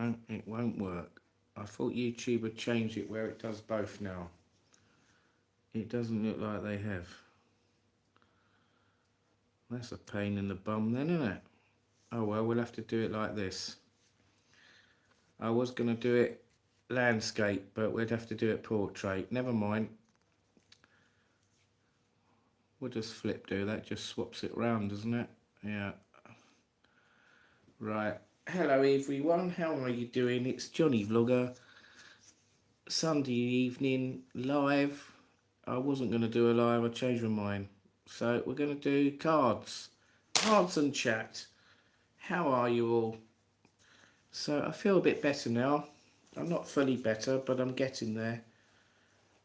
No, it won't work. I thought YouTube had changed it where it does both now. It doesn't look like they have. That's a pain in the bum then, isn't it? Oh well, we'll have to do it like this. I was going to do it landscape, but we'd have to do it portrait. Never mind. We'll just flip do that, just swaps it round, doesn't it? Yeah. Right. Hello everyone, how are you doing? It's Jonnyvlogger. Sunday evening, live. I wasn't going to do a live, I changed my mind. So we're going to do cards. Cards and chat. How are you all? So I feel a bit better now. I'm not fully better, but I'm getting there.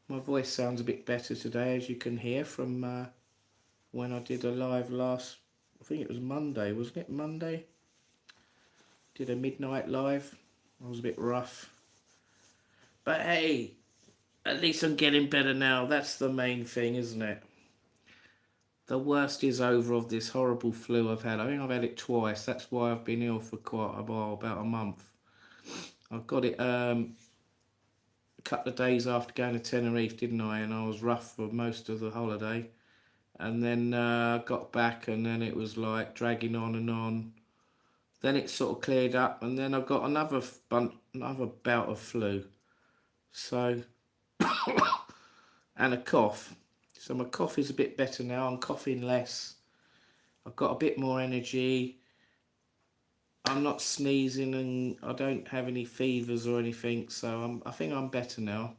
My voice sounds a bit better today, as you can hear from when I did a live last, I think it was Monday, wasn't it? Monday? Did a midnight live. I was a bit rough. But hey, at least I'm getting better now. That's the main thing, isn't it? The worst is over of this horrible flu I've had. I think I've had it twice. That's why I've been ill for quite a while, about a month. I got it a couple of days after going to Tenerife, didn't I? And I was rough for most of the holiday. And then got back, and then it was like dragging on and on. Then it sort of cleared up, and then I got another bout of flu. So, and a cough. So my cough is a bit better now. I'm coughing less. I've got a bit more energy. I'm not sneezing, and I don't have any fevers or anything. So I think I'm better now.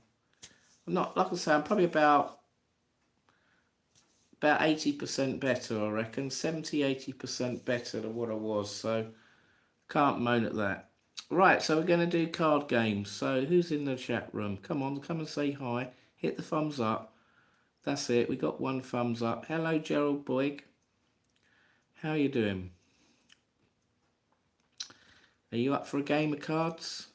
I'm not, like I say, I'm probably about 80% better, I reckon. 70-80% better than what I was. So can't moan at that. Right, so we're going to do card games. So who's in the chat room? Come on, come and say hi. Hit the thumbs up. That's it. We got one thumbs up. Hello, Gerald Boyd. How are you doing? Are you up for a game of cards?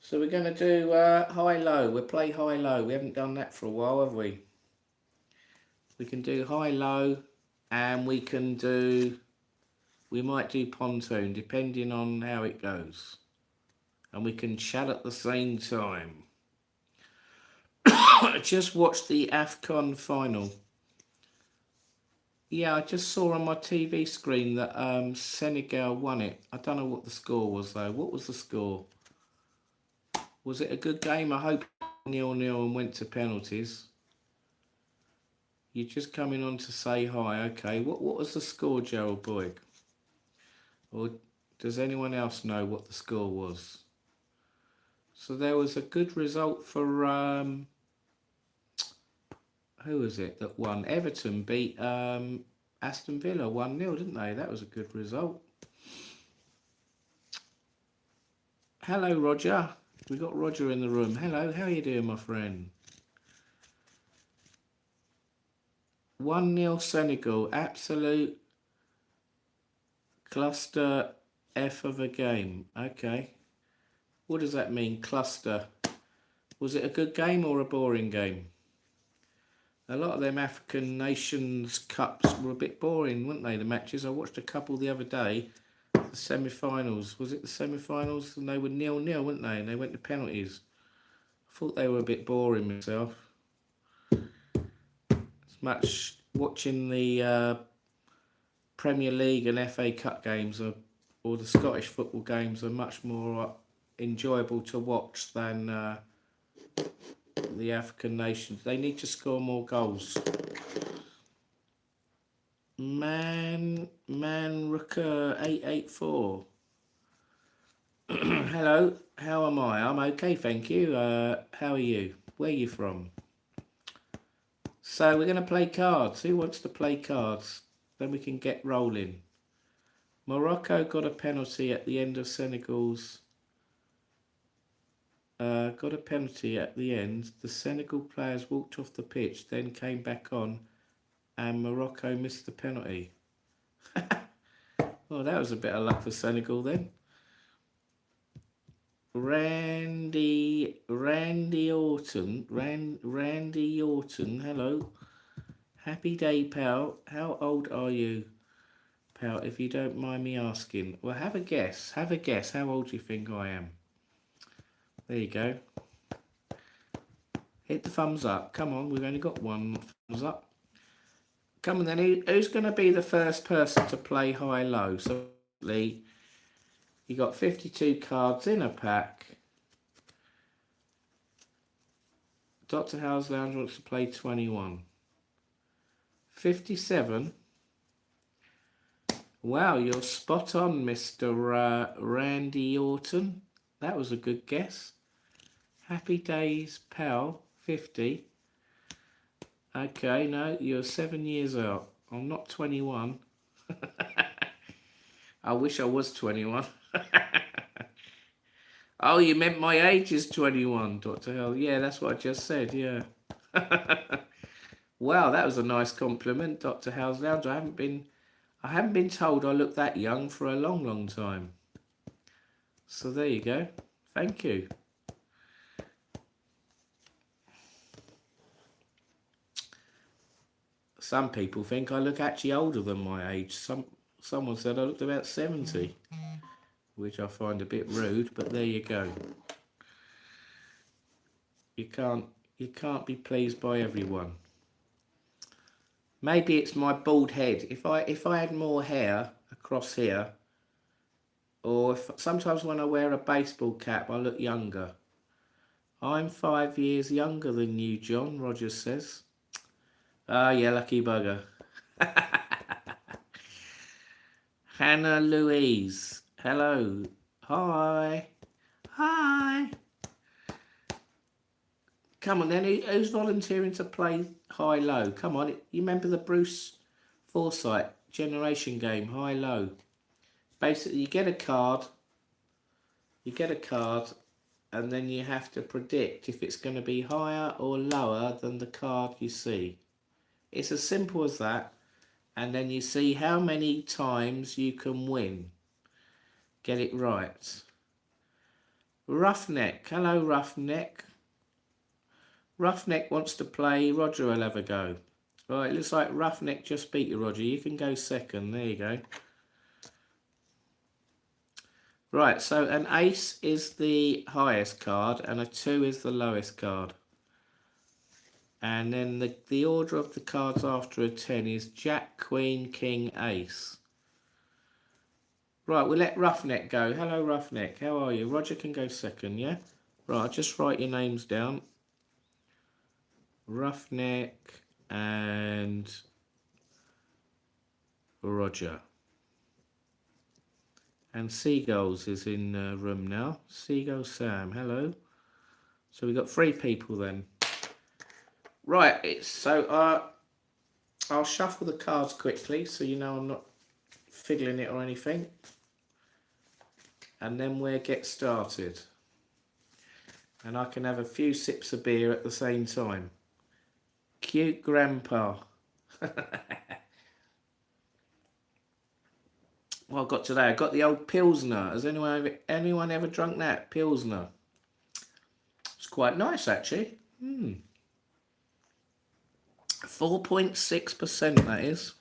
So we're going to do high-low. We'll play high-low. We haven't done that for a while, have we? We can do high-low, and we might do pontoon, depending on how it goes. And we can chat at the same time. I just watched the AFCON final. Yeah, I just saw on my TV screen that Senegal won it. I don't know what the score was, though. What was the score? Was it a good game? I hope 0-0 and went to penalties. You're just coming on to say hi. Okay, what was the score, Gerald Boyd? Or does anyone else know what the score was? So there was a good result for... who was it that won? Everton beat Aston Villa 1-0, didn't they? That was a good result. Hello, Roger. We got Roger in the room. Hello, how are you doing, my friend? 1-0 Senegal. Absolute cluster F of a game. Okay. What does that mean, cluster? Was it a good game or a boring game? A lot of them African Nations Cups were a bit boring, weren't they, the matches? I watched a couple the other day, the semi-finals. Was it the semi-finals? And they were 0-0, weren't they? And they went to penalties. I thought they were a bit boring myself. As much watching the Premier League and FA Cup games or the Scottish football games are much more enjoyable to watch than... the African nations. They need to score more goals. Manrooker 884. Hello, how am I? I'm okay, thank you. How are you? Where are you from? So we're going to play cards. Who wants to play cards? Then we can get rolling. Morocco got a penalty at the end of Senegal's... got a penalty at the end. The Senegal players walked off the pitch, then came back on, and Morocco missed the penalty. Well, that was a bit of luck for Senegal then. Randy Orton, hello. Happy day, pal. How old are you, pal, if you don't mind me asking? Well, have a guess. How old do you think I am? There you go. Hit the thumbs up. Come on, we've only got one thumbs up. Come on then, who's going to be the first person to play high-low? So, you got 52 cards in a pack. Dr. Howe's Lounge wants to play 21. 57. Wow, you're spot on, Mr. Randy Orton. That was a good guess. Happy Days, pal. 50. Okay, no, you're 7 years out. I'm not 21. I wish I was 21. Oh, you meant my age is 21, Dr. Hell. Yeah, that's what I just said, yeah. Wow, that was a nice compliment, Dr. Hell's Lounge. I haven't been told I look that young for a long, long time. So there you go. Thank you. Some people think I look actually older than my age. Someone said I looked about 70, which I find a bit rude, but there you go. You can't be pleased by everyone. Maybe it's my bald head. If I had more hair across here, or sometimes when I wear a baseball cap, I look younger. I'm 5 years younger than you, John, Rogers says. Ah, yeah, lucky bugger. Hannah Louise. Hello. Hi. Hi. Come on then, who's volunteering to play high-low? Come on, you remember the Bruce Forsyth generation game, high-low? Basically, you get a card, and then you have to predict if it's going to be higher or lower than the card you see. It's as simple as that, and then you see how many times you can win. Get it right. Roughneck. Hello, Roughneck. Roughneck wants to play. Roger will have a go. Right, it looks like Roughneck just beat you, Roger. You can go second. There you go. Right, so an ace is the highest card and a 2 is the lowest card. And then the order of the cards after a 10 is Jack, Queen, King, Ace. Right, we'll let Roughneck go. Hello, Roughneck. How are you? Roger can go second, yeah? Right, just write your names down. Roughneck and Roger. And Seagulls is in the room now. Seagull Sam, hello. So we've got 3 people then. Right, so I'll shuffle the cards quickly so you know I'm not fiddling it or anything. And then we'll get started. And I can have a few sips of beer at the same time. Cute grandpa. What I got today? I got the old Pilsner. Has anyone ever drunk that? Pilsner. It's quite nice actually. 4.6% that is.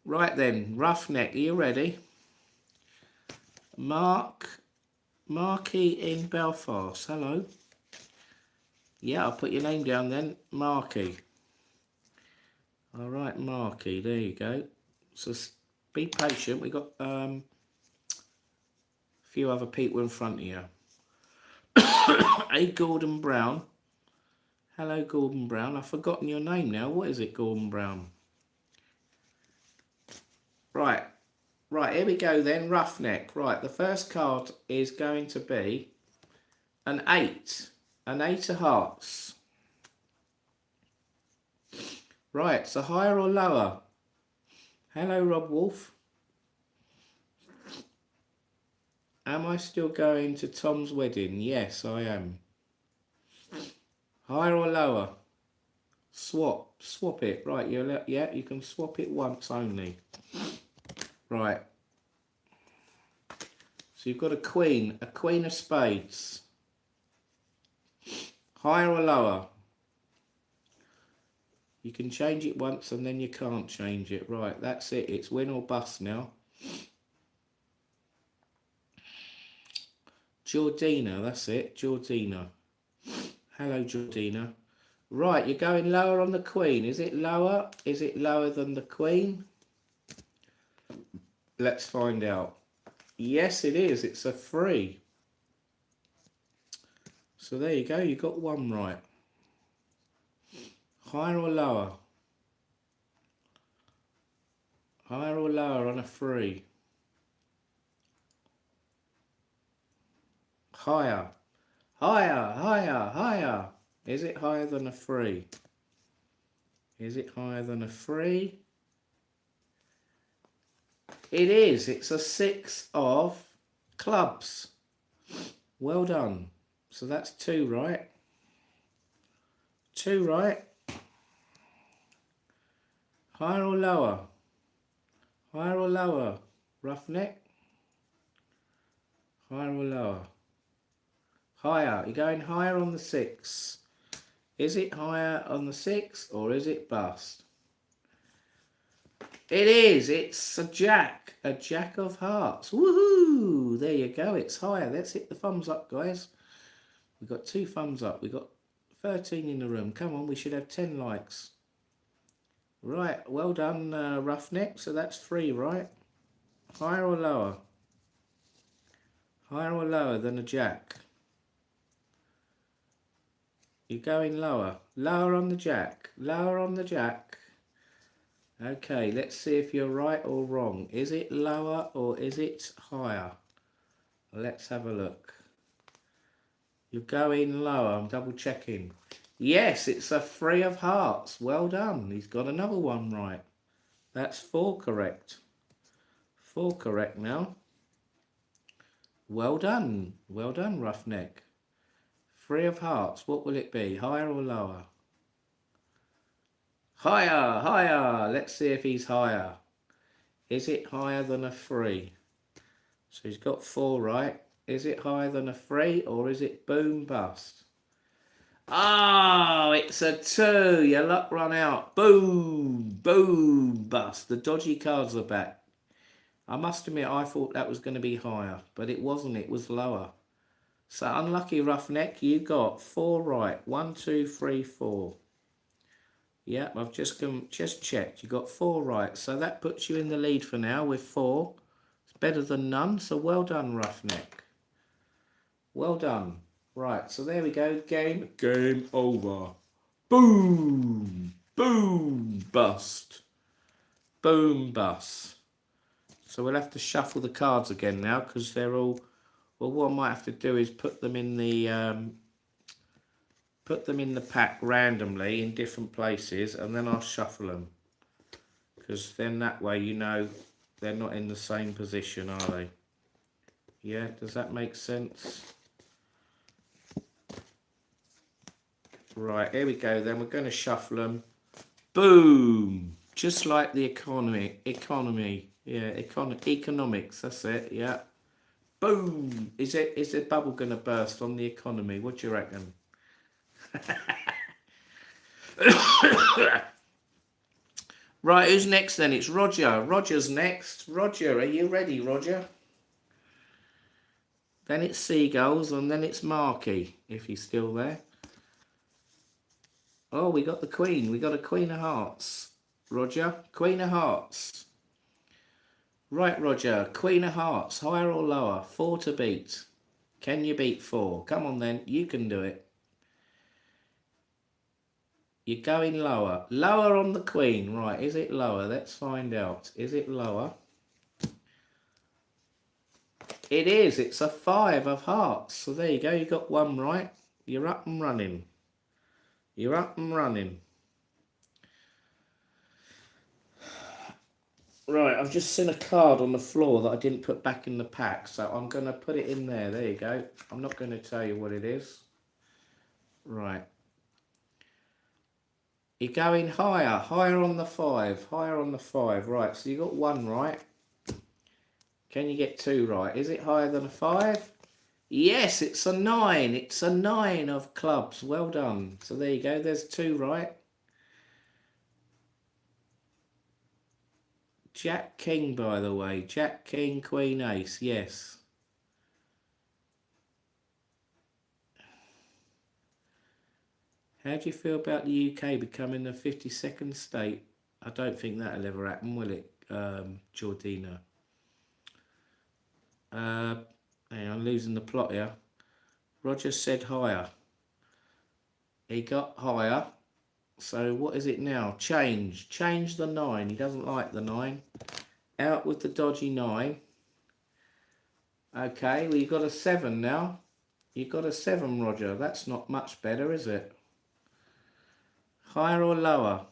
Right then, Roughneck, are you ready? Marky in Belfast, hello. Yeah, I'll put your name down then, Marky. All right, Marky, there you go. So be patient, we got a few other people in front of you. Hey, Gordon Brown. Hello, Gordon Brown. I've forgotten your name now. What is it, Gordon Brown? Right, here we go then, Roughneck. Right, the first card is going to be an 8. An 8 of hearts. Right, so higher or lower? Hello, Rob Wolf. Am I still going to Tom's wedding? Yes, I am. Higher or lower? Swap it. Right, yeah, you can swap it once only. Right. So you've got a queen of spades. Higher or lower? You can change it once and then you can't change it. Right, that's it. It's win or bust now. Georgina, that's it, Georgina. Hello, Georgina. Right, you're going lower on the queen. Is it lower? Is it lower than the queen? Let's find out. Yes, it is. It's a 3. So there you go. You got one right. Higher or lower? Higher or lower on a 3? Higher. Higher, higher, higher. Is it higher than a 3? Is it higher than a 3? It is. It's a 6 of clubs. Well done. So that's 2 right. 2 right. Higher or lower? Higher or lower? Roughneck? Higher or lower? Higher. You're going higher on the 6. Is it higher on the 6 or is it bust? It is. It's a jack. A jack of hearts. Woohoo! There you go. It's higher. Let's hit the thumbs up, guys. We've got 2 thumbs up. We've got 13 in the room. Come on, we should have 10 likes. Right. Well done, Roughneck. So that's 3, right? Higher or lower? Higher or lower than a jack? You're going lower. Lower on the jack. Lower on the jack. Okay, let's see if you're right or wrong. Is it lower or is it higher? Let's have a look. You're going lower. I'm double checking. Yes, it's a 3 of hearts. Well done. He's got another one right. That's 4 correct. 4 correct now. Well done. Well done, Roughneck. 3 of hearts. What will it be? Higher or lower? Higher, higher. Let's see if he's higher. Is it higher than a 3? So he's got 4 right. Is it higher than a 3 or is it boom bust? Oh, it's a 2. Your luck run out. Boom, boom bust. The dodgy cards are back. I must admit, I thought that was going to be higher, but it wasn't. It was lower. So unlucky, Roughneck. You got 4 right. 1, 2, 3, 4. Yep, I've just checked. You got 4 right. So that puts you in the lead for now with 4. It's better than none. So well done, Roughneck. Well done. Right, so there we go. Game over. Boom. Boom. Bust. Boom. Bust. So we'll have to shuffle the cards again now because they're all... Well, what I might have to do is put them in the pack randomly in different places, and then I'll shuffle them. Because then that way you know they're not in the same position, are they? Yeah, does that make sense? Right, here we go then. We're going to shuffle them. Boom! Just like the economy. Yeah, economics, that's it, yeah. Boom! Is the bubble going to burst on the economy? What do you reckon? Right, who's next then? It's Roger. Roger's next. Roger, are you ready, Roger? Then it's Seagulls, and then it's Marky, if he's still there. Oh, we got the Queen. We got a Queen of Hearts. Roger, Queen of Hearts. Right, Roger, Queen of Hearts. Higher or lower? 4 to beat. Can you beat 4? Come on then, you can do it. You're going lower. Lower on the Queen. Right, is it lower? Let's find out. Is it lower? It is. It's a 5 of hearts. So there you go. You got 1 right. You're up and running. You're up and running. Right, I've just seen a card on the floor that I didn't put back in the pack. So I'm going to put it in there. There you go. I'm not going to tell you what it is. Right. You're going higher. Higher on the 5. Higher on the 5. Right, so you got 1 right. Can you get 2 right? Is it higher than a 5? Yes, it's a 9. It's a 9 of clubs. Well done. So there you go. There's 2 right. Jack King, by the way. Jack King, Queen Ace. Yes. How do you feel about the UK becoming the 52nd state? I don't think that'll ever happen, will it, Jordina? Hang on, I'm losing the plot here. Roger said higher. He got higher. So what is it now? Change. Change the 9. He doesn't like the 9. Out with the dodgy 9. Okay, well, you got a 7 now. You got a 7, Roger. That's not much better, is it? Higher or lower?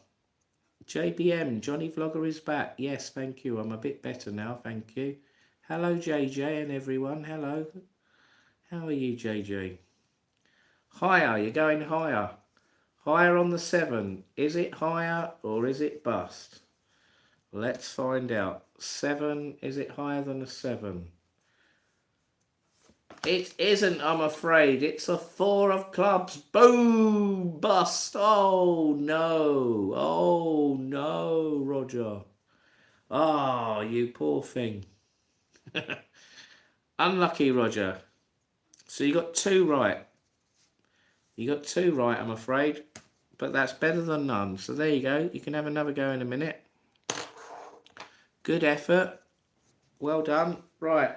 JBM, Jonnyvlogger is back. Yes, thank you. I'm a bit better now, thank you. Hello, JJ and everyone. Hello. How are you, JJ? Higher, you're going higher. Higher on the 7. Is it higher or is it bust? Let's find out. 7, is it higher than a 7? It isn't, I'm afraid. It's a 4 of clubs. Boom! Bust. Oh, no. Oh, no, Roger. Oh, you poor thing. Unlucky, Roger. So you got 2 right. You got 2 right, I'm afraid. But that's better than none. So there you go. You can have another go in a minute. Good effort. Well done. Right.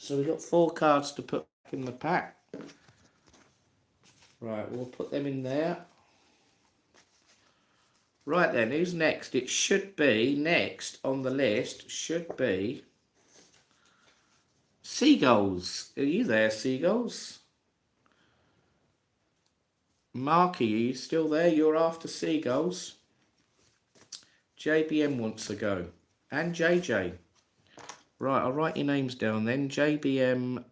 So we've got 4 cards to put back in the pack. Right, we'll put them in there. Right then, who's next? It should be, next on the list, should be Seagulls. Are you there, Seagulls? Marky, are you still there? You're after Seagulls. JBM wants to go. And JJ. Right, I'll write your names down then. JBM,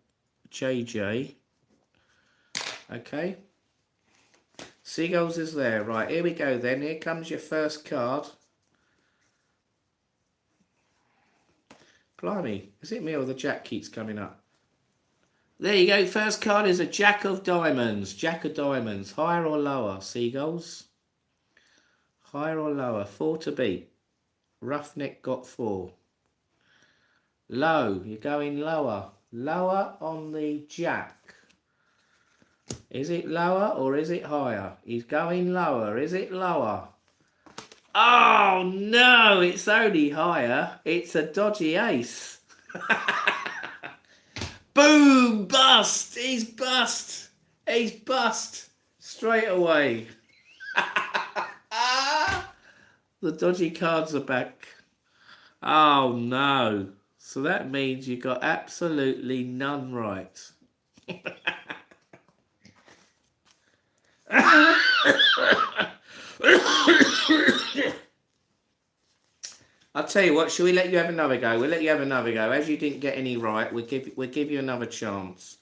JJ. Okay. Seagulls is there. Right, here we go then. Here comes your first card. Blimey, is it me or the Jack keeps coming up? There you go. First card is a Jack of Diamonds. Jack of Diamonds. Higher or lower, Seagulls? Higher or lower? 4 to beat. Roughneck got 4. Low. You're going lower. Lower on the Jack. Is it lower or is it higher? He's going lower. Is it lower? Oh, no. It's only higher. It's a dodgy ace. Boom! Bust! He's bust! He's bust! Straight away. The dodgy cards are back. Oh, no. So that means you got absolutely none right. I'll tell you what, shall we let you have another go? We'll let you have another go. As you didn't get any right, we'll give you another chance.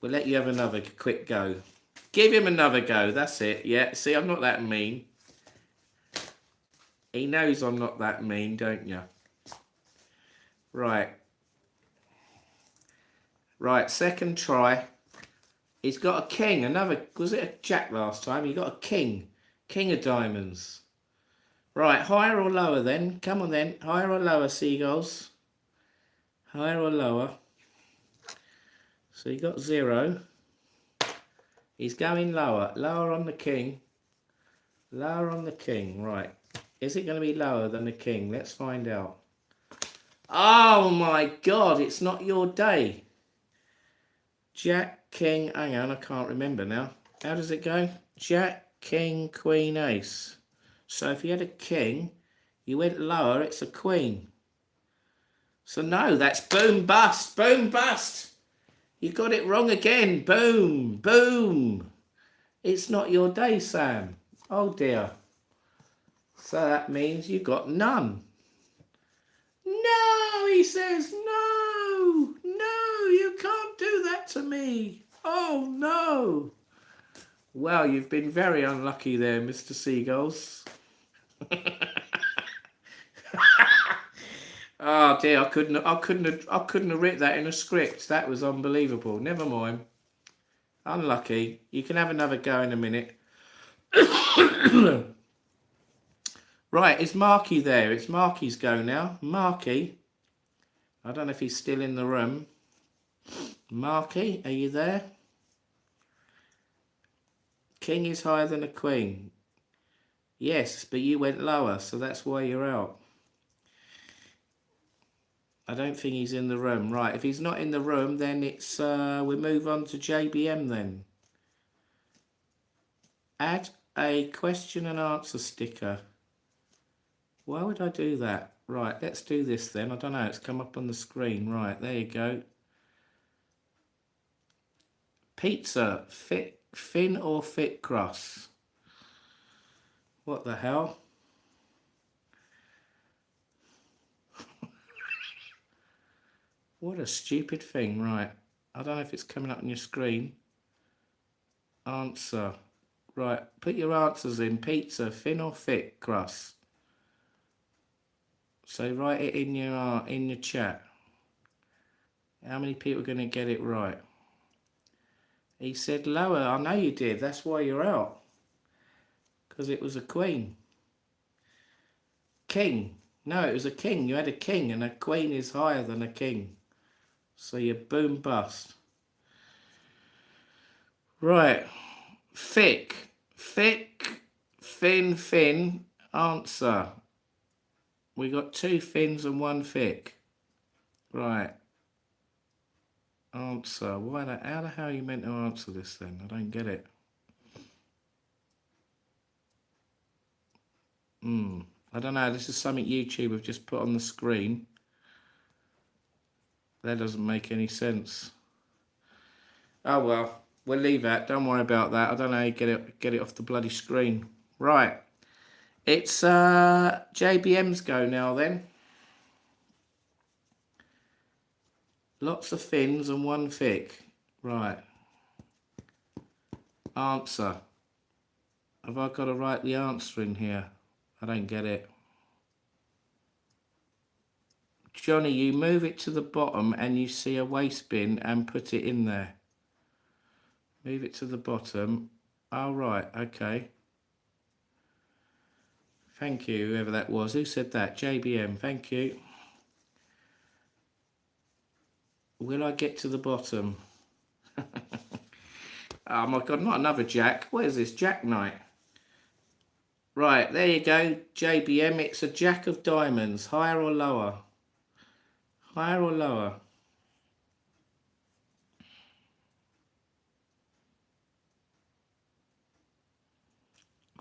We'll let you have another quick go. Give him another go, that's it. Yeah, see, I'm not that mean. He knows I'm not that mean, don't you? Right. Right, second try. He's got a king, another, was it a Jack last time? He got a king. King of diamonds. Right, higher or lower then? Come on then. Higher or lower, Seagulls? Higher or lower? So you got 0. He's going lower. Lower on the king. Lower on the king. Right. Is it going to be lower than the king? Let's find out. Oh my God, it's not your day. Jack, king, hang on, I can't remember now. How does it go? Jack, king, queen, ace. So if you had a king, you went lower, it's a queen. So no, that's boom, bust, boom, bust. You got it wrong again. Boom, boom. It's not your day, Sam. Oh dear. So that means you got none. No, he says, no, no, you can't do that to me. Oh no. Well, you've been very unlucky there, Mr. Seagulls. Oh dear, I couldn't have written that in a script. That was unbelievable. Never mind. Unlucky. You can have another go in a minute. Right, is Marky there? It's Marky's go now. Marky. I don't know if he's still in the room. Marky, are you there? King is higher than a queen. Yes, but you went lower, so that's why you're out. I don't think he's in the room. Right, if he's not in the room, then it's we move on to JBM then. Add a question and answer sticker. Why would I do that? Right, let's do this then. I don't know, it's come up on the screen. Right, there you go. Pizza, thin or thick crust? What the hell? What a stupid thing. Right, I don't know if it's coming up on your screen. Answer. Right, put your answers in. Pizza, thin or thick crust? So write it in your chat. How many people are going to get it right? He said lower. I know you did. That's why you're out. Because it was a queen. King. No, it was a king. You had a king, and a queen is higher than a king. So you boom bust. Right. Thick. Thick. Thin. Answer. We got 2 thins and 1 thick. Right. Answer. How the hell are you meant to answer this then? I don't get it. I don't know. This is something YouTube have just put on the screen. That doesn't make any sense. Oh well, we'll leave that. Don't worry about that. I don't know how you get it off the bloody screen. Right. It's JBM's go now then. Lots of thins and 1 thick. Right. Answer. Have I got to write the answer in here? I don't get it. Johnny, you move it to the bottom and you see a waste bin and put it in there. Move it to the bottom. Oh, right. Okay. Thank you, whoever that was. Who said that? JBM. Thank you. Will I get to the bottom? Oh my God, not another Jack. What is this? Jack night. Right, there you go. JBM, it's a Jack of diamonds. Higher or lower? Higher or lower?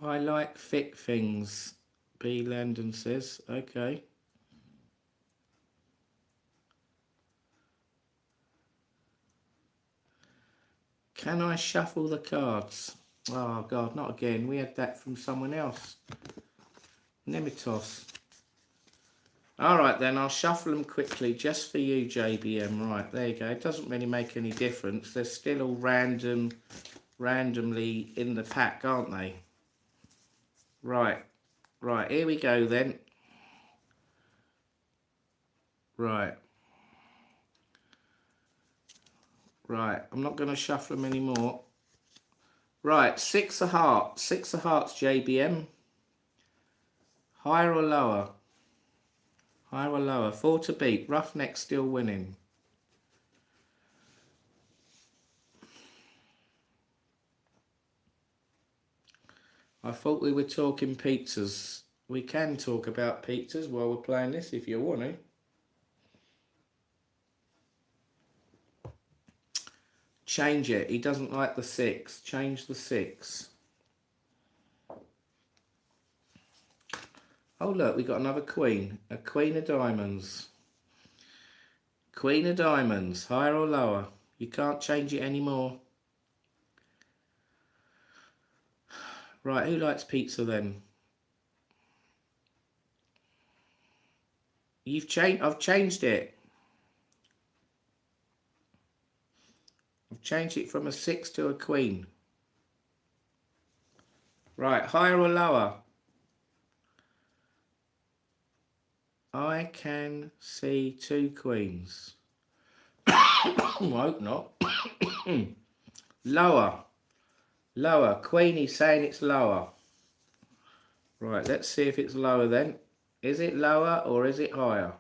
I like thick things, B. Landon says. Okay. Can I shuffle the cards? Oh God, not again. We had that from someone else. Nemitos. Alright then, I'll shuffle them quickly just for you, JBM. Right, there you go. It doesn't really make any difference. They're still all randomly in the pack, aren't they? Right, here we go then. Right, I'm not going to shuffle them anymore. Right, 6 of hearts. 6 of hearts, JBM. Higher or lower? Higher or lower? 4 to beat. Roughneck still winning. I thought we were talking pizzas. We can talk about pizzas while we're playing this if you want to. Change it. He doesn't like the 6. Change the 6. Oh look, we got another queen. A queen of diamonds. Queen of diamonds. Higher or lower? You can't change it anymore. Right, who likes pizza then? I've changed it. I've changed it from a 6 to a queen. Right, higher or lower? I can see 2 queens. I hope not. Lower. Lower. Queenie's saying it's lower. Right, let's see if it's lower then. Is it lower or is it higher?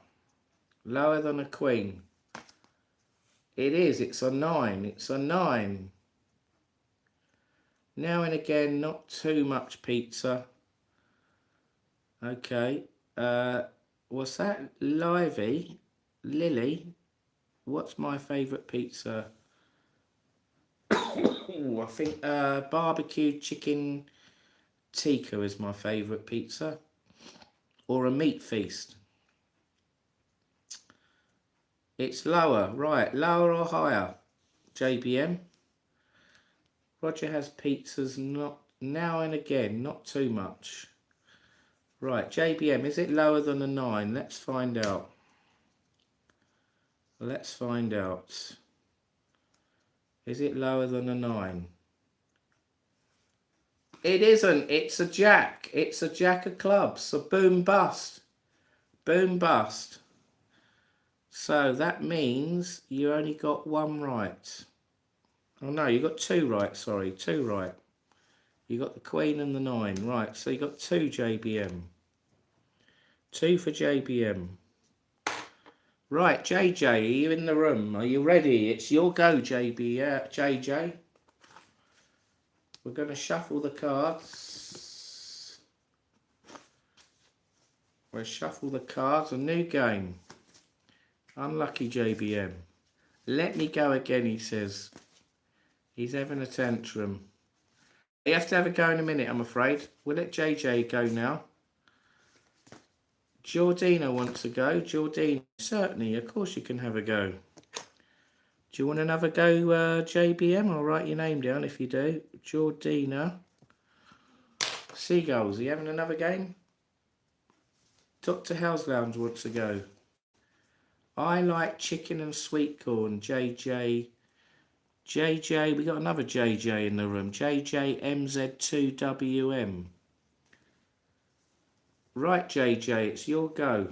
Lower than a queen. It is. It's a 9. It's a 9. Now and again, not too much pizza. Okay. What's that? Livey? Lily? What's my favourite pizza? Ooh, I think barbecue chicken tikka is my favourite pizza. Or a meat feast. It's lower, right. Lower or higher? JBM. Roger has pizzas not now and again, not too much. Right, JBM, is it lower than a 9? Let's find out. Let's find out. Is it lower than a 9? It isn't. It's a jack. It's a jack of clubs. So boom bust. Boom bust. So that means you only got 1 right. Oh no, you got 2 right, sorry. 2 right. You got the Queen and the 9. Right, so you got 2 JBM. 2 for JBM. Right, JJ, are you in the room? Are you ready? It's your go, JJ. We're going to shuffle the cards. We'll shuffle the cards. A new game. Unlucky JBM. Let me go again, he says. He's having a tantrum. You have to have a go in a minute, I'm afraid. We'll let JJ go now. Jordina wants to go. Jordina, certainly, of course you can have a go. Do you want another go, JBM? I'll write your name down if you do. Jordina. Seagulls, are you having another game? Dr. House Lounge wants to go. I like chicken and sweet corn. JJ, we got another JJ in the room. JJMZ2WM. Right, JJ, it's your go.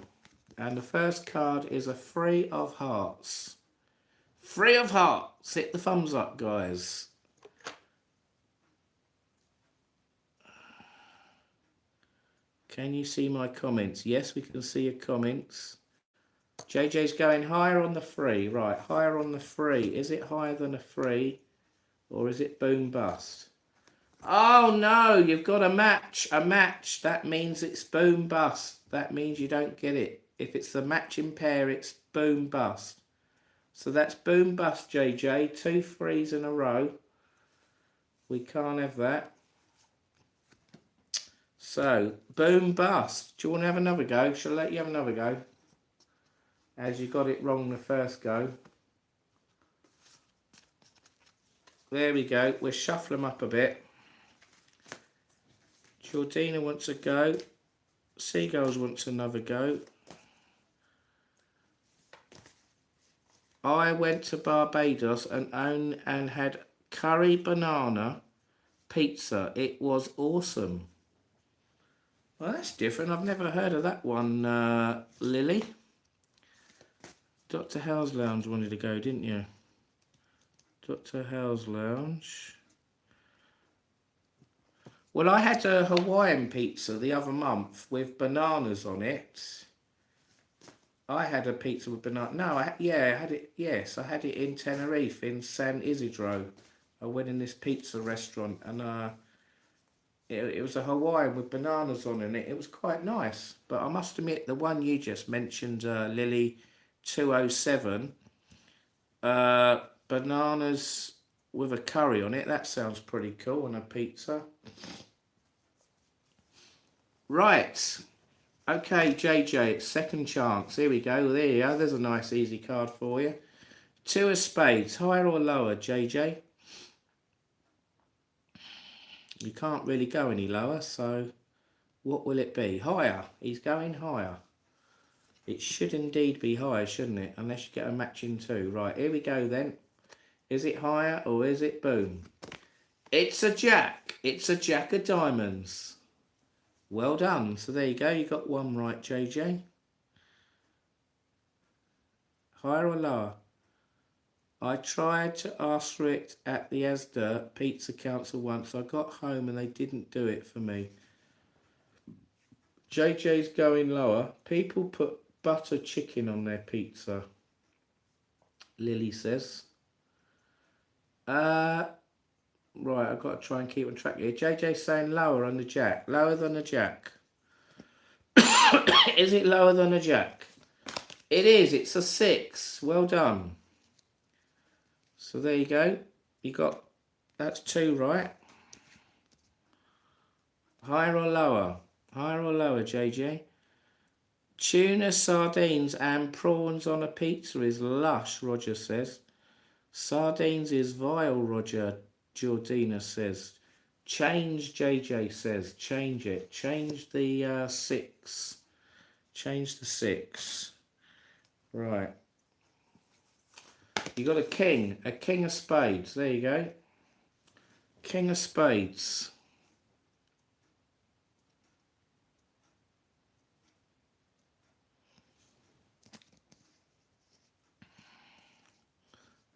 And the first card is a 3 of hearts. 3 of hearts. Hit the thumbs up, guys. Can you see my comments? Yes, we can see your comments. JJ's going higher on the 3. Right, higher on the 3. Is it higher than a 3? Or is it boom bust? Oh no, you've got a match. A match. That means it's boom bust. That means you don't get it. If it's the matching pair, it's boom bust. So that's boom bust, JJ. 2 3s in a row. We can't have that. So, boom bust. Do you want to have another go? Shall I let you have another go? As you got it wrong the first go. There we go. We'll shuffle them up a bit. Jordina wants a go. Seagulls wants another go. I went to Barbados and had curry banana pizza. It was awesome. Well, that's different. I've never heard of that one, Lily. Dr. House Lounge wanted to go, didn't you? Dr. House Lounge. Well, I had a Hawaiian pizza the other month with bananas on it. I had a pizza with banana. No, I had it. Yes, I had it in Tenerife in San Isidro. I went in this pizza restaurant and it was a Hawaiian with bananas on it. It was quite nice. But I must admit, the one you just mentioned, Lily 207, bananas with a curry on it. That sounds pretty cool on a pizza. Right. Okay, JJ, second chance. Here we go. There you go. There's a nice easy card for you. 2 of spades. Higher or lower, JJ? You can't really go any lower, so what will it be? Higher. He's going higher. It should indeed be higher, shouldn't it? Unless you get a matching 2. Right, here we go then. Is it higher or is it boom? It's a jack. It's a jack of diamonds. Well done. So there you go. You got 1 right, JJ. Higher or lower? I tried to ask for it at the Asda Pizza Council once. I got home and they didn't do it for me. JJ's going lower. People put butter chicken on their pizza, Lily says. Right, I've got to try and keep on track here. JJ's saying lower on the jack. Lower than a jack. Is it lower than a jack? It is. It's a 6. Well done. So there you go. You got... That's 2 right. Higher or lower? Higher or lower, JJ? Tuna, sardines and prawns on a pizza is lush, Roger says. Sardines is vile, Roger, Georgina says. Change, JJ says. Change it. Change the 6. Change the 6. Right. You got a king of spades. There you go. King of spades.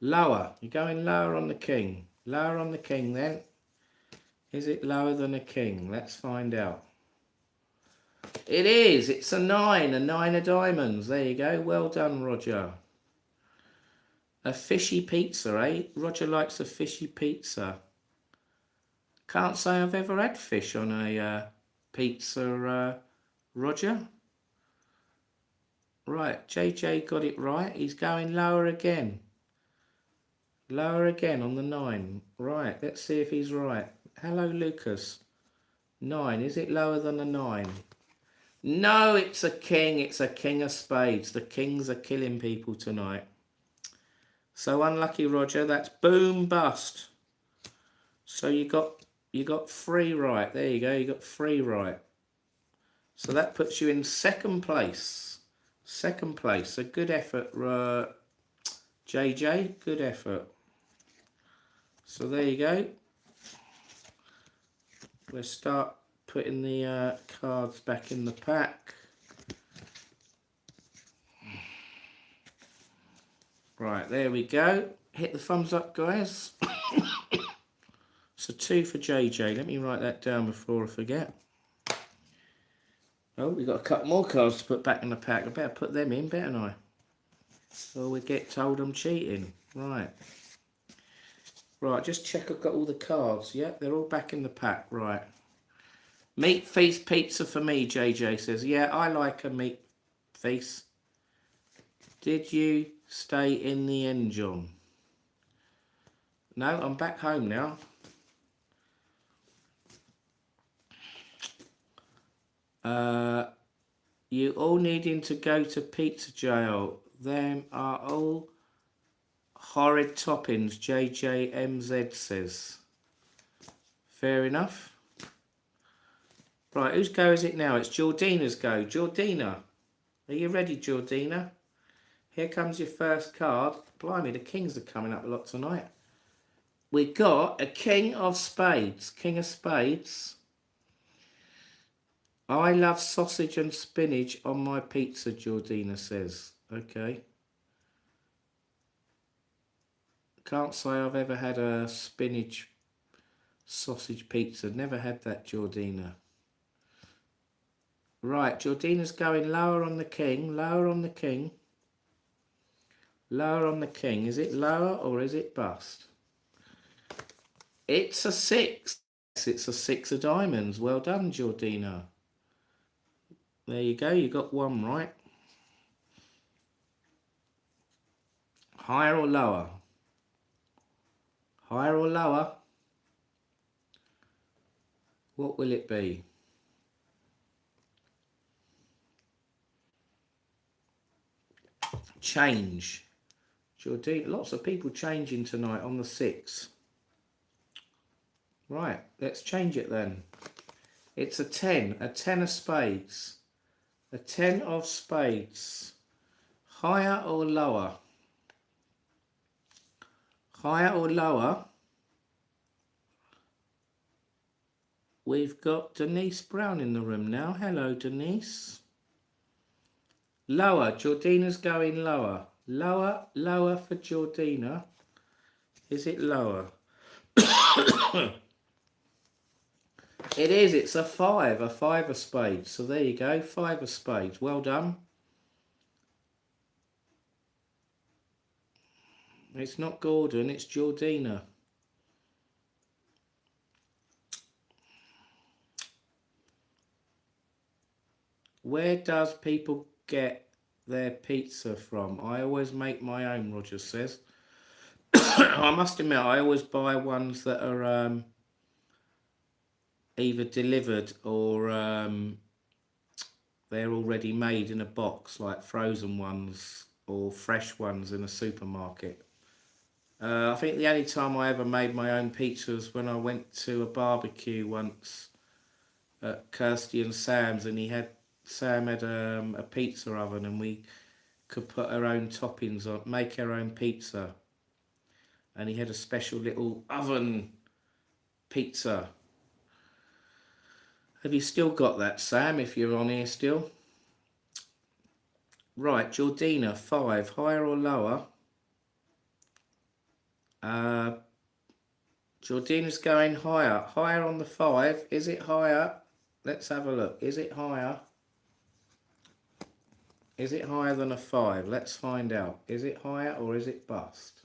Lower. You're going lower on the king. Lower on the king then. Is it lower than a king? Let's find out. It is. It's a 9. A 9 of diamonds. There you go. Well done, Roger. A fishy pizza, eh? Roger likes a fishy pizza. Can't say I've ever had fish on a pizza, Roger. Right, JJ got it right. He's going lower again. Lower again on the 9. Right, let's see if he's right. Hello, Lucas. 9. Is it lower than a 9? No, it's a king. It's a king of spades. The kings are killing people tonight. So unlucky, Roger. That's boom bust. So you got 3 right. There you go. You got 3 right. So that puts you in 2nd place. 2nd place. A good effort, JJ. Good effort. So there you go. Let's start putting the cards back in the pack. Right, there we go. Hit the thumbs up, guys. So 2 for JJ. Let me write that down before I forget. Oh, we've got a couple more cards to put back in the pack. I better put them in, better I? Or we get told I'm cheating. Right. Right, just check I've got all the cards. Yep, they're all back in the pack. Right. Meat feast pizza for me, JJ says. Yeah, I like a meat feast. Did you stay in the end, John? No, I'm back home now. You all needing to go to pizza jail. Them are all horrid toppings, JJMZ says. Fair enough. Right, whose go is it now? It's Georgina's go. Georgina, are you ready, Georgina? Here comes your first card. Blimey, the kings are coming up a lot tonight. We got a king of spades. King of spades. I love sausage and spinach on my pizza, Georgina says. Okay. Can't say I've ever had a spinach sausage pizza. Never had that, Georgina. Right, Georgina's going lower on the king. Lower on the king. Lower on the king. Is it lower or is it bust? It's a 6. It's a 6 of diamonds. Well done, Georgina. There you go. You got 1 right. Higher or lower? Higher or lower? What will it be? Change. Georgina, lots of people changing tonight on the 6. Right, let's change it then. It's a 10 of spades. A 10 of spades. Higher or lower? Higher or lower? We've got Denise Brown in the room now. Hello, Denise. Lower. Georgina's going lower. Lower, lower for Georgina. Is it lower? It is. It's a 5 of spades. So there you go. 5 of spades. Well done. It's not Gordon. It's Georgina. Where does people get their pizza from? I always make my own, Roger says. I must admit, I always buy ones that are either delivered or they're already made in a box, like frozen ones or fresh ones in a supermarket. I think the only time I ever made my own pizza was when I went to a barbecue once at Kirsty and Sam's, and Sam had a pizza oven, and we could put our own toppings on, make our own pizza, and he had a special little oven pizza. Have you still got that, Sam, if you're on here still? Right, Jordina, 5, higher or lower? Jordina's going higher. Higher on the 5. Is it higher? Let's have a look. Is it higher? Is it higher than a 5? Let's find out. Is it higher or is it bust?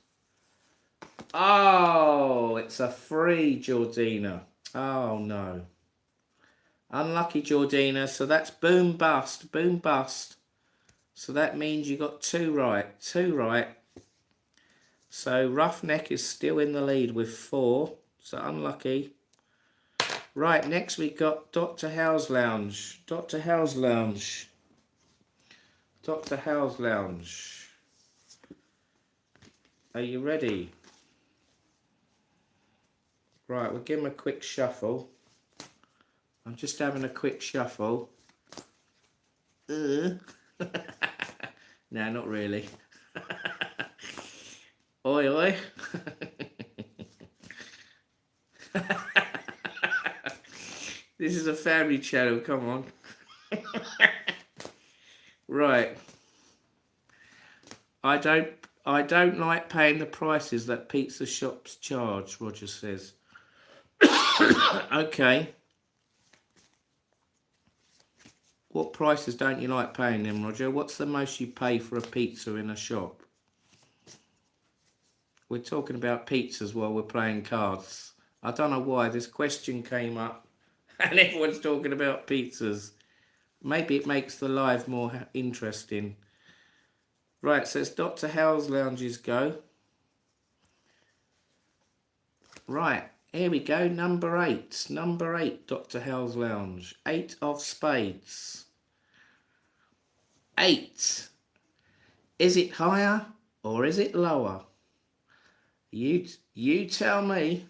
Oh, it's a 3, Jordina. Oh, no. Unlucky, Jordina. So that's boom bust. Boom bust. So that means you got 2 right. 2 right. So Roughneck is still in the lead with 4. So unlucky. Right, next we got Dr. Howe's Lounge. Dr. Howe's Lounge. Dr. Howe's Lounge. Are you ready? Right, we'll give him a quick shuffle. I'm just having a quick shuffle. No, not really. Oi, oi. This is a family channel, come on. Right. I don't like paying the prices that pizza shops charge, Roger says. Okay. What prices don't you like paying them, Roger? What's the most you pay for a pizza in a shop? We're talking about pizzas while we're playing cards. I don't know why this question came up and everyone's talking about pizzas. Maybe it makes the live more interesting. Right, so it's Dr. Howe's Lounges go. Right, here we go, number 8. Number 8, Dr. Howe's Lounge. 8 of spades. 8. Is it higher or is it lower? You tell me.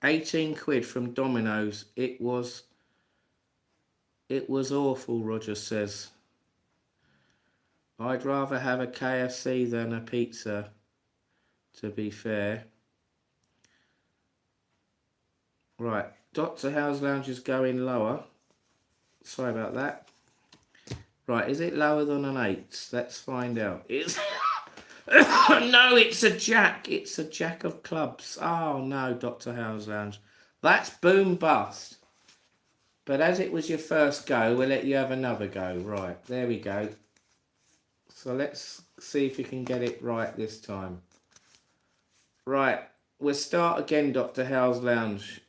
£18 from Domino's. It was awful, Roger says. I'd rather have a KFC than a pizza, to be fair. Right, Dr. Howe's Lounge is going lower. Sorry about that. Right, is it lower than an 8? Let's find out. It's no, it's a jack. It's a jack of clubs. Oh no, Dr. Howe's Lounge. That's boom bust. But as it was your first go, we'll let you have another go. Right, there we go. So let's see if you can get it right this time. Right, we'll start again, Dr. Howe's Lounge.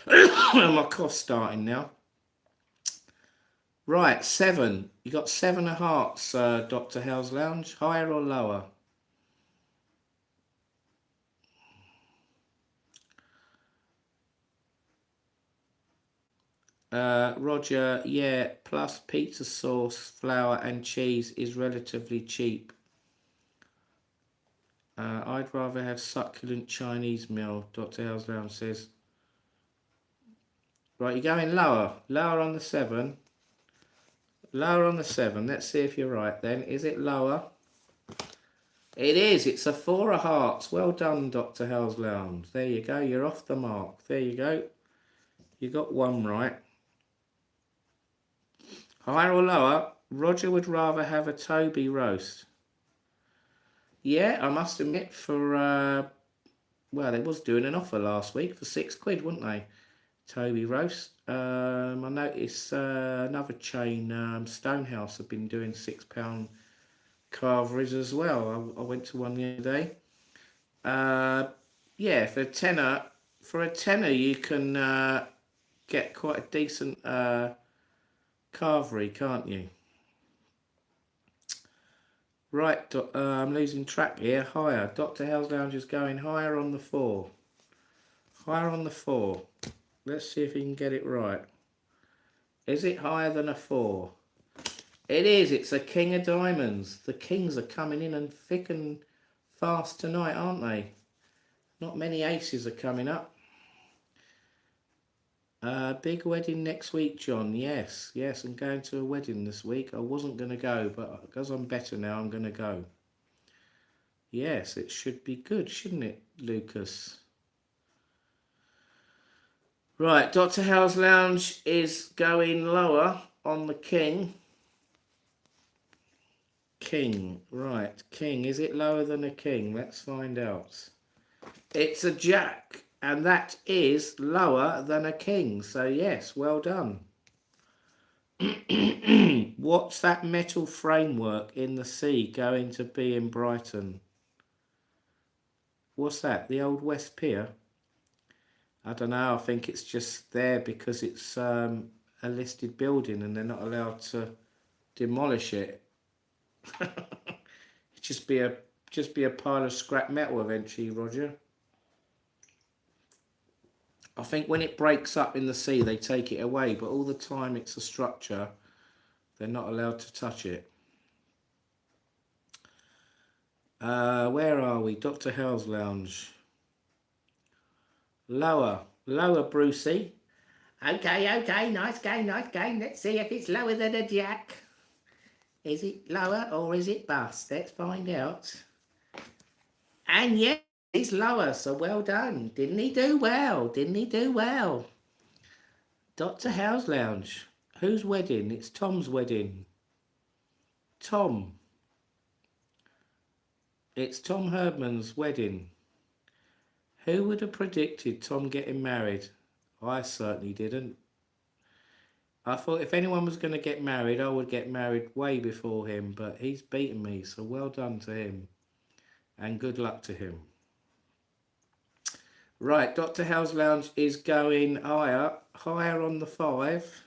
My cough's starting now. Right, 7. You got 7 of hearts, Dr. Howe's Lounge. Higher or lower? Roger, yeah, plus pizza sauce, flour and cheese is relatively cheap. I'd rather have succulent Chinese meal, Dr. Howe's Lounge says. Right, you're going lower. Lower on the 7. Lower on the 7. Let's see if you're right then. Is it lower? It is. It's a 4 of hearts. Well done, Dr. Howe's Lounge. There you go. You're off the mark. There you go. You got 1 right. Higher or lower? Roger would rather have a Toby roast. Yeah, I must admit for... well, they was doing an offer last week for £6, weren't they? Toby roast. I noticed another chain, Stonehouse, have been doing £6 carveries as well. I went to one the other day. Yeah, for a tenner, For a tenner, you can get quite a decent carvery, can't you? Right, I'm losing track here. Higher. Dr. Hell's Lounge is going higher on the 4. Higher on the 4. Let's see if he can get it right. Is it higher than a 4? It is. It's a king of diamonds. The kings are coming in and thick and fast tonight, aren't they? Not many aces are coming up. Big wedding next week, John. Yes, I'm going to a wedding this week. I wasn't going to go, but because I'm better now, I'm going to go. Yes, it should be good, shouldn't it, Lucas? Right, Dr. Hell's Lounge is going lower on the king. King, right, king. Is it lower than a king? Let's find out. It's a jack, and that is lower than a king. So yes, well done. What's that metal framework in the sea going to be in Brighton? What's that? The Old West Pier? I don't know. I think it's just there because it's a listed building and they're not allowed to demolish it. just be a pile of scrap metal eventually, Roger. I think when it breaks up in the sea, they take it away, but all the time it's a structure. They're not allowed to touch it. Where are we? Dr. Hell's Lounge. Lower, Brucey. Okay, nice game. Let's see if it's lower than a jack. Is it lower or is it bust? Let's find out. And yeah, it's lower, so well done. Didn't he do well? Dr. Hell's Lounge. Whose wedding? It's Tom's wedding. Tom. It's Tom Herdman's wedding. Who would have predicted Tom getting married? I certainly didn't. I thought if anyone was going to get married, I would get married way before him, but he's beaten me, so well done to him. And good luck to him. Right, Dr. Hell's Lounge is going higher on the 5.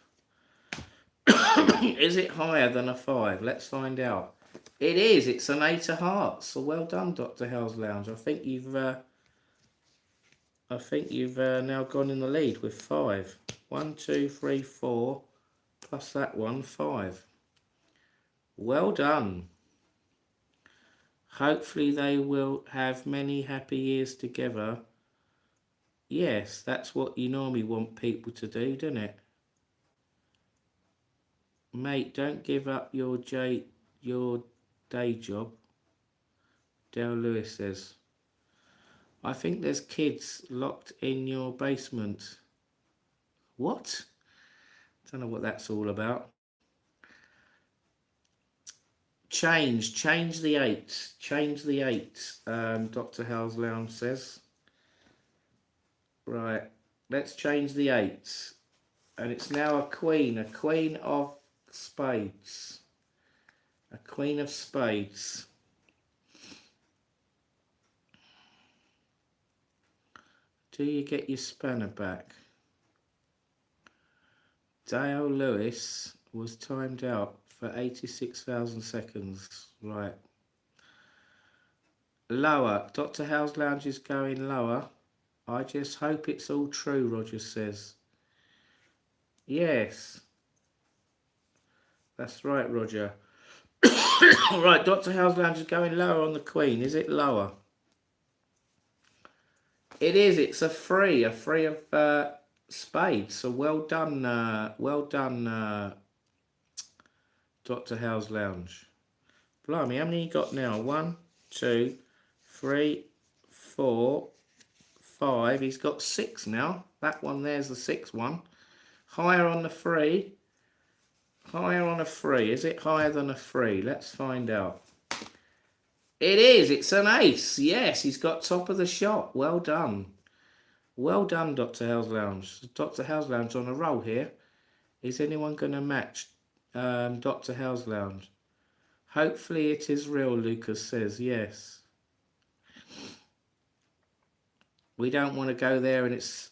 Is it higher than a 5? Let's find out. It is. It's an 8 of hearts. So well done, Dr. Hell's Lounge. I think you've now gone in the lead with 5. 1, 2, 3, 4, plus that one, 5. Well done. Hopefully they will have many happy years together. Yes, that's what you normally want people to do, don't it? Mate, don't give up your day job, Dale Lewis says. I think there's kids locked in your basement. What? Don't know what that's all about. Change the 8. Change the 8, Dr. Hell's Lounge says. Right, let's change the 8. And it's now a queen of spades. A queen of spades. Do you get your spanner back? Dale Lewis was timed out for 86,000 seconds. Right. Lower. Dr. Hell's Lounge is going lower. I just hope it's all true, Roger says. Yes. That's right, Roger. Right, Dr. Hell's Lounge is going lower on the queen. Is it lower? It is. It's a 3 of spades. So well done, Dr. Hell's Lounge. Blimey, how many you got now? 1, 2, 3, 4, 5. He's got 6 now. That one there's the 6th one. Higher on the 3. Higher on a 3. Is it higher than a 3? Let's find out. It is. It's an ace. Yes, he's got top of the shot. Well done. Well done, Dr. Hell's Lounge. Dr. Hell's Lounge on a roll here. Is anyone going to match Dr. Hell's Lounge? Hopefully it is real, Lucas says. Yes. We don't want to go there and it's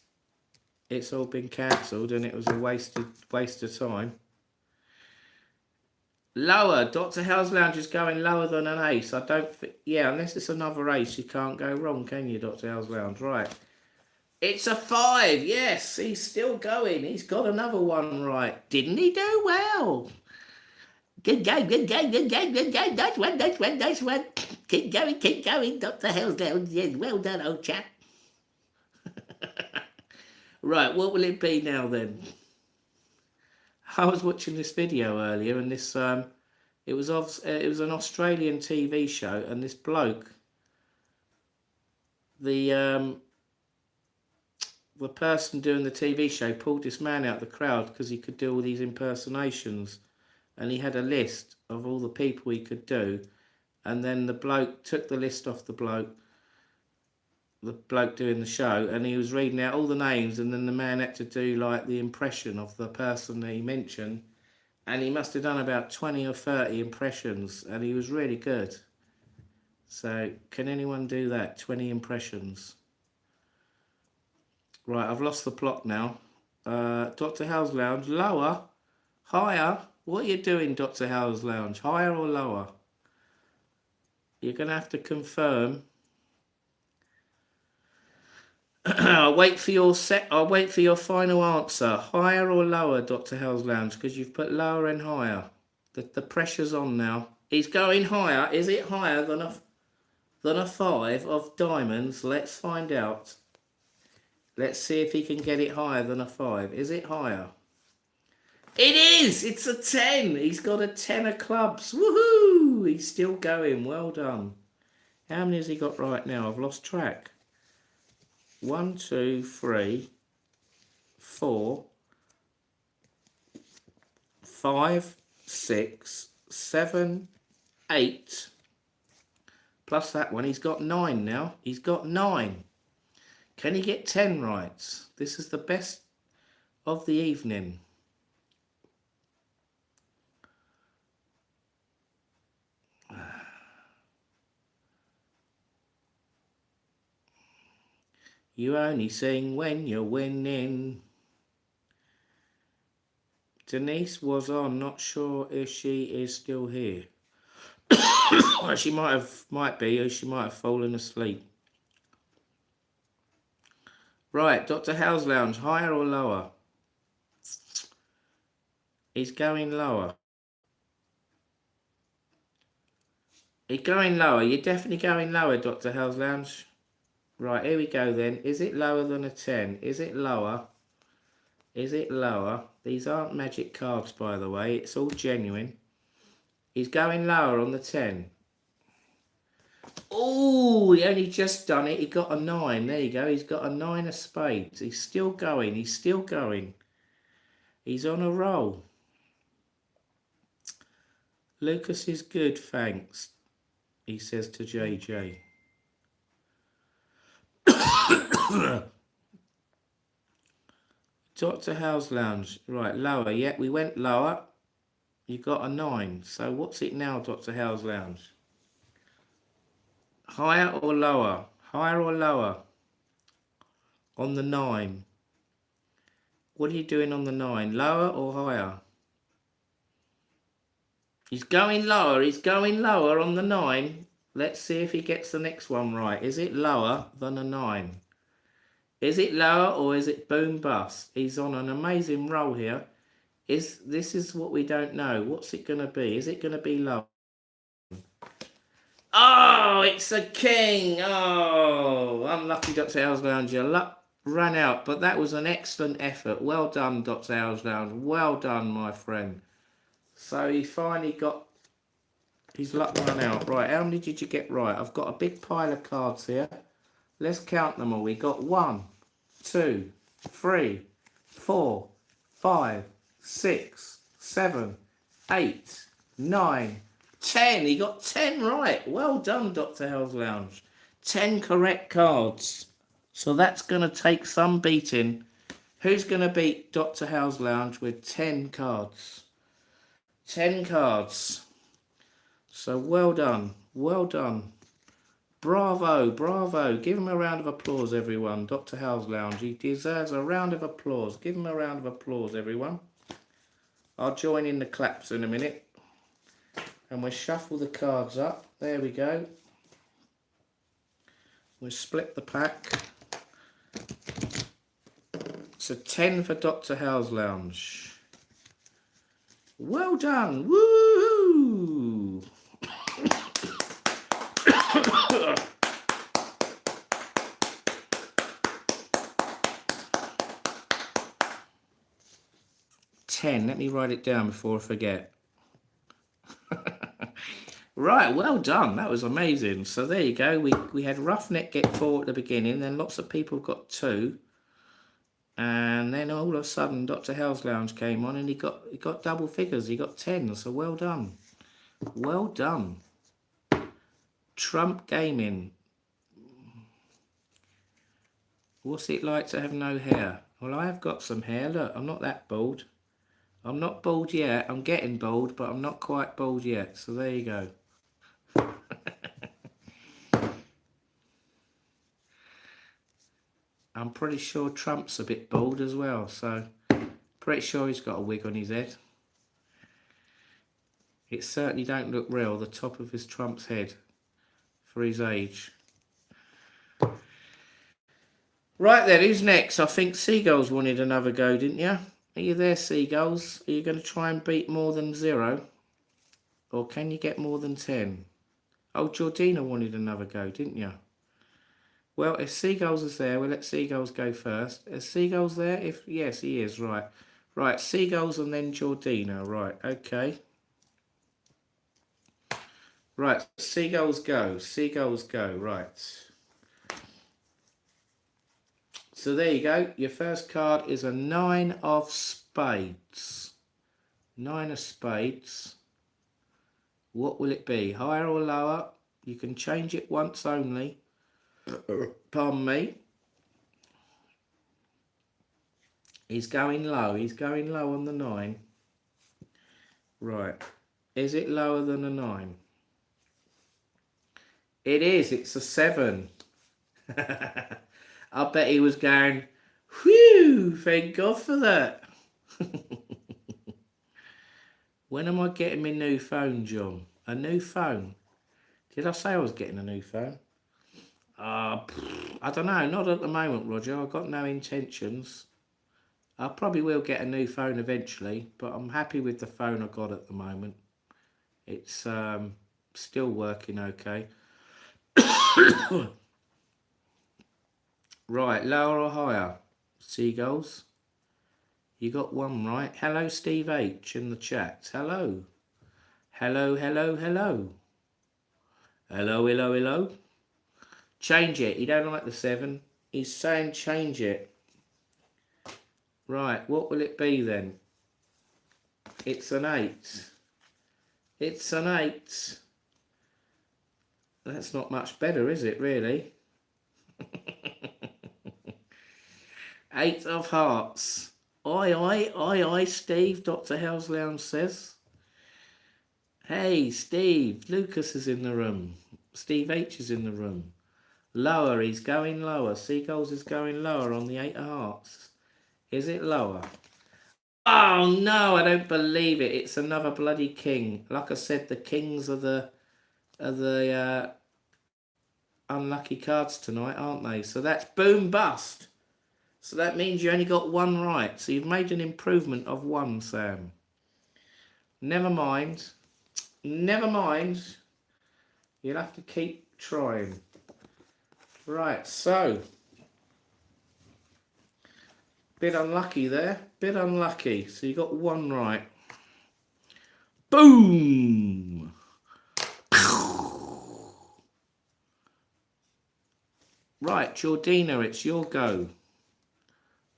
all been cancelled and it was a waste of time. Lower. Dr. House Lounge is going lower than an ace. I don't think... Yeah, unless it's another ace, you can't go wrong, can you, Dr. House Lounge? Right. It's a 5. Yes, he's still going. He's got another one right. Didn't he do well? Good game, good game, good game, good game. Nice one, nice one, nice one. Keep going, Dr. House Lounge. Yes, well done, old chap. Right, what will it be now then? I was watching this video earlier, and this it was an Australian TV show, and this bloke, the person doing the TV show pulled this man out of the crowd because he could do all these impersonations, and he had a list of all the people he could do, and then the bloke took the list off the bloke doing the show, and he was reading out all the names, and then the man had to do like the impression of the person that he mentioned, and he must have done about 20 or 30 impressions, and he was really good. So can anyone do that? 20 impressions. Right, I've lost the plot now. Dr. House Lounge, lower, higher. What are you doing, Dr. House Lounge? Higher or lower? You're going to have to confirm. I'll wait for your final answer. Higher or lower, Dr. House Lounge? Because you've put lower and higher. The pressure's on now. He's going higher. Is it higher than a 5 of diamonds? Let's find out. Let's see if he can get it higher than a 5. Is it higher? It is! It's a 10. He's got a 10 of clubs. Woohoo! He's still going. Well done. How many has he got right now? I've lost track. 1, 2, 3, 4, 5, 6, 7, 8. Plus that one. He's got 9 now. He's got 9. Can he get 10 right? This is the best of the evening. You only sing when you're winning. Denise was on. Not sure if she is still here. Well, she might be, or she might have fallen asleep. Right, Dr. House Lounge, higher or lower? He's going lower. He's going lower. You're definitely going lower, Dr. House Lounge. Right, here we go then. Is it lower than a 10? Is it lower? Is it lower? These aren't magic cards, by the way. It's all genuine. He's going lower on the 10. Oh, he only just done it. He got a 9. There you go. He's got a 9 of spades. He's still going. He's still going. He's on a roll. Lucas is good, thanks, he says to JJ. Dr. House Lounge. Right, lower. Yeah, we went lower. You got a 9. So what's it now, Dr. House Lounge? Higher or lower? Higher or lower? On the 9. What are you doing on the 9? Lower or higher? He's going lower. He's going lower on the 9. Let's see if he gets the next one right. Is it lower than a 9? Is it lower or is it boom bust? He's on an amazing roll here. This is what we don't know. What's it going to be? Is it going to be low? Oh, it's a king. Oh, unlucky Dr. House Lounge. Your luck ran out, but that was an excellent effort. Well done, Dr. House Lounge. Well done, my friend. So he finally got his luck run out. Right, how many did you get right? I've got a big pile of cards here. Let's count them all. We got 1, 2, 3, 4, 5, 6, 7, 8, 9, 10. He got 10 right. Well done, Dr. House Lounge. 10 correct cards. So that's going to take some beating. Who's going to beat Dr. House Lounge with 10 cards? 10 cards. So well done. Well done. Bravo, bravo. Give him a round of applause, everyone. Dr. Howell's Lounge. He deserves a round of applause. Give him a round of applause, everyone. I'll join in the claps in a minute. And we'll shuffle the cards up. There we go. We'll split the pack. It's a 10 for Dr. Howell's Lounge. Well done. Woo! 10. Let me write it down before I forget. Right, well done. That was amazing. So there you go. We had Roughneck get 4 at the beginning, then lots of people got 2. And then all of a sudden Dr. Howell's Lounge came on and he got double figures. He got 10. So well done. Well done. Trump Gaming. What's it like to have no hair? Well, I have got some hair. Look, I'm not that bald. I'm not bald yet. I'm getting bald, but I'm not quite bald yet. So there you go. I'm pretty sure Trump's a bit bald as well. So pretty sure he's got a wig on his head. It certainly don't look real, the top of his Trump's head, for his age. Right then, who's next? I think Seagulls wanted another go, didn't you? Are you there, Seagulls? Are you going to try and beat more than 0? Or can you get more than 10? Oh, Jordina wanted another go, didn't you? Well, if Seagulls is there, we'll let Seagulls go first. Is Seagulls there? Yes, he is, right. Right, Seagulls and then Jordina. Right, okay. Right, Seagulls go. Seagulls go, right. So there you go. Your first card is a 9 of spades. 9 of spades. What will it be? Higher or lower? You can change it once only. Pardon me. He's going low. He's going low on the 9. Right. Is it lower than a 9? It is. It's a 7. I bet he was going, whew, thank God for that. When am I getting my new phone, John? A new phone? Did I say I was getting a new phone? I don't know. Not at the moment, Roger. I've got no intentions. I probably will get a new phone eventually, but I'm happy with the phone I got at the moment. It's still working okay. Right, lower or higher? Seagulls? You got 1 right. Hello, Steve H in the chat. Hello. Hello, hello, hello. Hello, hello, hello. Change it. You don't like the 7. He's saying change it. Right, what will it be then? It's an 8. It's an 8. That's not much better, is it, really? 8 of hearts. Oi, oi, oi, oi, Steve, Dr. Howell's Lounge says. Hey, Steve, Lucas is in the room. Steve H is in the room. Lower, he's going lower. Seagulls is going lower on the 8 of hearts. Is it lower? Oh, no, I don't believe it. It's another bloody king. Like I said, the kings are the unlucky cards tonight, aren't they? So that's boom bust. So that means you only got 1 right. So you've made an improvement of 1, Sam. Never mind. Never mind. You'll have to keep trying. Right, so. Bit unlucky there. Bit unlucky. So you got 1 right. Boom! Right, Jordina, it's your go.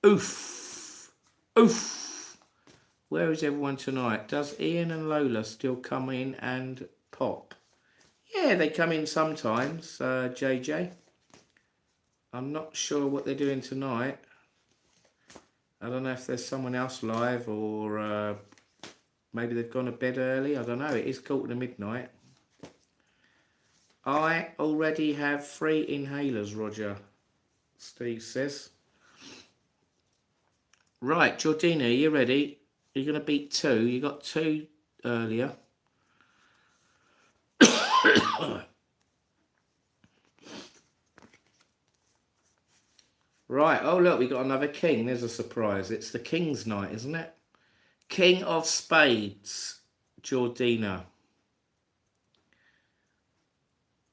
Oof. Oof. Where is everyone tonight? Does Ian and Lola still come in and pop? Yeah, they come in sometimes, JJ. I'm not sure what they're doing tonight. I don't know if there's someone else live or maybe they've gone to bed early. I don't know. It is 1:45. I already have 3 inhalers, Roger, Steve says. Right, Jordina, are you ready? You're going to beat 2. You got 2 earlier. Right, oh look, we got another king. There's a surprise. It's the king's night, isn't it? King of spades, Jordina.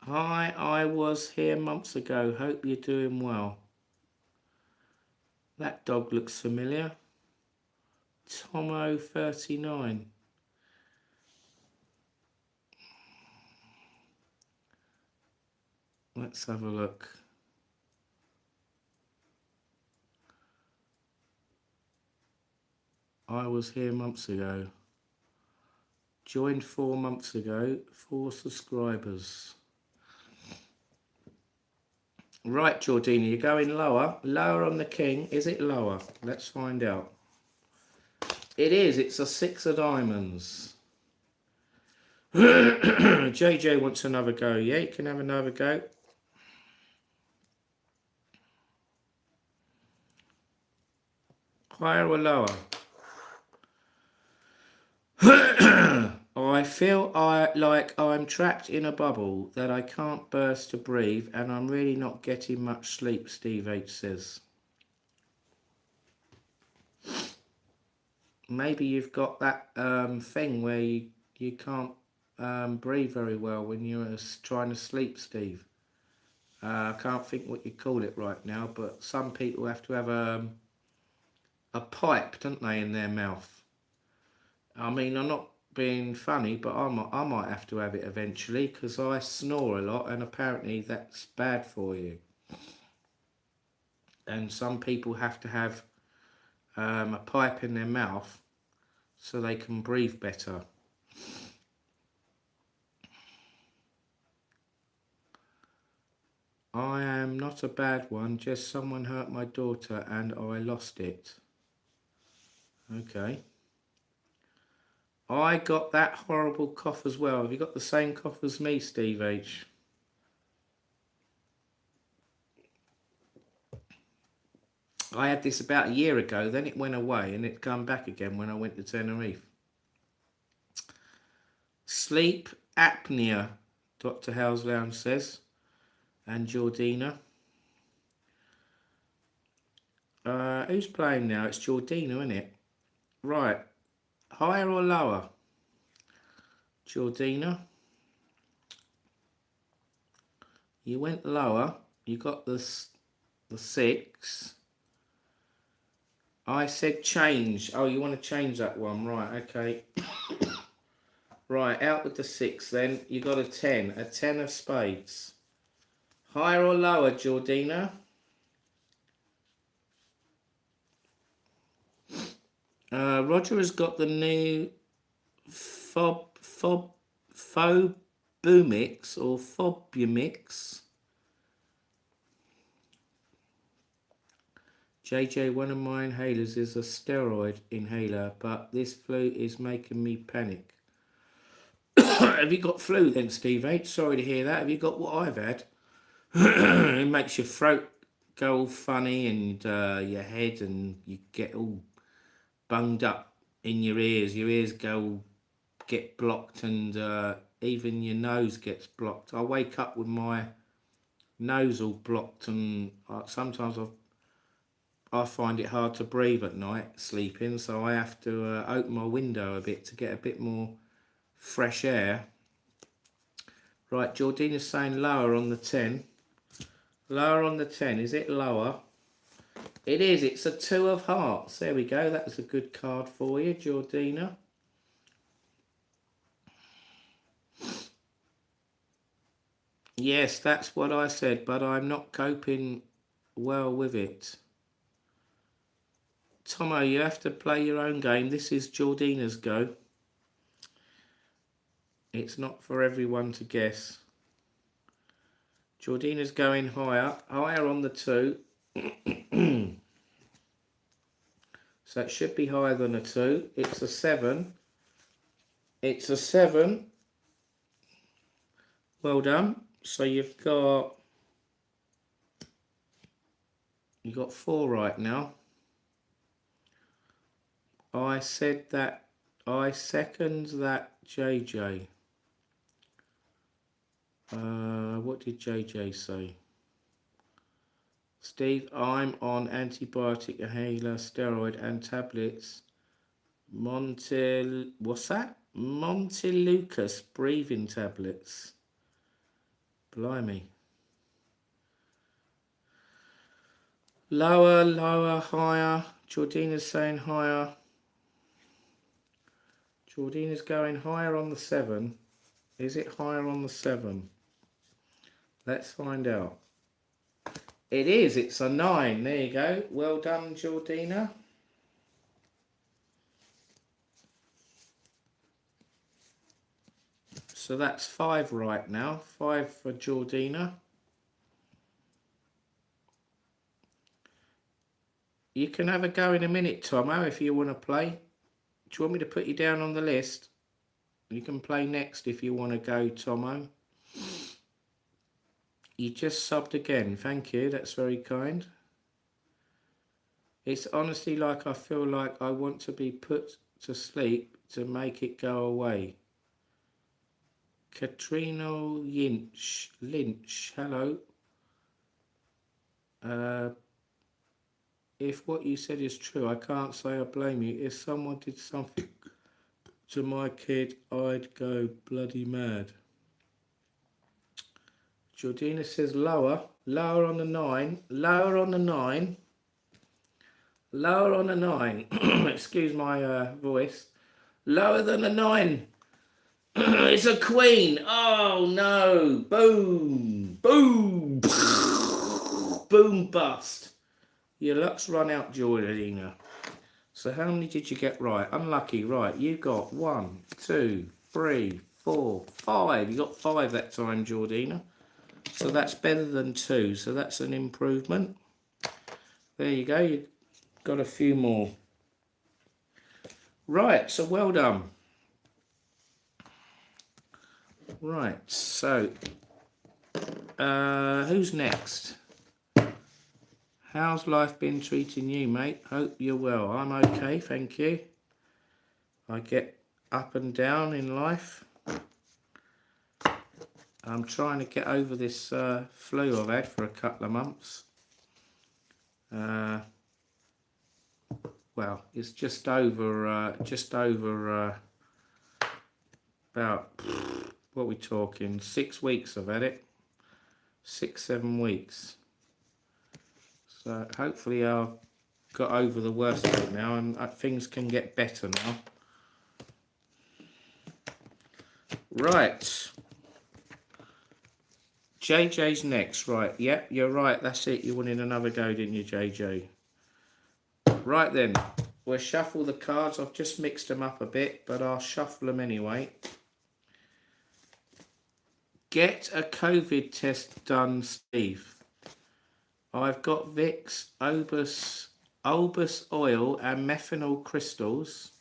Hi, I was here months ago. Hope you're doing well. That dog looks familiar. Tomo 39. Let's have a look. I was here months ago. Joined 4 months ago. 4 subscribers. Right, Jordina, you're going lower. Lower on the king. Is it lower? Let's find out. It is. It's a 6 of diamonds. JJ wants another go. Yeah, you can have another go. Higher or lower? I feel like I'm trapped in a bubble that I can't burst to breathe, and I'm really not getting much sleep, Steve H says. Maybe you've got that thing where you can't breathe very well when you're trying to sleep, Steve. I can't think what you call it right now, but some people have to have a pipe, don't they, in their mouth. I mean, I'm not being funny, but I might have to have it eventually because I snore a lot, and apparently that's bad for you. And some people have to have a pipe in their mouth so they can breathe better. I am not a bad one, just someone hurt my daughter and I lost it. Okay. I got that horrible cough as well. Have you got the same cough as me, Steve H? I had this about a year ago, then it went away and it come back again when I went to Tenerife. Sleep apnea, Dr. House Lounge says. And Jordina. Who's playing now? It's Jordina, isn't it? Right. Higher or lower? Jordina. You went lower. You got the 6. I said change. Oh, you want to change that one. Right, okay. Right, out with the 6 then. You got a 10. A 10 of spades. Higher or lower, Jordina? Roger has got the new Phobumix or Phobumix. JJ, one of my inhalers is a steroid inhaler, but this flu is making me panic. Have you got flu then, Steve H? Sorry to hear that. Have you got what I've had? It makes your throat go all funny and your head, and you get all bunged up in your ears. Your ears get blocked, and even your nose gets blocked. I wake up with my nose all blocked, and sometimes I find it hard to breathe at night sleeping, so I have to open my window a bit to get a bit more fresh air. Right, Jordina's saying lower on the 10. Lower on the 10. Is it lower? It is. It's a 2 of hearts. There we go. That was a good card for you, Jordina. Yes, that's what I said, but I'm not coping well with it. Tomo, you have to play your own game. This is Jordina's go. It's not for everyone to guess. Jordina's going higher on the 2. So it should be higher than a 2. It's a 7. It's a 7. Well done. So you've got 4 right now. I said that. I second that, JJ. What did JJ say? Steve, I'm on antibiotic, inhaler, steroid and tablets. What's that? Montelukast breathing tablets. Blimey. Lower, lower, higher. Jordina's saying higher. Jordina's going higher on the 7. Is it higher on the 7? Let's find out. It is. It's a 9. There you go. Well done, Jordina. So that's 5 right now. 5 for Jordina. You can have a go in a minute, Tomo, if you want to play. Do you want me to put you down on the list? You can play next if you want to go, Tomo. You just subbed again. Thank you. That's very kind. It's honestly like I feel like I want to be put to sleep to make it go away. Katrina Lynch, hello. If what you said is true, I can't say I blame you. If someone did something to my kid, I'd go bloody mad. Jordina says lower on the 9, lower on the 9, lower on the 9. Excuse my voice. Lower than a 9. It's a queen. Oh no. Boom. Boom. Boom bust. Your luck's run out, Jordina. So how many did you get right? Unlucky, right. You got 1, 2, 3, 4, 5. You got 5 that time, Jordina. So that's better than 2. So that's an improvement. There you go. You've got a few more. Right. So well done. Right. So who's next? How's life been treating you, mate? Hope you're well. I'm okay, thank you. I get up and down in life. I'm trying to get over this flu I've had for a couple of months. Well, it's just over about, what are we talking, 6 weeks I've had it. 6-7 weeks. So hopefully I've got over the worst of it now and things can get better now. Right. JJ's next. Right. Yep, you're right. That's it. You wanted another go, didn't you, JJ? Right then. We'll shuffle the cards. I've just mixed them up a bit, but I'll shuffle them anyway. Get a COVID test done, Steve. I've got Vicks, Obus oil and methanol crystals.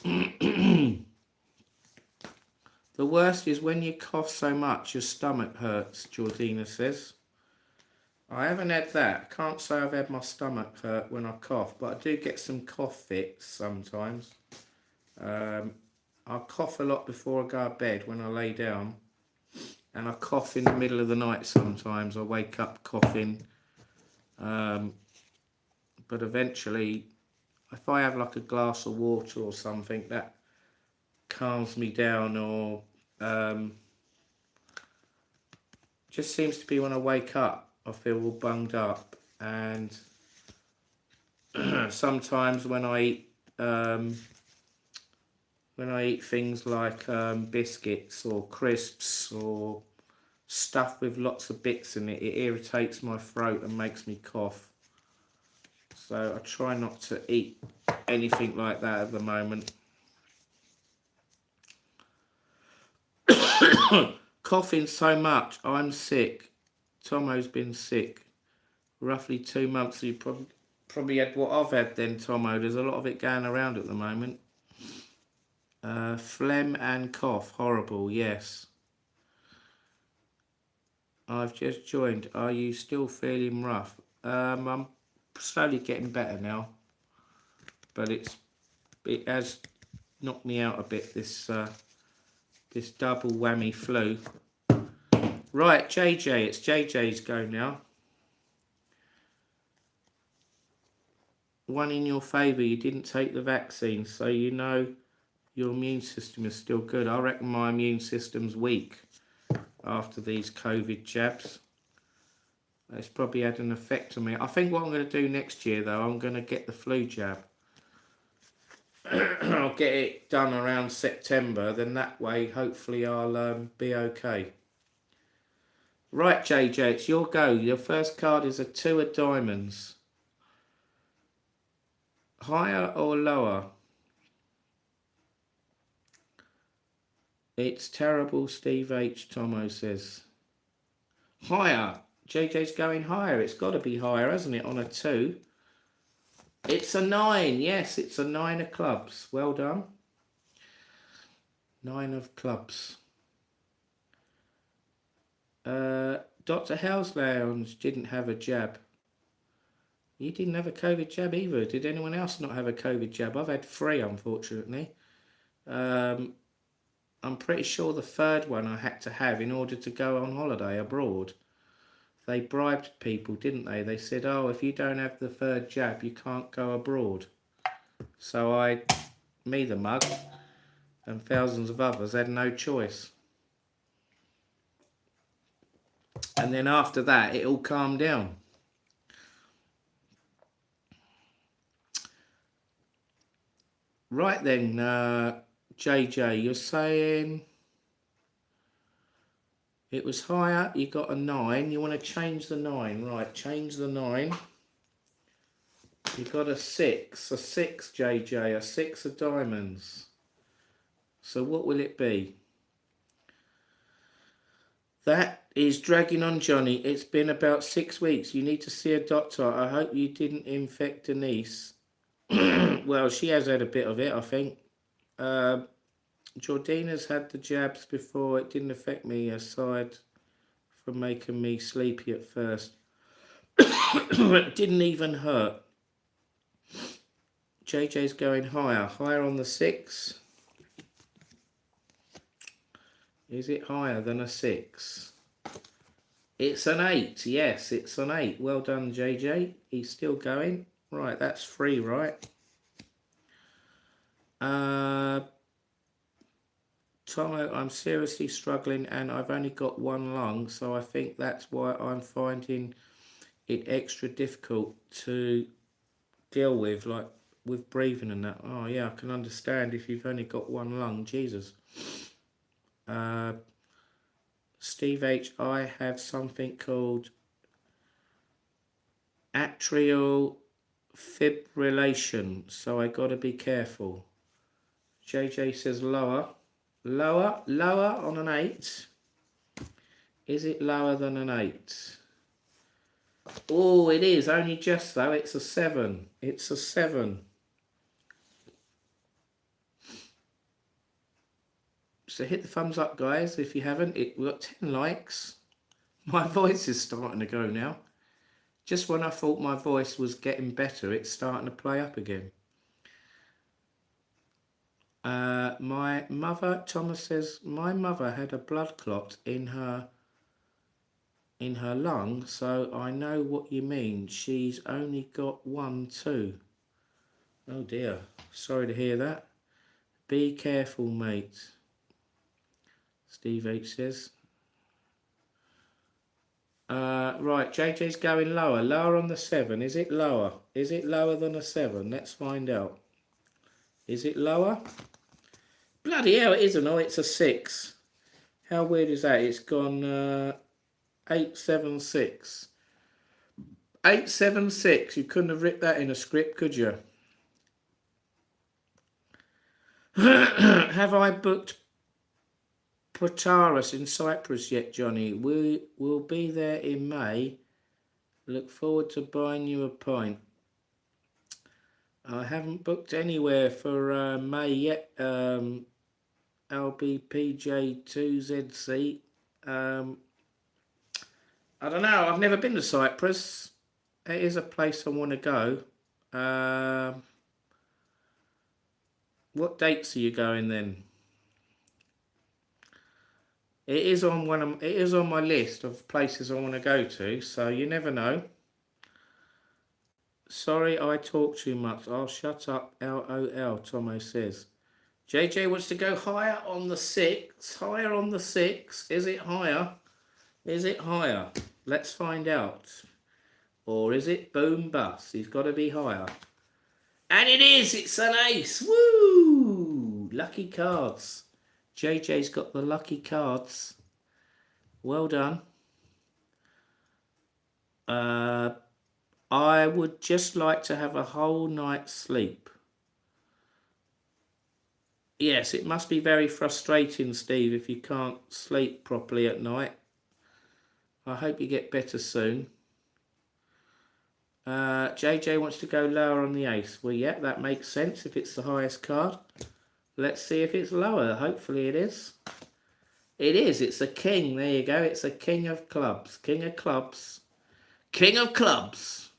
The worst is when you cough so much your stomach hurts, Jordina says. I haven't had that. Can't say I've had my stomach hurt when I cough, but I do get some cough fits sometimes. I cough a lot before I go to bed when I lay down. And I cough in the middle of the night sometimes. I wake up coughing. But eventually, if I have like a glass of water or something, that calms me down. Or just seems to be when I wake up, I feel all bunged up. And sometimes when I eat things like biscuits or crisps or stuff with lots of bits in it, it irritates my throat and makes me cough. So I try not to eat anything like that at the moment. Coughing so much, I'm sick. Tomo's been sick. Roughly 2 months. You probably had what I've had then, Tomo. There's a lot of it going around at the moment. Phlegm and cough, horrible, yes. I've just joined. Are you still feeling rough? I'm slowly getting better now, but it has knocked me out a bit. This double whammy flu. Right, JJ, it's JJ's go now. One in your favour. You didn't take the vaccine, so you know your immune system is still good. I reckon my immune system's weak after these COVID jabs. It's probably had an effect on me. I think what I'm going to do next year, though, I'm going to get the flu jab. I'll get it done around September. Then that way, hopefully, I'll be okay. Right, JJ, it's your go. Your first card is a 2 of diamonds. Higher or lower? It's terrible, Steve H. Tomo says. Higher. JJ's going higher. It's got to be higher, hasn't it, on a 2? It's a 9. Yes, it's a 9 of clubs. Well done. 9 of clubs. Dr. House Lounge didn't have a jab. You didn't have a COVID jab either. Did anyone else not have a COVID jab? I've had 3, unfortunately. I'm pretty sure the 3rd one I had to have in order to go on holiday abroad. They bribed people, didn't they? They said, oh, if you don't have the 3rd jab, you can't go abroad. So me the mug, and thousands of others had no choice. And then after that, it all calmed down. Right then, JJ, you're saying it was higher, you got a 9. You want to change the 9. Right, change the 9. You got a 6. A 6, JJ, a 6 of diamonds. So what will it be? That is dragging on, Johnny. It's been about 6 weeks. You need to see a doctor. I hope you didn't infect Denise. Well, she has had a bit of it, I think. Jordina's had the jabs before. It didn't affect me, aside from making me sleepy at first. It didn't even hurt. JJ's going higher. Higher on the 6. Is it higher than a 6? It's an 8. Yes, it's an 8. Well done, JJ. He's still going. Right, that's 3, right? Tomo, I'm seriously struggling and I've only got 1 lung, so I think that's why I'm finding it extra difficult to deal with, like with breathing and that. Oh yeah, I can understand if you've only got 1 lung. Jesus. Steve H, I have something called atrial fibrillation, so I got to be careful. JJ says lower. Lower on an 8. Is it lower than an 8? Oh, it is, only just though. It's a 7. It's a 7. So hit the thumbs up, guys, if you haven't. We've got 10 likes. My voice is starting to go now. Just when I thought my voice was getting better, it's starting to play up again. My mother, Thomas says, my mother had a blood clot in her lung, so I know what you mean. She's only got 1 too. Oh dear, sorry to hear that. Be careful, mate. Steve H says. Right, JJ's going lower. Lower on the 7. Is it lower? Is it lower than a 7? Let's find out. Is it lower? Bloody hell, it isn't. Oh, it's a 6. How weird is that? It's gone 876. 876. You couldn't have ripped that in a script, could you? Have I booked Protaras in Cyprus yet, Johnny? We will be there in May. Look forward to buying you a pint. I haven't booked anywhere for May yet. LBPJ2ZC. I don't know. I've never been to Cyprus. It is a place I want to go. What dates are you going then? It is on it is on my list of places I want to go to. So you never know. Sorry, I talk too much. I'll shut up. LOL. Tomo says. JJ wants to go higher on the 6. Higher on the 6. Is it higher? Is it higher? Let's find out. Or is it boom bust? He's got to be higher. And it is! It's an ace! Woo! Lucky cards. JJ's got the lucky cards. Well done. I would just like to have a whole night's sleep. Yes, it must be very frustrating, Steve, if you can't sleep properly at night. I hope you get better soon. JJ wants to go lower on the ace. Well, yeah, that makes sense if it's the highest card. Let's see if it's lower. Hopefully it is. It is. It's a king. There you go. It's a king of clubs. King of clubs. King of clubs.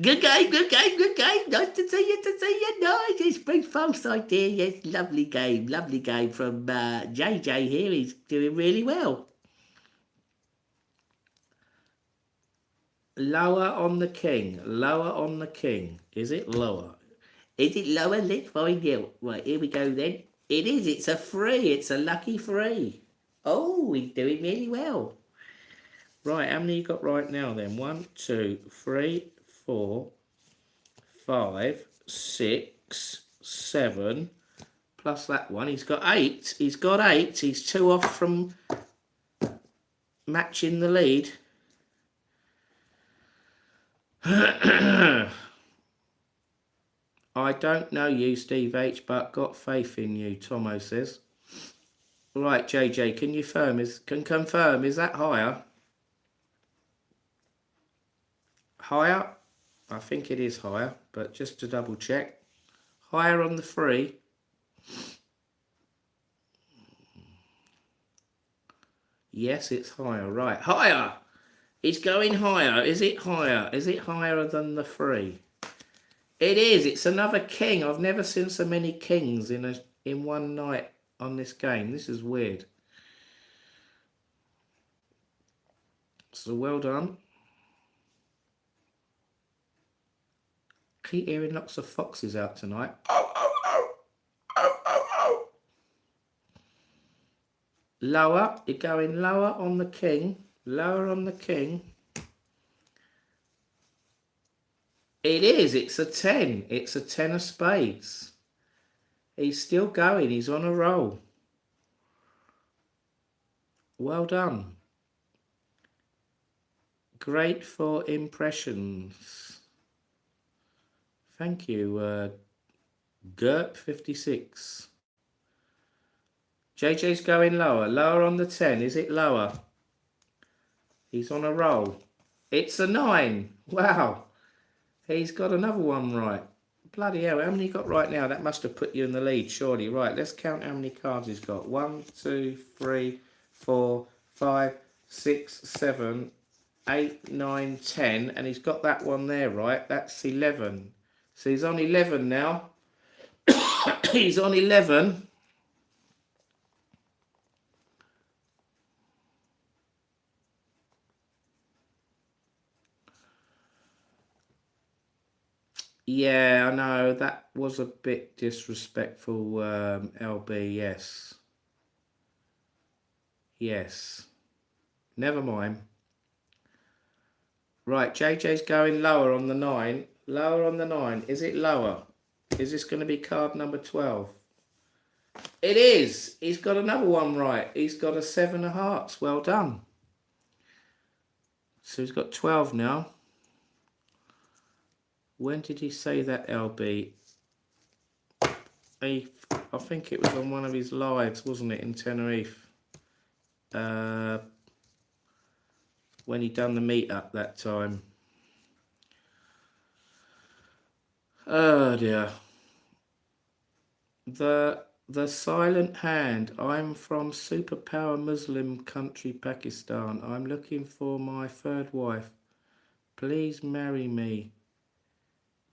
Good game, good game, good game. Nice to see you, Nice. It's Spring False idea. Yes, lovely game from JJ here. He's doing really well. Lower on the king. Lower on the king. Is it lower? Is it lower? Let's find out. Right, here we go then. It is. It's a 3. It's a lucky 3. Oh, he's doing really well. Right, how many you got right now then? 1, 2, 3, 4, 5, 6, 7. Plus that one. He's got 8. He's got 8. He's 2 off from matching the lead. I don't know you, Steve H, but got faith in you, Tomo says. Right, JJ, can you confirm, is that higher? Higher? I think it is higher, but just to double check. Higher on the 3. Yes, it's higher. Right, higher! It's going higher. Is it higher? Is it higher than the 3? It is. It's another king. I've never seen so many kings in one night on this game. This is weird. So well done. Keep hearing lots of foxes out tonight. Oh, oh, oh. Oh, oh, oh. Lower. You're going lower on the king. Lower on the king. It is. It's a 10. It's a 10 of spades. He's still going. He's on a roll. Well done. Great for impressions. Thank you, GURP56. JJ's going lower. Lower on the 10. Is it lower? He's on a roll. It's a 9. Wow. He's got another one right. Bloody hell. How many you got right now? That must have put you in the lead, surely. Right, let's count how many cards he's got. 1, 2, 3, 4, 5, 6, 7, 8, 9, 10. And he's got that one there, right? That's 11. So he's on 11 now. He's on 11. Yeah, I know. That was a bit disrespectful, LB, yes. Yes. Never mind. Right, JJ's going lower on the 9. Lower on the 9. Is it lower? Is this going to be card number 12? It is. He's got another one right. He's got a 7 of hearts. Well done. So he's got 12 now. When did he say that, LB? I think it was on one of his lives, wasn't it, in Tenerife? When he done the meet-up that time. Oh dear. The Silent Hand. I'm from superpower Muslim country Pakistan. I'm looking for my third wife. Please marry me.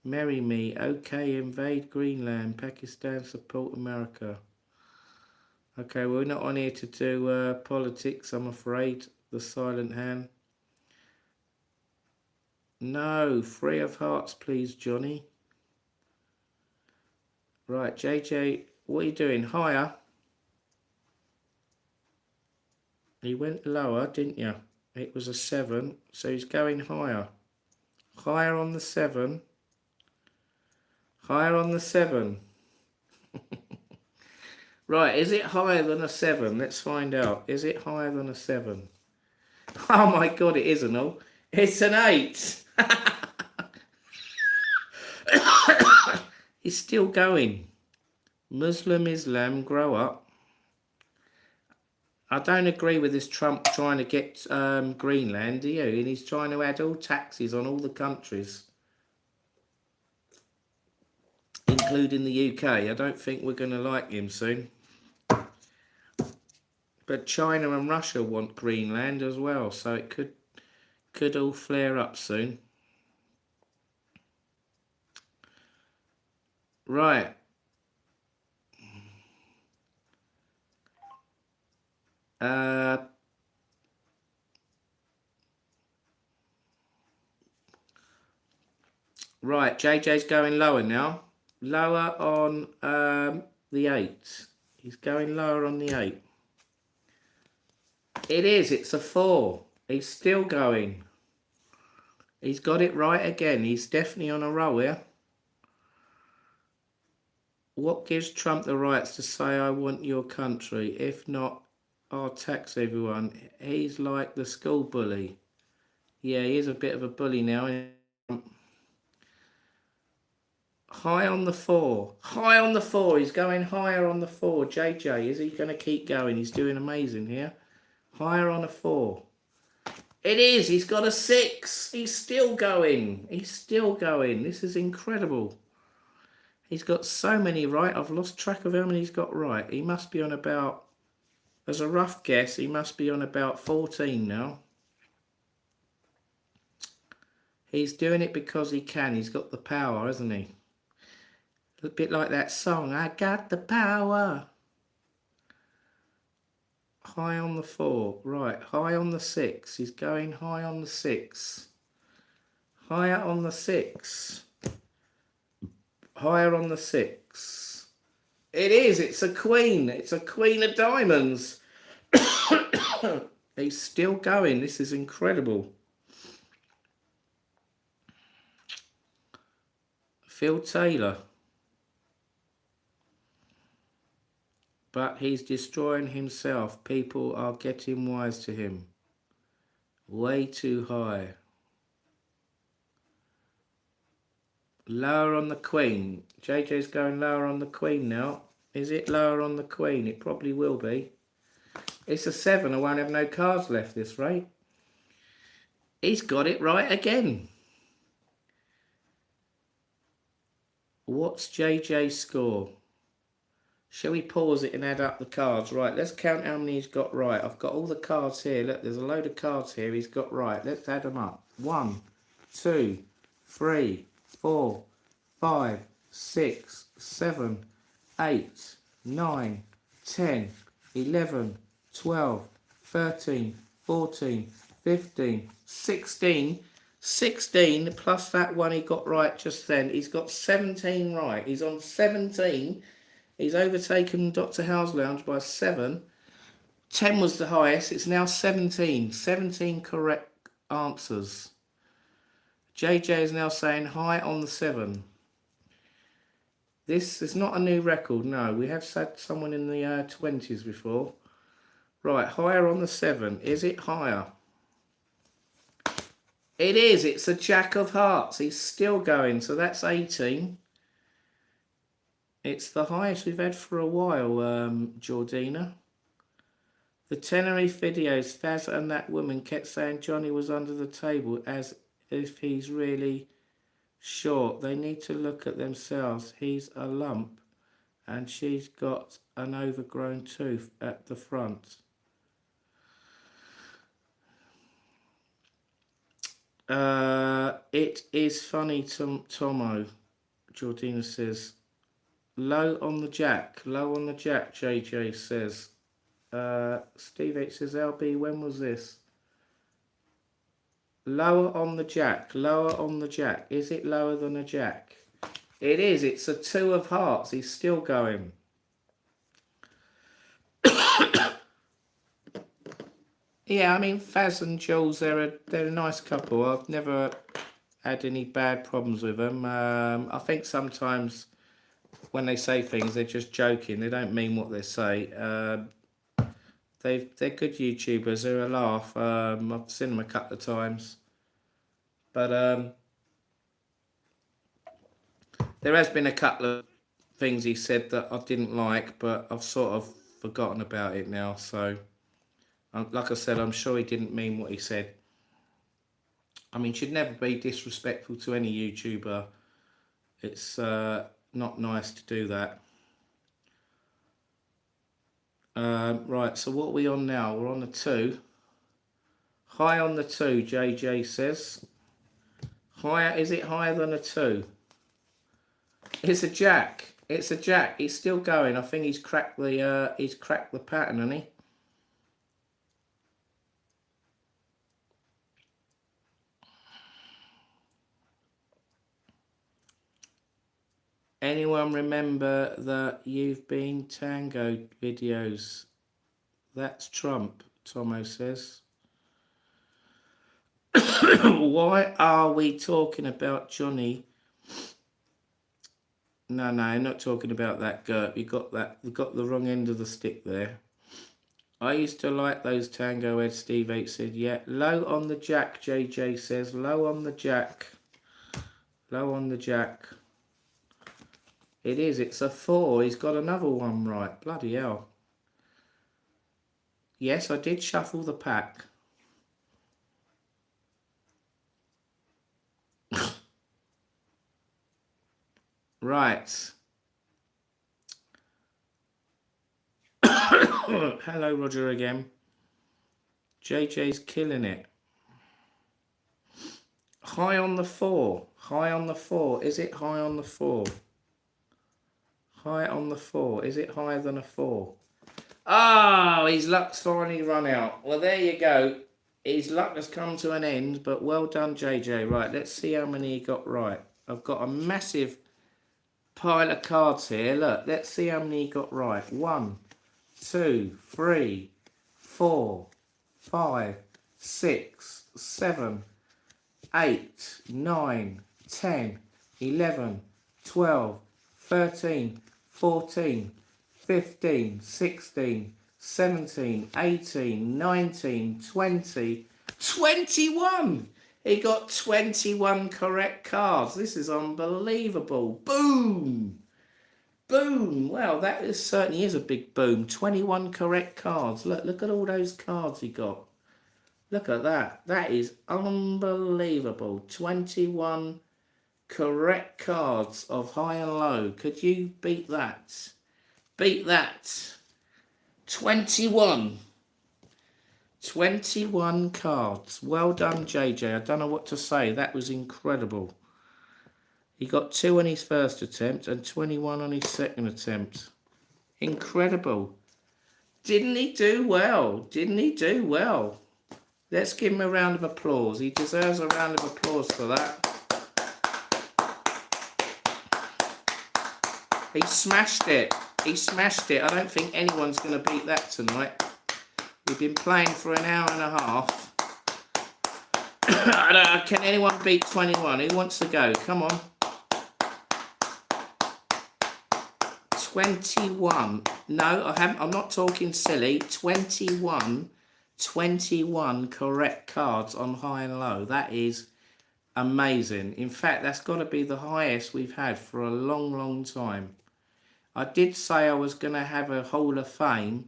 Marry me. Okay, invade Greenland. Pakistan, support America. Okay, we're not on here to do politics, I'm afraid. The Silent Hand. No, 3 of hearts, please, Johnny. Right, JJ, what are you doing? Higher? He went lower, didn't you? It was a 7, so he's going higher. Higher on the 7. Higher on the 7. Right, is it higher than a 7? Let's find out. Is it higher than a 7? Oh my God, it isn't all. It's an 8. He's still going. Muslim Islam, grow up. I don't agree with this Trump trying to get Greenland, do you? And he's trying to add all taxes on all the countries, including the UK. I don't think we're going to like him soon. But China and Russia want Greenland as well, so it could all flare up soon. Right. Right, JJ's going lower now. Lower on the 8. He's going lower on the 8. It is, it's a 4. He's still going. He's got it right again. He's definitely on a roll here. What gives Trump the rights to say, I want your country? If not, I'll tax everyone. He's like the school bully. Yeah, he is a bit of a bully now. High on the 4. High on the 4. He's going higher on the 4. JJ, is he going to keep going? He's doing amazing here. Higher on a 4. It is. He's got a 6. He's still going. He's still going. This is incredible. He's got so many right. I've lost track of how many he's got right. He must be on about, as a rough guess, he must be on about 14 now. He's doing it because he can. He's got the power, hasn't he? A bit like that song, I got the power. High on the 4. Right, high on the 6. He's going high on the 6. Higher on the 6. Higher on the 6. It is, it's a queen. It's a queen of diamonds. He's still going. This is incredible. Phil Taylor. But he's destroying himself. People are getting wise to him. Way too high. Lower on the queen. JJ's going lower on the queen now. Is it lower on the queen? It probably will be. It's a 7. I won't have no cards left this rate. He's got it right again. What's JJ's score? Shall we pause it and add up the cards? Right, let's count how many he's got right. I've got all the cards here. Look, there's a load of cards here he's got right. Let's add them up. 1, 2, 3, 4, 5, 6, 7, 8, 9, 10, 11, 12, 13, 14, 15, 16. 16 plus that one he got right just then. He's got 17 right. He's on 17. He's overtaken Dr. Howe's Lounge by 7. 10 was the highest. It's now 17. 17 correct answers. JJ is now saying high on the 7. This is not a new record, no. We have had someone in the 20s before. Right, higher on the 7. Is it higher? It is. It's a Jack of Hearts. He's still going, so that's 18. It's the highest we've had for a while, Jordina. The Tenerife videos, Faz and that woman kept saying Johnny was under the table as if he's really short. They need to look at themselves. He's a lump and she's got an overgrown tooth at the front. It is funny, Tomo, Georgina says. Low on the jack, JJ says. Steve H says, LB, when was this? Lower on the jack. Is it lower than a jack? It is. It's a 2 of hearts. He's still going. Yeah, I mean, Faz and Jules, they're a nice couple. I've never had any bad problems with them. I think sometimes when they say things, they're just joking. They don't mean what they say. They're good YouTubers. They're a laugh. I've seen them a couple of times. But there has been a couple of things he said that I didn't like, but I've sort of forgotten about it now. So, like I said, I'm sure he didn't mean what he said. I mean, should never be disrespectful to any YouTuber. It's not nice to do that. Right, so what are we on now? We're on the 2. High on the 2, JJ says. Higher, is it higher than a 2? It's a jack. It's a jack. He's still going. I think he's cracked the pattern, hasn't he? Anyone remember the You've Been Tango videos? That's Trump, Tomo says. Why are we talking about Johnny? No, I'm not talking about that, Gert. You got the wrong end of the stick there. I used to like those tango heads, Steve H said. Yeah, low on the jack, JJ says. Low on the jack. Low on the jack. It is. It's a 4. He's got another one right. Bloody hell. Yes, I did shuffle the pack. Right. Hello, Roger, again. JJ's killing it. High on the 4. High on the 4. Is it high on the 4? High on the 4. Is it higher than a 4? Oh, his luck's finally run out. Well, there you go. His luck has come to an end, but well done, JJ. Right, let's see how many he got right. I've got a massive pile of cards here. Look, let's see how many he got right. 1, 2, 3, 4, 5, 6, 7, 8, 9, 10, 11, 12, 13, 14, 15, 16, 17, 18, 19, 20, 21. He got 21 correct cards. This is unbelievable. Boom. Boom. Well, that certainly is a big boom. 21 correct cards. Look at all those cards he got. Look at that. That is unbelievable. 21 correct cards of high and low. Could you beat that? Beat that. 21. 21 cards. Well done, JJ. I don't know what to say. That was incredible. He got 2 on his first attempt and 21 on his second attempt. Incredible. Didn't he do well? Didn't he do well? Let's give him a round of applause. He deserves a round of applause for that. He smashed it. He smashed it. I don't think anyone's going to beat that tonight. We've been playing for an hour and a half. Can anyone beat 21? Who wants to go? Come on. 21. No, I haven't. I'm not talking silly. 21 correct cards on high and low. That is amazing. In fact, that's got to be the highest we've had for a long, long time. I did say I was going to have a Hall of Fame.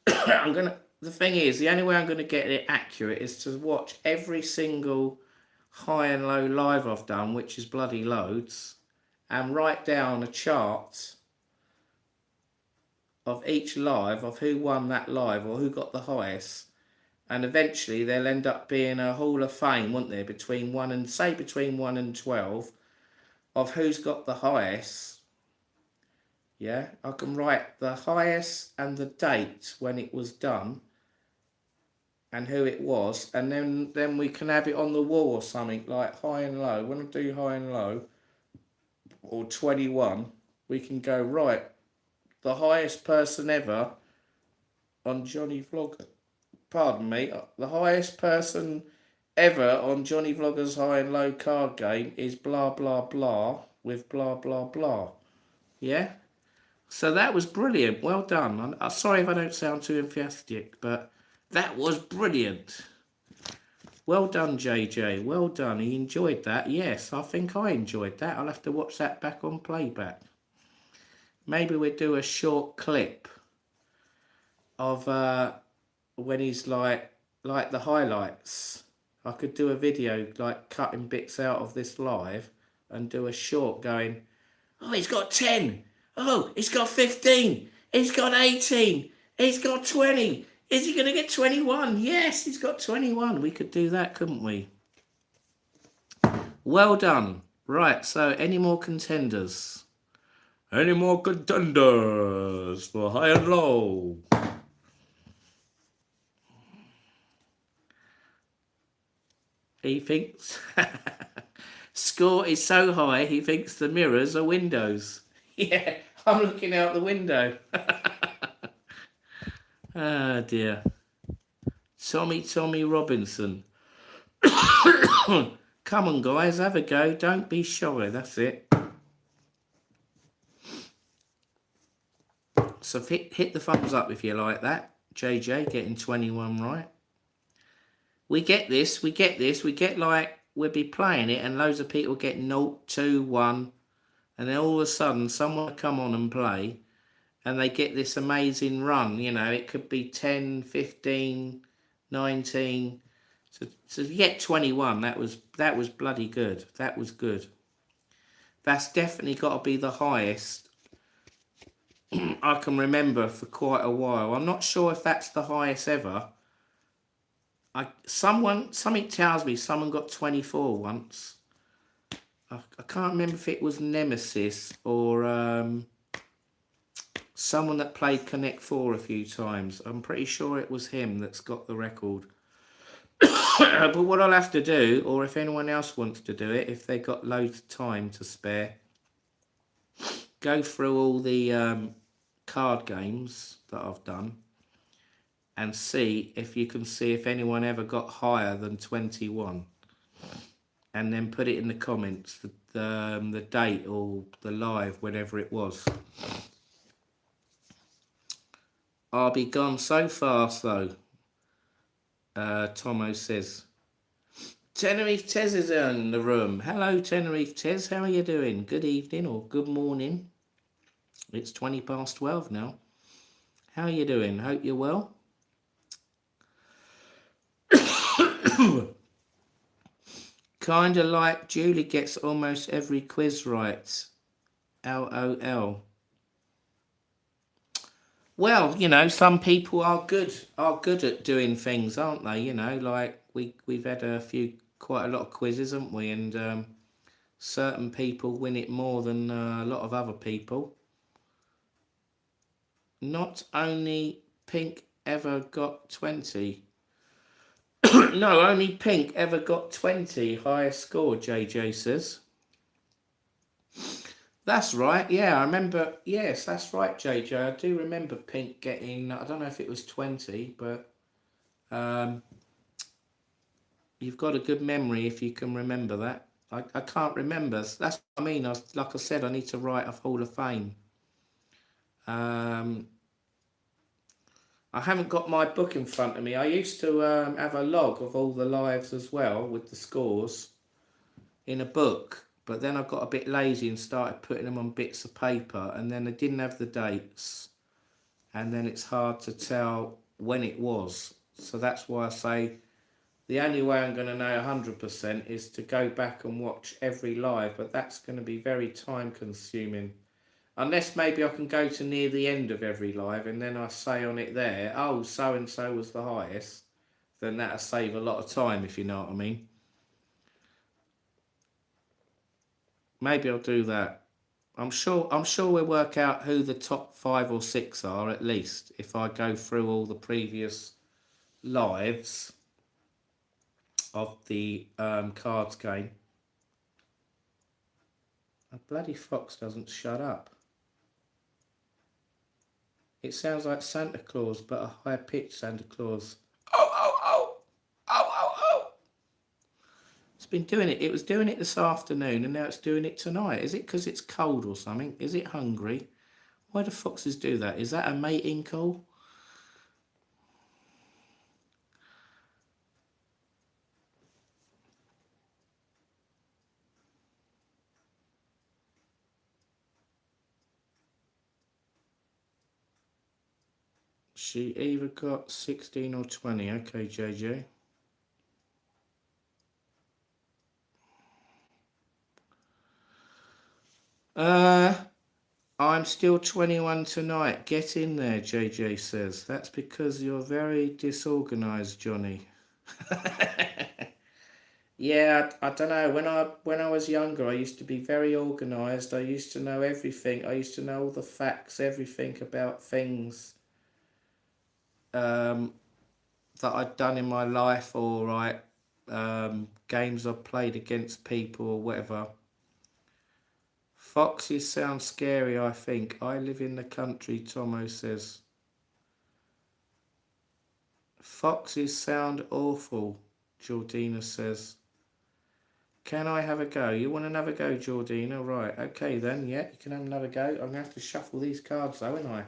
The thing is, the only way I'm going to get it accurate is to watch every single high and low live I've done, which is bloody loads, and write down a chart of each live, of who won that live or who got the highest. And eventually there'll end up being a Hall of Fame, won't there, between 1 and 12, of who's got the highest. Yeah, I can write the highest and the date when it was done and who it was, and then we can have it on the wall or something, like high and low. When I do high and low, or 21, we can go, right, the highest person ever on Jonnyvlogger. Pardon me, the highest person ever on Jonnyvlogger's high and low card game is blah blah blah with blah blah blah. Yeah? So that was brilliant. Well done. I'm sorry if I don't sound too enthusiastic, but that was brilliant. Well done, JJ. Well done. He enjoyed that. Yes, I think I enjoyed that. I'll have to watch that back on playback. Maybe we'll do a short clip of when he's like the highlights. I could do a video like cutting bits out of this live and do a short going, oh, he's got 10. Oh, he's got 15. He's got 18. He's got 20. Is he going to get 21? Yes, he's got 21. We could do that, couldn't we? Well done. Right, so any more contenders? Any more contenders for high and low? He thinks score is so high he thinks the mirrors are windows. Yeah, I'm looking out the window. Ah, dear. Tommy Robinson. Come on, guys, have a go. Don't be shy. That's it. So hit the thumbs up if you like that. JJ getting 21 right. We get this. We get like, we'll be playing it and loads of people get 0, 2, 1. And then all of a sudden someone will come on and play and they get this amazing run. You know, it could be 10, 15, 19. So you get 21. That was bloody good. That was good. That's definitely got to be the highest I can remember for quite a while. I'm not sure if that's the highest ever. Something tells me someone got 24 once. I can't remember if it was Nemesis or someone that played Connect 4 a few times. I'm pretty sure it was him that's got the record. But what I'll have to do, or if anyone else wants to do it, if they've got loads of time to spare, go through all the card games that I've done and see if you can see if anyone ever got higher than 21. And then put it in the comments, the date or the live, whenever it was. I'll be gone so fast though, Tomo says. Tenerife Tez is in the room. Hello, Tenerife Tez. How are you doing? Good evening or good morning. It's 20 past 12 now. How are you doing? Hope you're well. Kind of like Julie gets almost every quiz right. LOL. Well, you know, some people are good at doing things, aren't they? You know, like we've had quite a lot of quizzes, haven't we? And certain people win it more than a lot of other people. Not only Pink ever got 20. No, only Pink ever got 20. Highest score, JJ says. That's right, yeah, I remember. Yes, that's right, JJ. I do remember Pink getting, I don't know if it was 20, but you've got a good memory if you can remember that. I can't remember. That's what I mean. Like I said, I need to write a Hall of Fame. I haven't got my book in front of me. I used to have a log of all the lives as well with the scores in a book. But then I got a bit lazy and started putting them on bits of paper. And then I didn't have the dates. And then it's hard to tell when it was. So that's why I say the only way I'm going to know 100% is to go back and watch every live. But that's going to be very time consuming. Unless maybe I can go to near the end of every live and then I say on it there, oh, so and so was the highest. Then that'll save a lot of time, if you know what I mean. Maybe I'll do that. I'm sure we'll work out who the top 5 or 6 are at least if I go through all the previous lives of the cards game. A bloody fox doesn't shut up. It sounds like Santa Claus, but a high-pitched Santa Claus. Oh, oh, oh! Oh, oh, oh! It's been doing it. It was doing it this afternoon, and now it's doing it tonight. Is it because it's cold or something? Is it hungry? Why do foxes do that? Is that a mating call? She either got 16 or 20. Okay, JJ. I'm still 21 tonight. Get in there, JJ says. That's because you're very disorganised, Johnny. Yeah, I don't know. When I was younger, I used to be very organised. I used to know everything. I used to know all the facts, everything about things that I'd done in my life, or games I've played against people or whatever. Foxes sound scary, I think. I live in the country, Tomo says. Foxes sound awful, Jordina says. Can I have a go? You want another go, Jordina? Right, okay then, yeah, you can have another go. I'm going to have to shuffle these cards though, ain't I?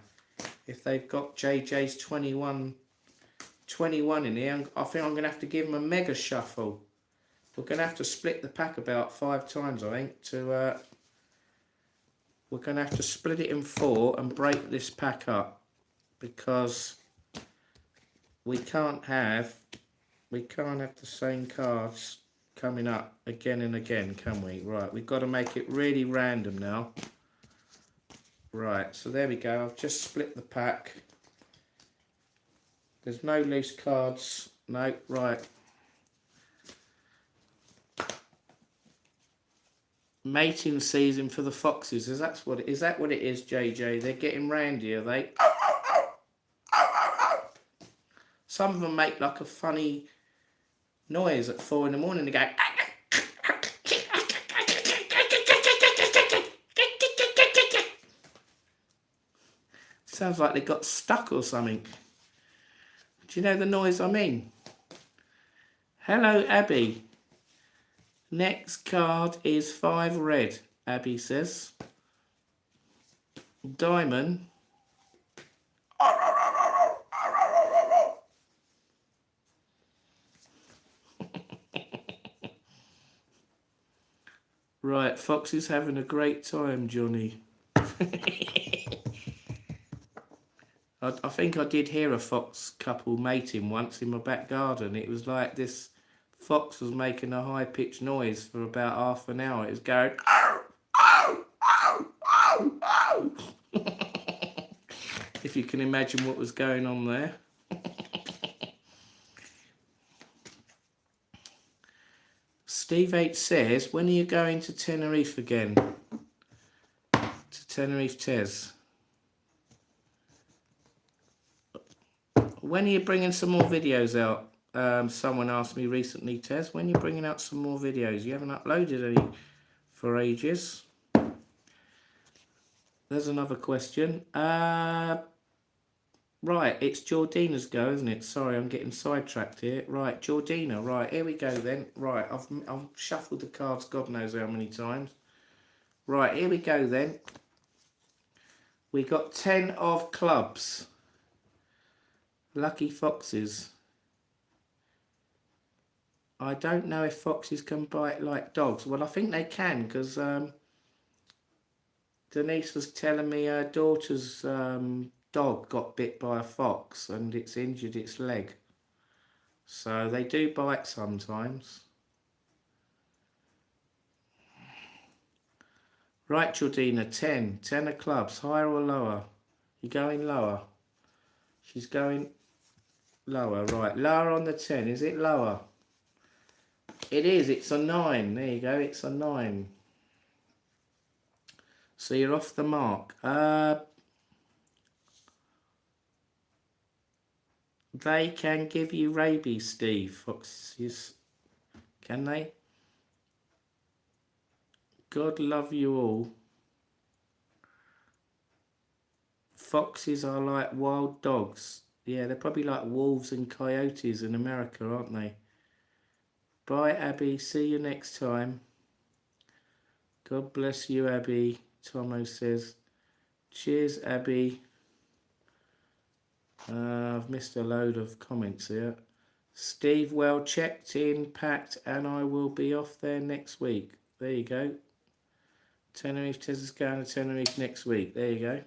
If they've got JJ's 21 in here, I think I'm going to have to give them a mega shuffle. We're going to have to split the pack about 5 times, I think, to... we're going to have to split it in 4 and break this pack up, because we can't have the same cards coming up again and again, can we? Right, we've got to make it really random now. Right, so there we go. I've just split the pack. There's no loose cards. No, right. Mating season for the foxes. Is that what it is, JJ? They're getting randy, are they? Some of them make like a funny noise at 4 in the morning. They go... Sounds like they got stuck or something. Do you know the noise I mean? Hello, Abby. Next card is 5 red, Abby says. Diamond. Right, Foxy's having a great time, Johnny. I think I did hear a fox couple mating once in my back garden. It was like this fox was making a high-pitched noise for about half an hour. It was going, ow, ow, ow, ow, ow. If you can imagine what was going on there. Steve H says, when are you going to Tenerife again? To Tenerife, Tez. When are you bringing some more videos out? Someone asked me recently, Tez, when are you bringing out some more videos? You haven't uploaded any for ages. There's another question. Right, it's Jordina's go, isn't it? Sorry, I'm getting sidetracked here. Right, Jordina, right, here we go then. Right, I've shuffled the cards God knows how many times. Right, here we go then. We got 10 of clubs. Lucky foxes. I don't know if foxes can bite like dogs. Well, I think they can, because Denise was telling me her daughter's dog got bit by a fox and it's injured its leg. So they do bite sometimes. Right, Jordina, 10. 10 of clubs. Higher or lower? You going lower? She's going lower. Right, lower on the 10. Is it lower? It is. It's a 9. There you go. It's a 9. So you're off the mark. They can give you rabies, Steve. Foxes. Can they? God love you all. Foxes are like wild dogs. Yeah, they're probably like wolves and coyotes in America, aren't they? Bye, Abby. See you next time. God bless you, Abby. Tomo says. Cheers, Abby. I've missed a load of comments here. Steve, well checked in, packed, and I will be off there next week. There you go. Tenerife, Tessa's going to Tenerife next week. There you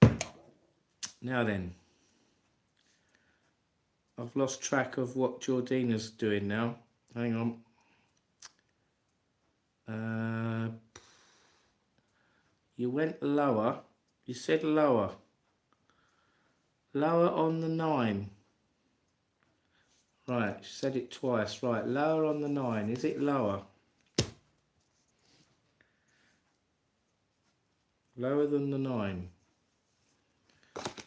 go. Now then. I've lost track of what Jordina's doing now. Hang on. You went lower. You said lower. Lower on the 9. Right, she said it twice. Right, lower on the 9. Is it lower? Lower than the 9.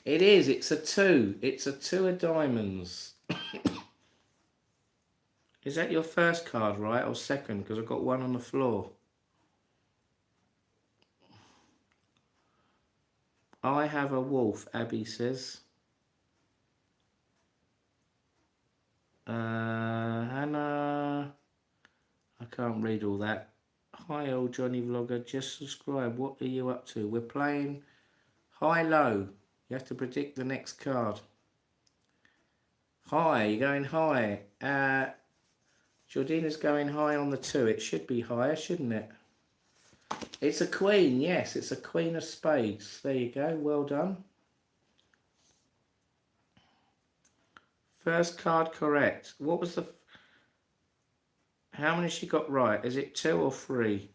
It is. It's a 2. It's a 2 of diamonds. Is that your first card, right, or second? Because I've got one on the floor. I have a wolf, Abby says. Hannah. I can't read all that. Hi, old Johnny Vlogger. Just subscribe. What are you up to? We're playing high-low. You have to predict the next card. High. You're going high. Jordina's going high on the 2. It should be higher, shouldn't it? It's a queen. Yes, it's a queen of spades. There you go. Well done. First card correct. What was the... How many she got right? Is it 2 or 3?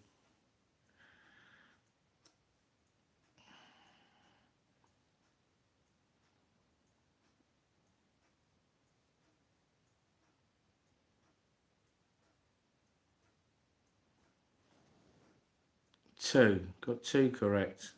Two. Got 2 correct.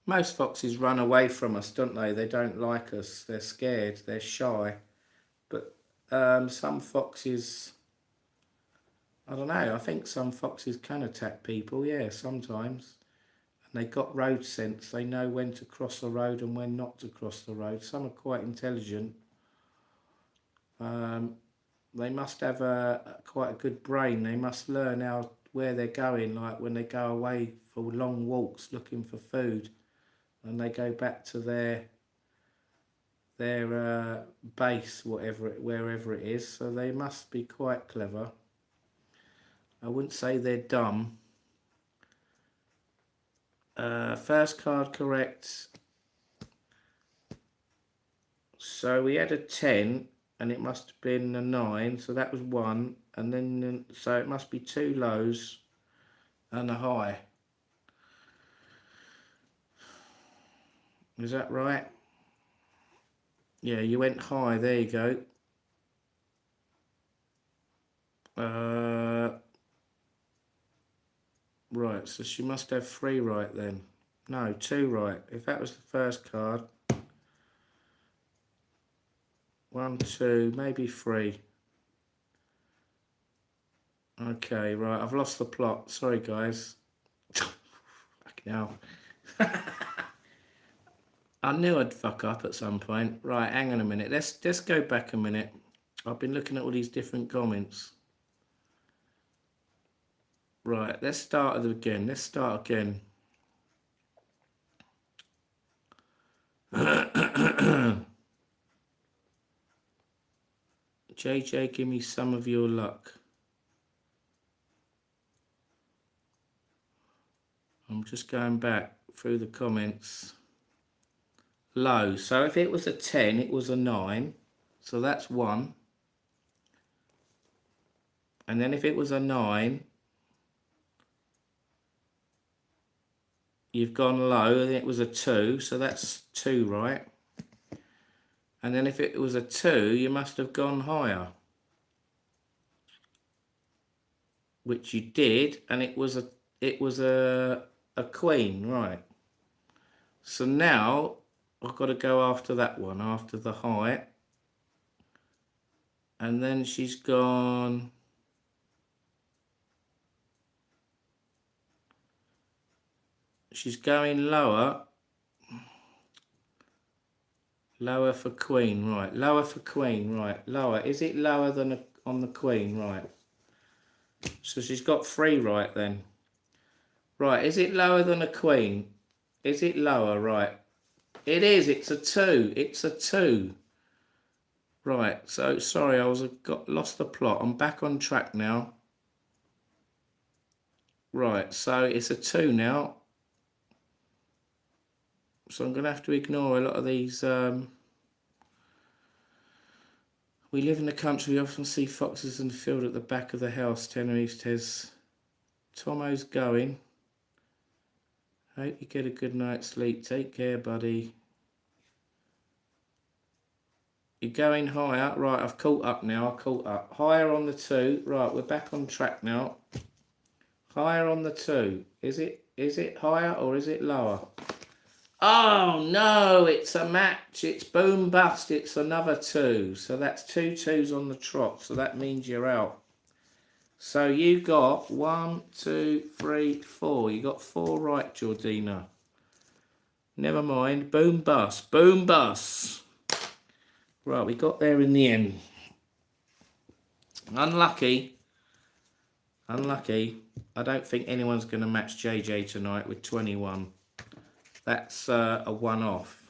Most foxes run away from us, don't they? They don't like us. They're scared. They're shy. But some foxes... I don't know. I think some foxes can attack people. Yeah, sometimes. And they got road sense. They know when to cross the road and when not to cross the road. Some are quite intelligent. They must have quite a good brain. They must learn where they're going, like when they go away for long walks looking for food, and they go back to their base, wherever it is. So they must be quite clever. I wouldn't say they're dumb. First card correct. So we had a 10, and it must have been a 9. So that was 1, and then so it must be 2 lows and a high. Is that right? Yeah, you went high. There you go. Right, so she must have 3 right then. No, 2 right. If that was the first card. 1, 2, maybe 3. Okay, right. I've lost the plot. Sorry, guys. Fucking hell. I knew I'd fuck up at some point. Right, hang on a minute. Let's go back a minute. I've been looking at all these different comments. Right, let's start again. Let's start again. JJ, give me some of your luck. I'm just going back through the comments. Low. So if it was a 10, it was a 9. So that's 1. And then if it was a 9, you've gone low, and it was a 2. So that's 2, right? And then if it was a 2, you must have gone higher. Which you did, and it was a queen, right? So now I've got to go after that one, after the height. And then she's gone. She's going lower. Lower for queen, right. Lower for queen, right. Lower. Is it lower than on the queen, right? So she's got 3 right then. Right, is it lower than a queen? Is it lower, right? It is, it's a 2. It's a 2. Right, so sorry, lost the plot. I'm back on track now. Right, so it's a 2 now. So I'm going to have to ignore a lot of these. We live in the country. We often see foxes in the field at the back of the house. Tenerife says, Tomo's going. Hope you get a good night's sleep. Take care, buddy. You're going higher. Right, I've caught up now. I've caught up. Higher on the 2. Right, we're back on track now. Higher on the 2. Is it higher or is it lower? Oh no, it's a match. It's boom bust. It's another 2. So that's 2 2s on the trot. So that means you're out. So you got 1, 2, 3, 4. You got 4 right, Jordina. Never mind. Boom bust. Boom bust. Right, we got there in the end. Unlucky. Unlucky. I don't think anyone's going to match JJ tonight with 21. That's a one-off.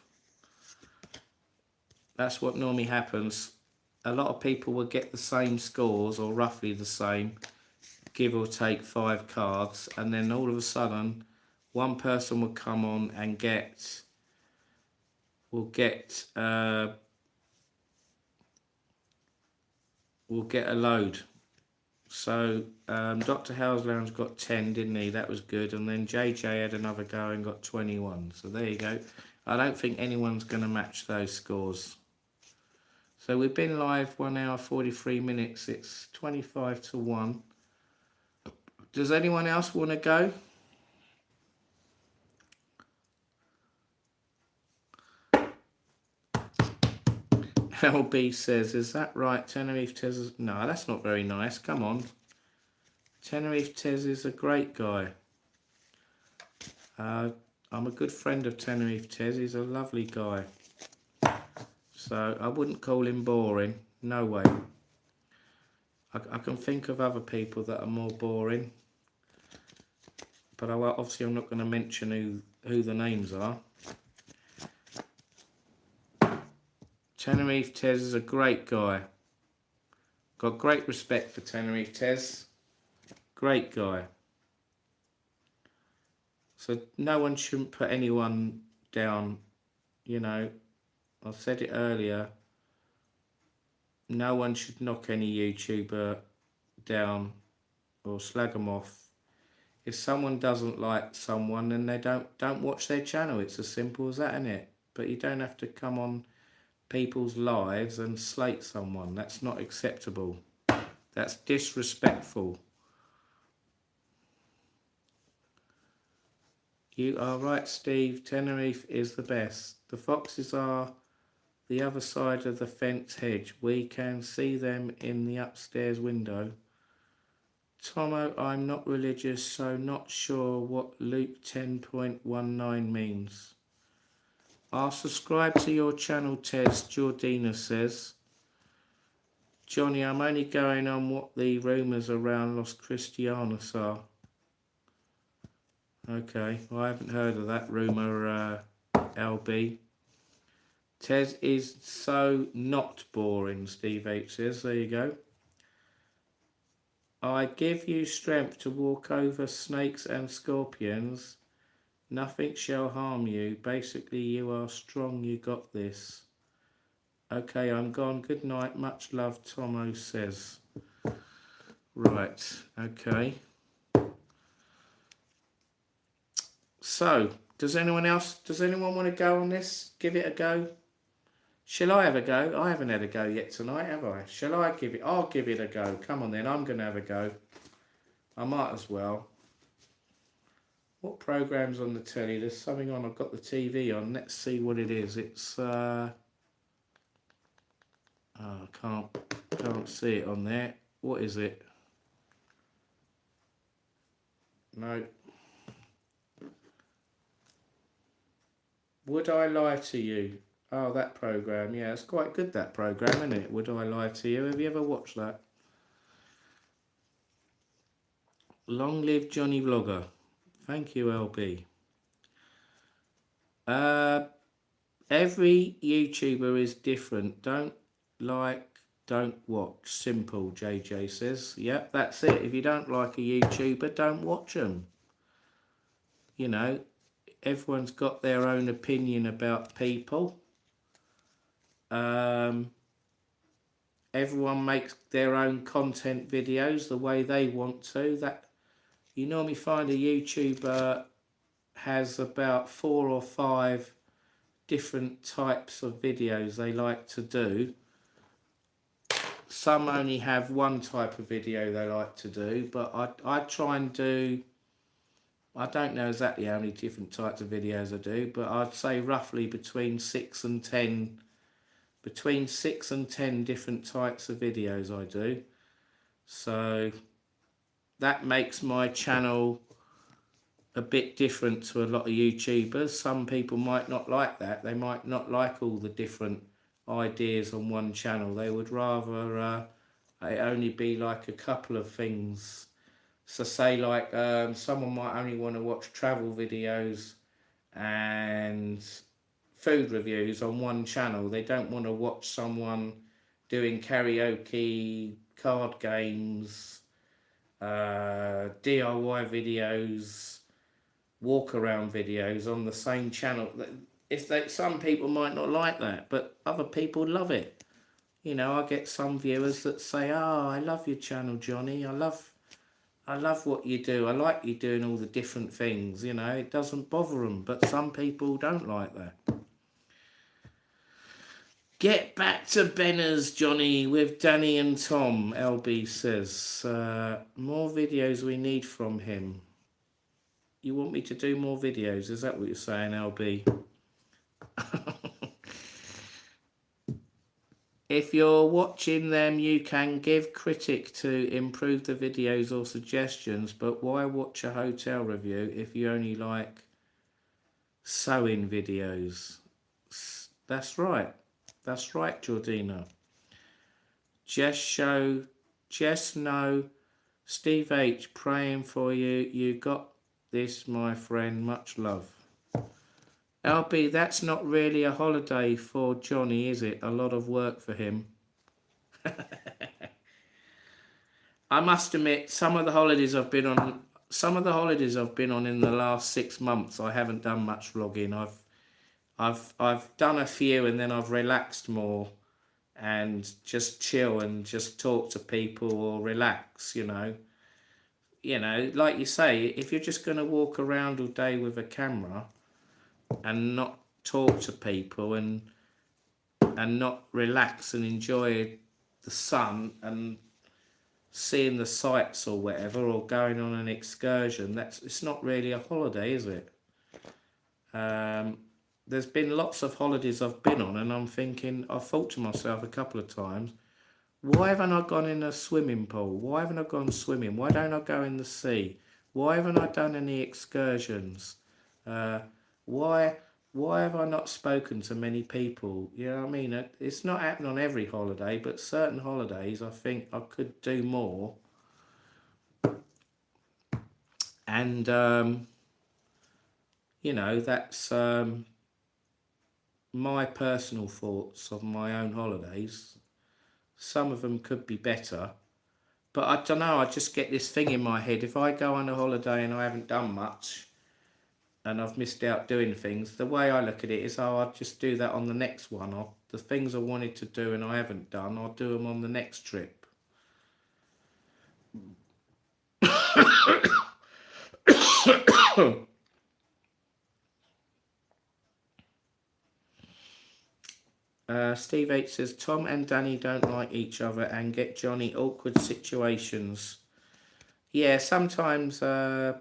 That's what normally happens. A lot of people will get the same scores, or roughly the same, give or take 5 cards, and then all of a sudden, one person will come on and will get a load. So Dr. Howell's Lounge got 10, didn't he? That was good. And then JJ had another go and got 21. So there you go. I don't think anyone's going to match those scores. So we've been live 1 hour 43 minutes. It's 25 to 1. Does anyone else want to go? LB says, is that right? Tenerife Tez. No, that's not very nice. Come on. Tenerife Tez is a great guy. I'm a good friend of Tenerife Tez. He's a lovely guy. So I wouldn't call him boring. No way. I can think of other people that are more boring. But obviously I'm not going to mention who the names are. Tenerife Tez is a great guy. Got great respect for Tenerife Tez. Great guy. So no one shouldn't put anyone down. You know, I said it earlier. No one should knock any YouTuber down or slag them off. If someone doesn't like someone, then they don't watch their channel. It's as simple as that, isn't it? But you don't have to come on people's lives and slate someone. That's not acceptable. That's disrespectful. You are right, Steve. Tenerife is the best. The foxes are the other side of the fence hedge. We can see them in the upstairs window. Tomo, I'm not religious, so not sure what Luke 10.19 means. I'll subscribe to your channel, Tez, Jordina says. Johnny, I'm only going on what the rumours around Los Cristianos are. Okay, well, I haven't heard of that rumour, LB. Tez is so not boring, Steve H says. There you go. I give you strength to walk over snakes and scorpions. Nothing shall harm you. Basically, you are strong. You got this. Okay, I'm gone. Good night. Much love, Tomo says. Right, okay. So, does anyone want to go on this? Give it a go? Shall I have a go? I haven't had a go yet tonight, have I? Shall I give it? I'll give it a go. Come on then, I'm going to have a go. I might as well. What program's on the telly? There's something on. I've got the TV on. Let's see what it is. It's oh, I can't see it on there. What is it? No. Would I Lie to You? Oh, that program. Yeah, it's quite good, that program, isn't it? Would I Lie to You? Have you ever watched that? Long live Johnny Vlogger. Thank you, LB. Every YouTuber is different. Don't like, don't watch. Simple, JJ says. Yep, that's it. If you don't like a YouTuber, don't watch them. You know, everyone's got their own opinion about people. Everyone makes their own content videos the way they want to. That you normally find a YouTuber has about 4 or 5 different types of videos they like to do. Some only have one type of video they like to do, but I try and do, I don't know exactly how many different types of videos I do, but I'd say roughly between 6 and 10 different types of videos I do. So that makes my channel a bit different to a lot of YouTubers. Some people might not like that. They might not like all the different ideas on one channel. They would rather it only be like a couple of things. So say like someone might only want to watch travel videos and food reviews on one channel. They don't want to watch someone doing karaoke, card games, DIY videos, walk around videos on the same channel. Some people might not like that, but other people love it. You know, I get some viewers that say, "Oh, I love your channel, Johnny. I love what you do. I like you doing all the different things." You know, it doesn't bother them, but some people don't like that. Get back to Benner's, Johnny, with Danny and Tom, LB says. More videos we need from him. You want me to do more videos? Is that what you're saying, LB? If you're watching them, you can give critic to improve the videos or suggestions, but why watch a hotel review if you only like sewing videos? That's right. That's right, Jordina. Just know, Steve H, praying for you. You got this, my friend. Much love. LB, that's not really a holiday for Johnny, is it? A lot of work for him. I must admit, some of the holidays I've been on in the last 6 months, I haven't done much vlogging. I've done a few and then I've relaxed more and just chill and just talk to people or relax, you know. You know, like you say, if you're just going to walk around all day with a camera and not talk to people and not relax and enjoy the sun and seeing the sights or whatever, or going on an excursion, it's not really a holiday, is it? There's been lots of holidays I've been on and I've thought to myself a couple of times, why haven't I gone in a swimming pool? Why haven't I gone swimming? Why don't I go in the sea? Why haven't I done any excursions? Why have I not spoken to many people? You know what I mean? It's not happening on every holiday, but certain holidays I think I could do more. And, you know, that's my personal thoughts of my own holidays. Some of them could be better. But I don't know, I just get this thing in my head. If I go on a holiday and I haven't done much and I've missed out doing things, the way I look at it is, oh, I'll just do that on the next one. The things I wanted to do and I haven't done, I'll do them on the next trip. Steve H says, Tom and Danny don't like each other and get Johnny awkward situations. Yeah, sometimes they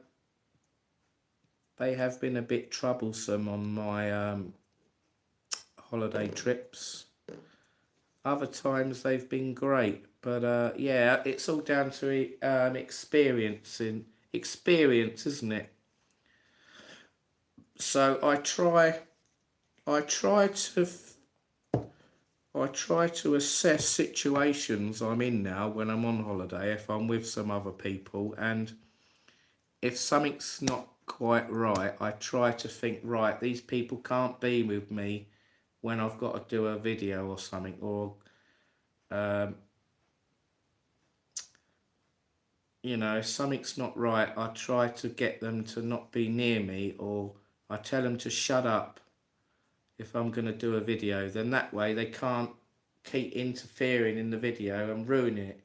have been a bit troublesome on my holiday trips. Other times they've been great. But yeah, it's all down to experience, isn't it? So I try to assess situations I'm in now when I'm on holiday, if I'm with some other people, and if something's not quite right, I try to think, right, these people can't be with me when I've got to do a video or something, or you know, if something's not right, I try to get them to not be near me, or I tell them to shut up if I'm going to do a video. Then that way they can't keep interfering in the video and ruin it.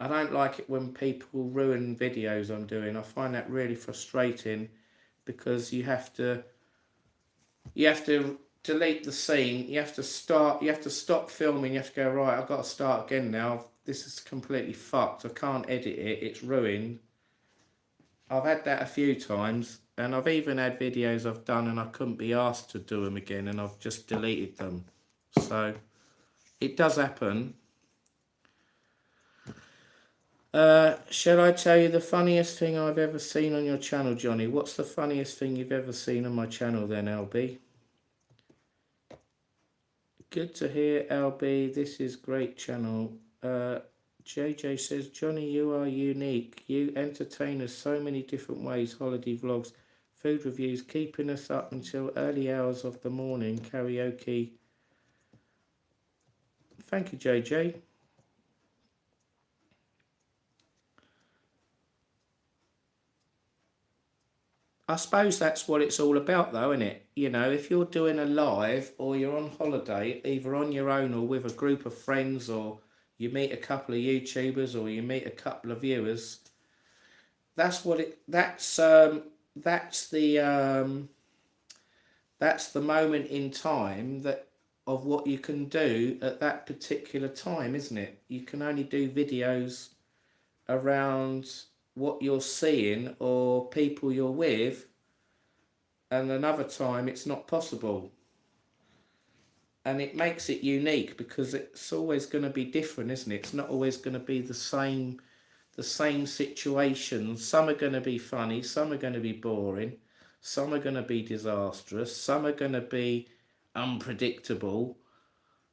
I don't like it when people ruin videos I'm doing. I find that really frustrating, because you have to delete the scene, you have to stop filming, you have to go, right, I've got to start again now. This is completely fucked. I can't edit it. It's ruined. I've had that a few times, and I've even had videos I've done and I couldn't be asked to do them again, and I've just deleted them. So it does happen. Shall I tell you the funniest thing I've ever seen on your channel, Johnny? What's the funniest thing you've ever seen on my channel then, LB? Good to hear, LB. This is great channel. JJ says, Johnny, you are unique. You entertain us so many different ways. Holiday vlogs, food reviews, keeping us up until early hours of the morning, karaoke. Thank you, JJ. I suppose that's what it's all about, though, isn't it? You know, if you're doing a live or you're on holiday, either on your own or with a group of friends, or you meet a couple of YouTubers or you meet a couple of viewers, that's the moment in time that of what you can do at that particular time, isn't it? You can only do videos around what you're seeing or people you're with, and another time it's not possible. And it makes it unique, because it's always going to be different, isn't it? It's not always going to be the same situations. Some are going to be funny, some are going to be boring, some are going to be disastrous, some are going to be unpredictable.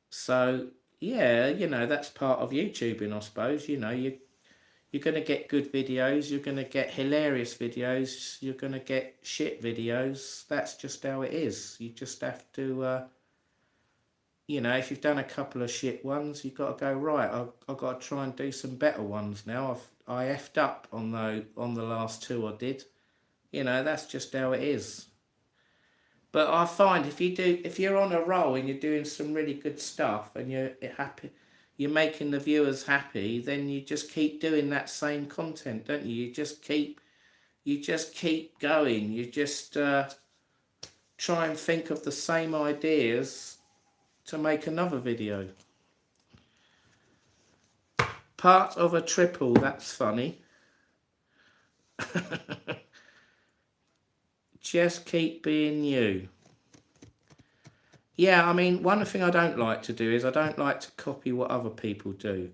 So yeah, you know, that's part of YouTubing, I suppose. You know, you're going to get good videos, you're going to get hilarious videos, you're going to get shit videos. That's just how it is. You just have to you know, if you've done a couple of shit ones, you've got to go, right, I've got to try and do some better ones now. I effed up on the last two I did. You know, that's just how it is. But I find if you're on a roll and you're doing some really good stuff and you're happy, you're making the viewers happy, then you just keep doing that same content, don't you? You just keep going. You just try and think of the same ideas to make another video. Part of a triple, that's funny. Just keep being you. Yeah, I mean, one thing I don't like to do is I don't like to copy what other people do.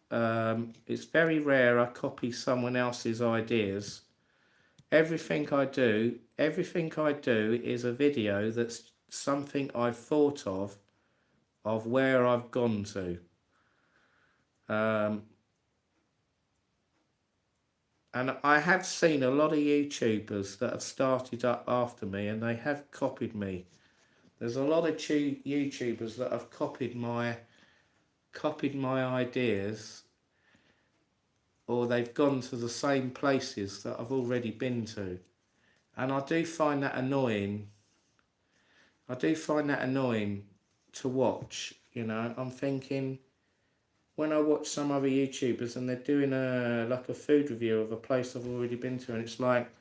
It's very rare I copy someone else's ideas. Everything I do is a video that's something I've thought of where I've gone to. And I have seen a lot of YouTubers that have started up after me, and they have copied me. There's a lot of YouTubers that have copied my ideas, or they've gone to the same places that I've already been to, and I do find that annoying. I do find that annoying to watch. You know, I'm thinking, when I watch some other YouTubers and they're doing like a food review of a place I've already been to, and it's like,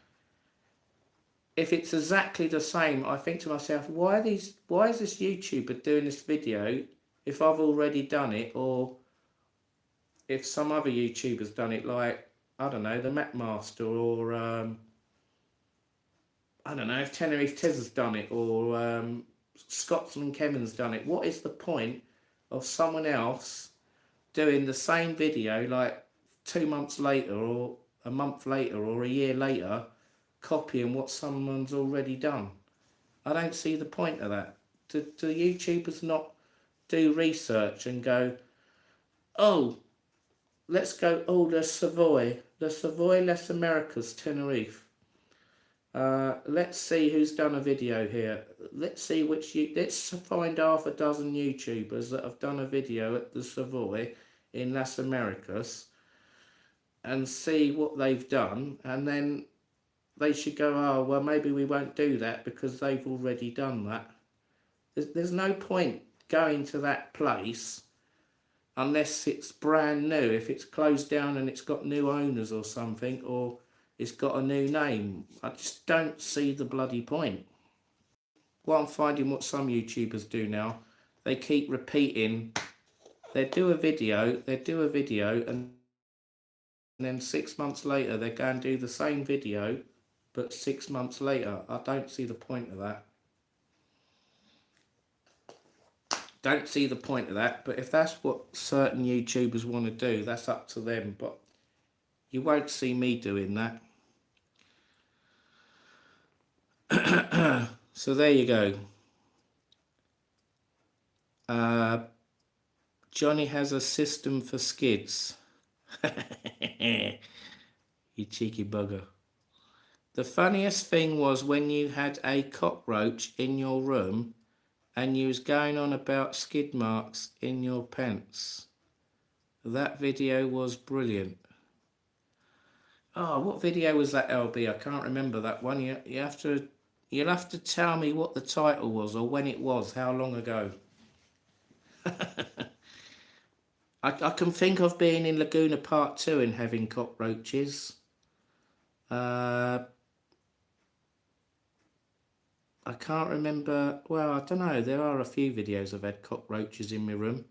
if it's exactly the same, I think to myself, why is this YouTuber doing this video if I've already done it, or if some other YouTuber's done it, like, I don't know, the Map Master, or I don't know, if Tenerife Tez has done it, or Scotsman Kevin's done it. What is the point of someone else doing the same video like 2 months later, or a month later, or a year later, copying what someone's already done? I don't see the point of that. Do YouTubers not do research and go, oh, let's go, oh, the Savoy Les Americas, Tenerife. Let's see who's done a video here. Let's see let's find half a dozen YouTubers that have done a video at the Savoy in Las Americas and see what they've done, and then they should go, oh, well, maybe we won't do that because they've already done that. There's no point going to that place unless it's brand new. If it's closed down and it's got new owners or something, or it's got a new name, I just don't see the bloody point. What I'm finding, what some YouTubers do now, they keep repeating. They do a video, and then 6 months later they go and do the same video, but 6 months later. I don't see the point of that. Don't see the point of that, but if that's what certain YouTubers want to do, that's up to them, but you won't see me doing that. So there you go. Johnny has a system for skids. You cheeky bugger. The funniest thing was when you had a cockroach in your room and you was going on about skid marks in your pants. That video was brilliant. Oh, what video was that, LB? I can't remember that one. You'll have to tell me what the title was, or when it was, how long ago. I can think of being in Laguna Part 2 and having cockroaches. I can't remember. Well, I don't know. There are a few videos I've had cockroaches in my room.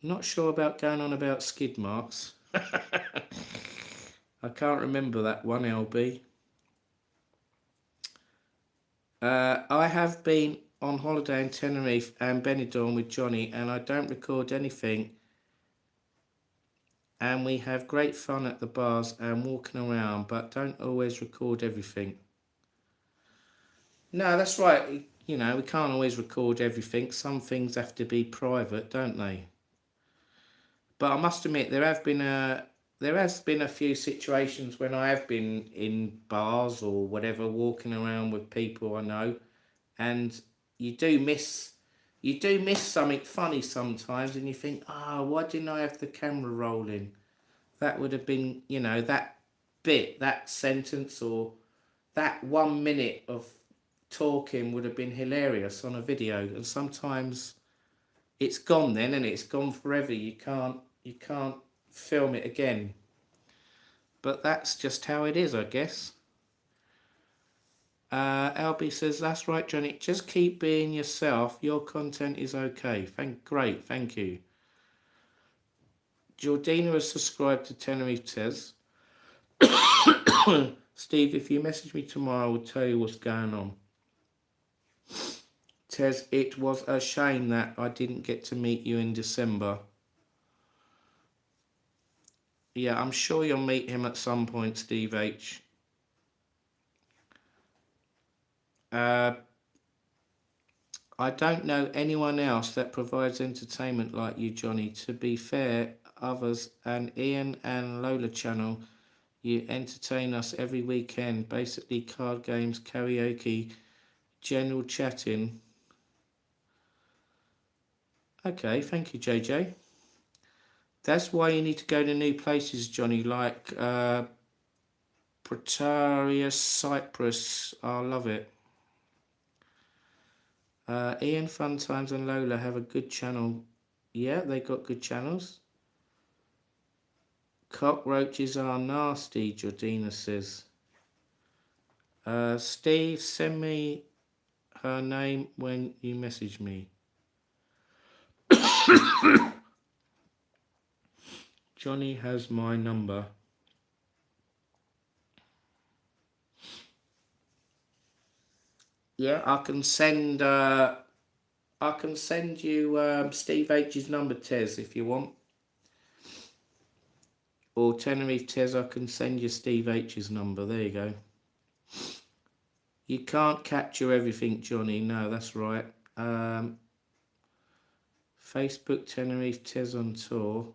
Not sure about going on about skid marks. I can't remember that one, LB. I have been on holiday in Tenerife and Benidorm with Johnny, and I don't record anything. And we have great fun at the bars and walking around, but don't always record everything. No, that's right. You know, we can't always record everything. Some things have to be private, don't they? But I must admit, there has been a few situations when I have been in bars or whatever, walking around with people I know, and you do miss something funny sometimes, and you think, oh, why didn't I have the camera rolling? That would have been, you know, that bit, that sentence, or that 1 minute of talking would have been hilarious on a video. And sometimes it's gone then, and it's gone forever. You can't film it again. But that's just how it is, I guess. Albie says, that's right, Johnny. Just keep being yourself. Your content is okay. Great, thank you. Jordina has subscribed to Tenerife Tez. Steve, if you message me tomorrow, I will tell you what's going on. Tez, it was a shame that I didn't get to meet you in December. Yeah, I'm sure you'll meet him at some point, Steve H. I don't know anyone else that provides entertainment like you, Johnny. To be fair, others, and Ian and Lola channel, you entertain us every weekend. Basically card games, karaoke, general chatting. Okay, thank you, JJ. That's why you need to go to new places, Johnny, like Pretoria, Cyprus. I love it. Ian, Fun Times and Lola have a good channel. Yeah, they got good channels. Cockroaches are nasty, Jordina says. Steve, send me her name when you message me. Johnny has my number. Yeah, I can send you Steve H's number, Tez, if you want. Or Tenerife Tez, I can send you Steve H's number. There you go. You can't capture everything, Johnny. No, that's right. Facebook Tenerife Tez on tour.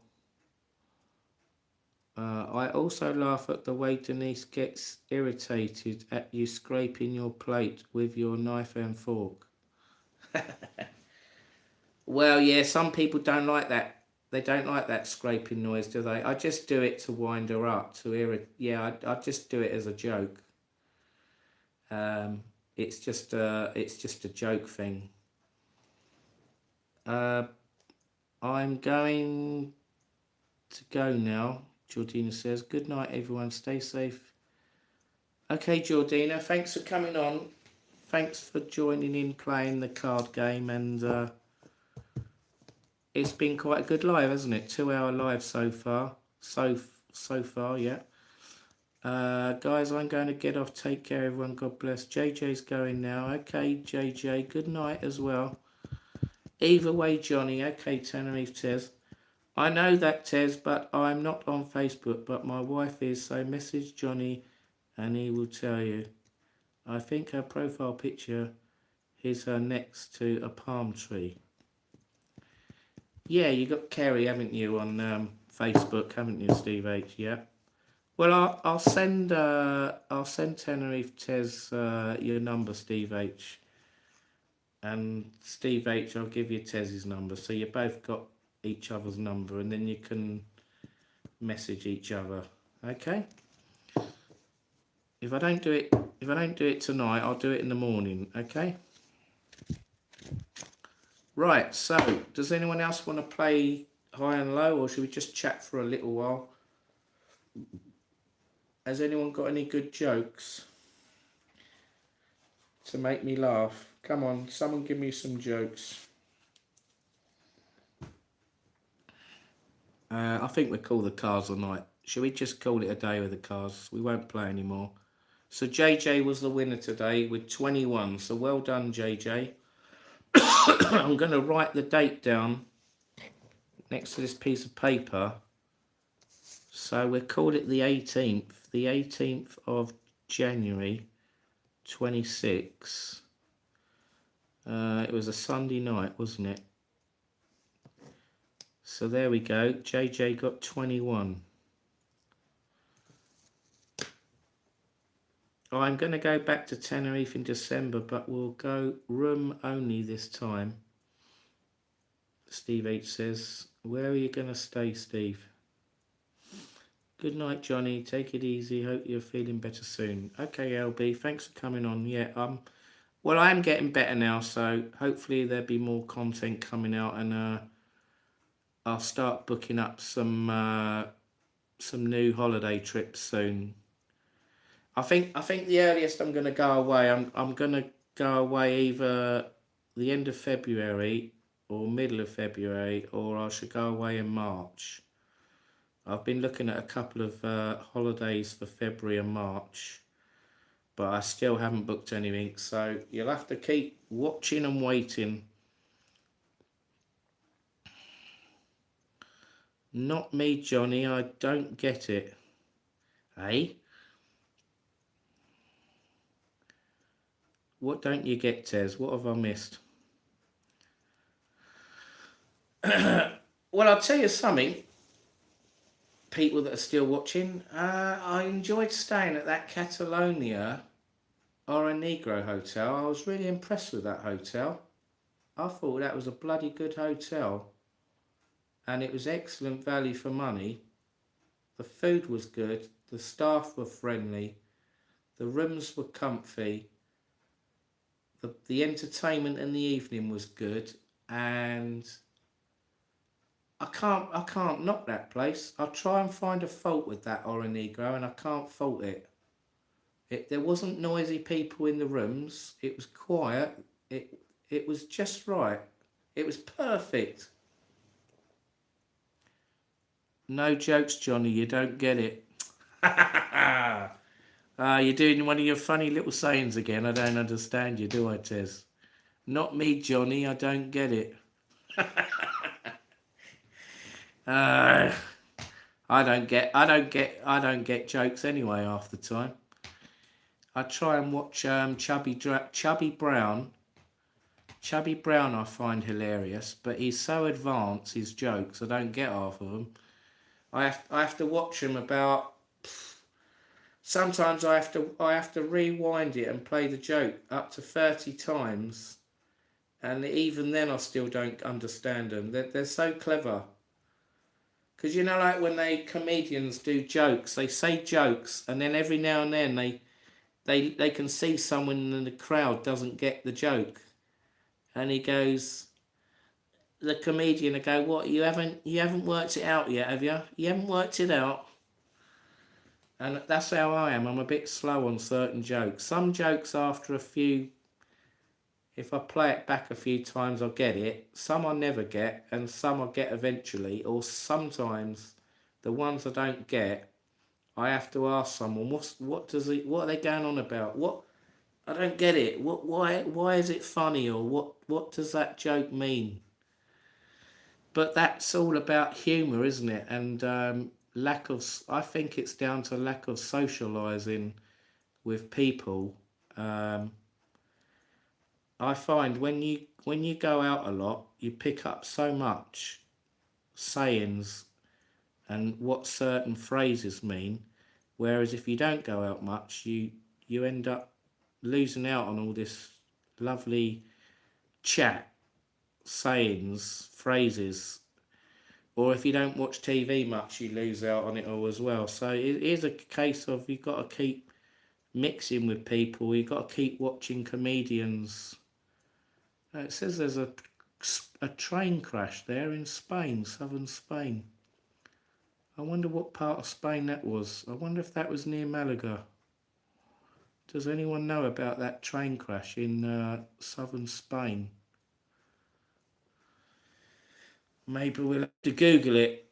I also laugh at the way Denise gets irritated at you scraping your plate with your knife and fork. Well, yeah, some people don't like that. They don't like that scraping noise, do they? I just do it to wind her up, to irritate. Yeah, I just do it as a joke. It's just a joke thing. I'm going to go now. Georgina says, good night, everyone. Stay safe. Okay, Georgina, thanks for coming on. Thanks for joining in playing the card game, and it's been quite a good live, hasn't it? 2-hour live so far. So far, yeah. Guys, I'm going to get off. Take care, everyone. God bless. JJ's going now. Okay, JJ, good night as well. Either way, Johnny. Okay, Tenerife Tez. I know that, Tez, but I'm not on Facebook, but my wife is, so message Johnny and he will tell you. I think her profile picture is her next to a palm tree. Yeah, you got Kerry, haven't you, on Facebook, haven't you, Steve H? Yeah. Well, I'll send Tenerife Tez your number, Steve H. And Steve H, I'll give you Tez's number, so you both got each other's number, and then you can message each other. Okay. If I don't do it tonight, I'll do it in the morning. Okay. Right. So, does anyone else want to play high and low, or should we just chat for a little while? Has anyone got any good jokes to make me laugh? Come on, someone give me some jokes. I think we call the cars all night. Should we just call it a day with the cars? We won't play anymore. So JJ was the winner today with 21. So well done, JJ. I'm going to write the date down next to this piece of paper. So we'll call it the 18th. The 18th of January 26. It was a Sunday night, wasn't it? So there we go. JJ got 21. I'm going to go back to Tenerife in December, but we'll go room only this time. Steve H says, where are you going to stay, Steve? Good night, Johnny. Take it easy. Hope you're feeling better soon. Okay, LB, thanks for coming on. Yeah, well, I am getting better now, so hopefully there'll be more content coming out, and I'll start booking up some new holiday trips soon. I think the earliest I'm going to go away, I'm going to go away either the end of February or middle of February, or I should go away in March. I've been looking at a couple of holidays for February and March, but I still haven't booked anything, so you'll have to keep watching and waiting. Not me, Johnny, I don't get it. Hey? What don't you get, Tez? What have I missed? Well, I'll tell you something, people that are still watching. I enjoyed staying at that Catalonia or a Negro hotel. I was really impressed with that hotel. I thought that was a bloody good hotel, and it was excellent value for money. The food was good, the staff were friendly, the rooms were comfy, the entertainment in the evening was good, and I can't knock that place. I try and find a fault with that Oronegro, and I can't fault it. There wasn't noisy people in the rooms. It was quiet. It was just right. It was perfect. No jokes, Johnny. You don't get it. You're doing one of your funny little sayings again. I don't understand you, do I, Tez? Not me, Johnny. I don't get it. Uh, I don't get jokes anyway half the time. I try and watch Chubby Brown. Chubby Brown I find hilarious, but he's so advanced, his jokes, I don't get half of them. I have to watch them about. Sometimes I have to rewind it and play the joke up to 30 times, and even then I still don't understand them. They're so clever. Because like when comedians do jokes, they say jokes, and then every now and then they can see someone in the crowd doesn't get the joke, and the comedian will go, "What, you haven't worked it out yet, have you? You haven't worked it out." And that's how I am. I'm a bit slow on certain jokes. Some jokes, after a few, if I play it back a few times, I'll get it. Some I never get, and some I get eventually. Or sometimes the ones I don't get, I have to ask someone, what are they going on about? What, I don't get it. Why is it funny? Or what does that joke mean? But that's all about humour, isn't it? And I think it's down to lack of socialising with people. Um, I find when you go out a lot, you pick up so much sayings and what certain phrases mean. Whereas if you don't go out much, you end up losing out on all this lovely chat, sayings, phrases. Or if you don't watch TV much, you lose out on it all as well. So it is a case of you've got to keep mixing with people. You've got to keep watching comedians. It says there's a train crash there in Spain, southern Spain. I wonder what part of Spain that was. I wonder if that was near Malaga. Does anyone know about that train crash in southern Spain? Maybe we'll have to Google it.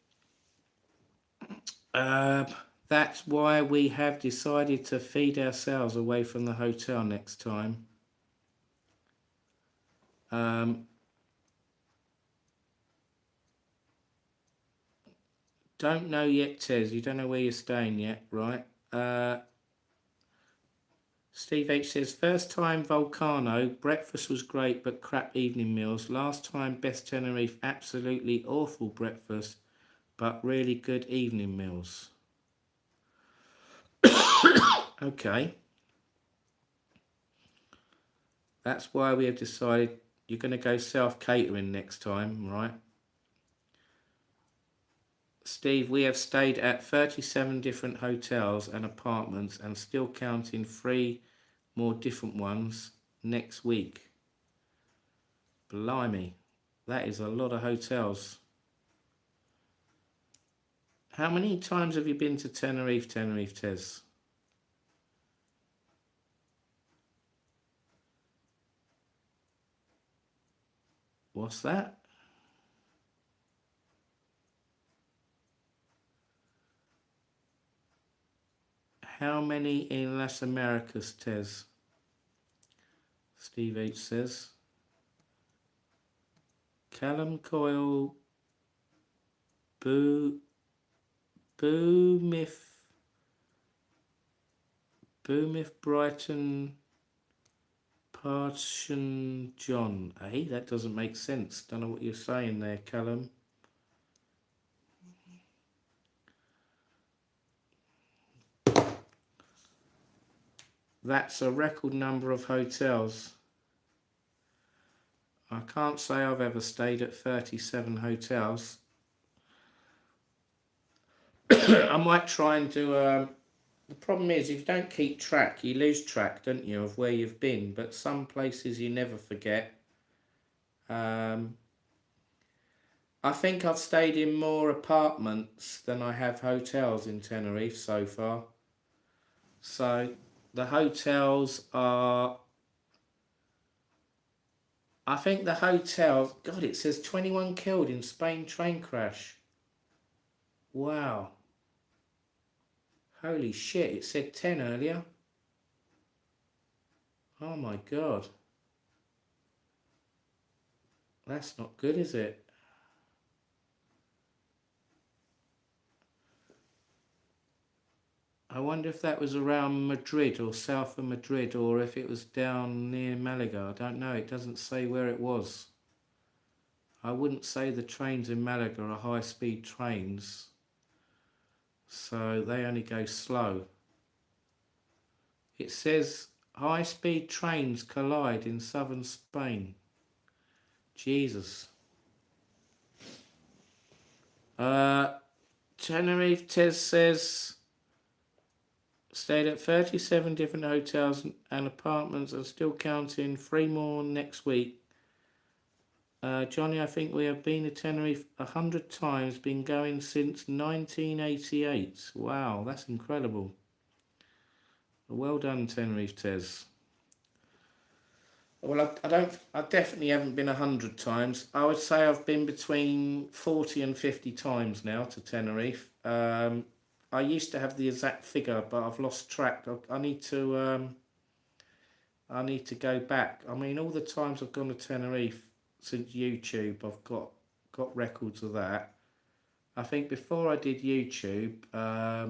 That's why we have decided to feed ourselves away from the hotel next time. Don't know yet, Tez. You don't know where you're staying yet, right? Steve H says, first time Volcano, breakfast was great but crap evening meals. Last time Best Tenerife, absolutely awful breakfast but really good evening meals. Okay. That's why we have decided you're going to go self-catering next time, right? Steve, we have stayed at 37 different hotels and apartments and still counting 3 more different ones next week. Blimey, that is a lot of hotels. How many times have you been to Tenerife, Tez? What's that? How many in Las Americas, Tez? Steve H says. Callum Coyle, Boomif, Brighton, Partian John. Hey, that doesn't make sense. Don't know what you're saying there, Callum. That's a record number of hotels. I can't say I've ever stayed at 37 hotels. I might try and do the problem is if you don't keep track, you lose track, don't you, of where you've been. But some places you never forget. I think I've stayed in more apartments than I have hotels in Tenerife so far. So the hotels are... I think the hotels... God, it says 21 killed in Spain train crash. Wow. Holy shit, it said 10 earlier. Oh my God. That's not good, is it? I wonder if that was around Madrid or south of Madrid, or if it was down near Malaga. I don't know. It doesn't say where it was. I wouldn't say the trains in Malaga are high-speed trains, so they only go slow. It says high-speed trains collide in southern Spain. Jesus. Tenerife Tez says... Stayed at 37 different hotels and apartments and still counting 3 more next week. Johnny, I think we have been to Tenerife 100 times, been going since 1988. Wow, that's incredible. Well done, Tenerife Tez. Well, I definitely haven't been 100 times. I would say I've been between 40 and 50 times now to Tenerife. I used to have the exact figure, but I've lost track. I need to go back. I mean, all the times I've gone to Tenerife since YouTube, I've got records of that. I think before I did YouTube, I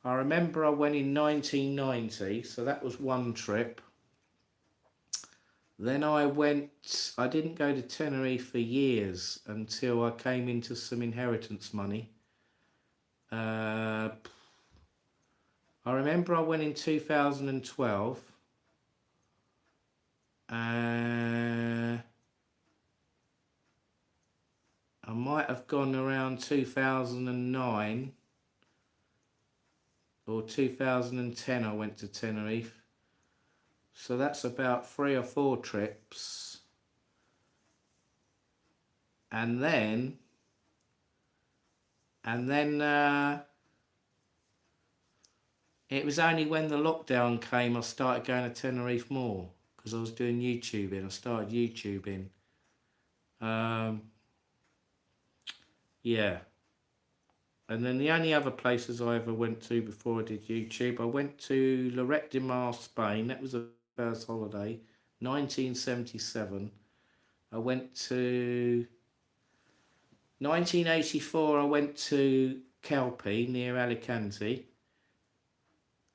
remember I went in 1990, so that was one trip. Then I didn't go to Tenerife for years until I came into some inheritance money. I remember I went in 2012. I might have gone around 2009 or 2010 I went to Tenerife. So that's about 3 or 4 trips. And then it was only when the lockdown came I started going to Tenerife more, because I was doing YouTubing. I started YouTubing. Yeah. And then the only other places I ever went to before I did YouTube, I went to Lloret de Mar, Spain. That was the first holiday, 1977. I went to 1984. I went to Calpe near Alicante.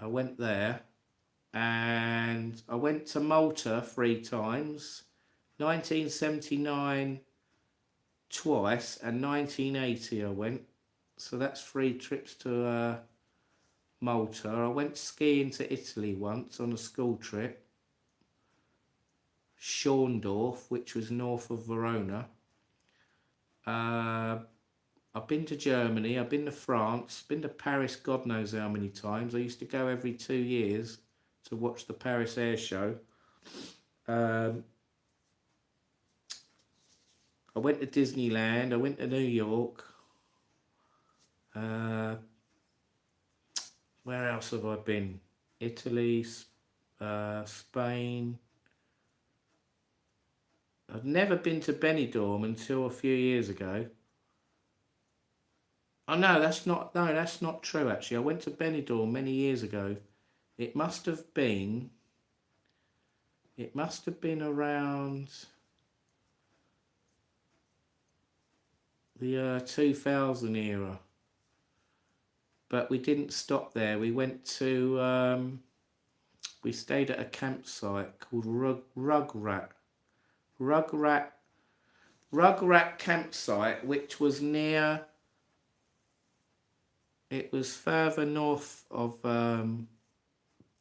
I went there, and I went to Malta 3 times, 1979 twice, and 1980 I went. So that's 3 trips to Malta. I went skiing to Italy once on a school trip, Schorndorf, which was north of Verona. I've been to Germany, I've been to France, been to Paris God knows how many times. I used to go every 2 years to watch the Paris Air Show. I went to Disneyland, I went to New York. Where else have I been? Italy, Spain. I've never been to Benidorm until a few years ago. Oh no, that's not true actually. I went to Benidorm many years ago. It must have been around the 2000 era. But we didn't stop there. We went to we stayed at a campsite called Rugrat campsite, which was near... It was further north of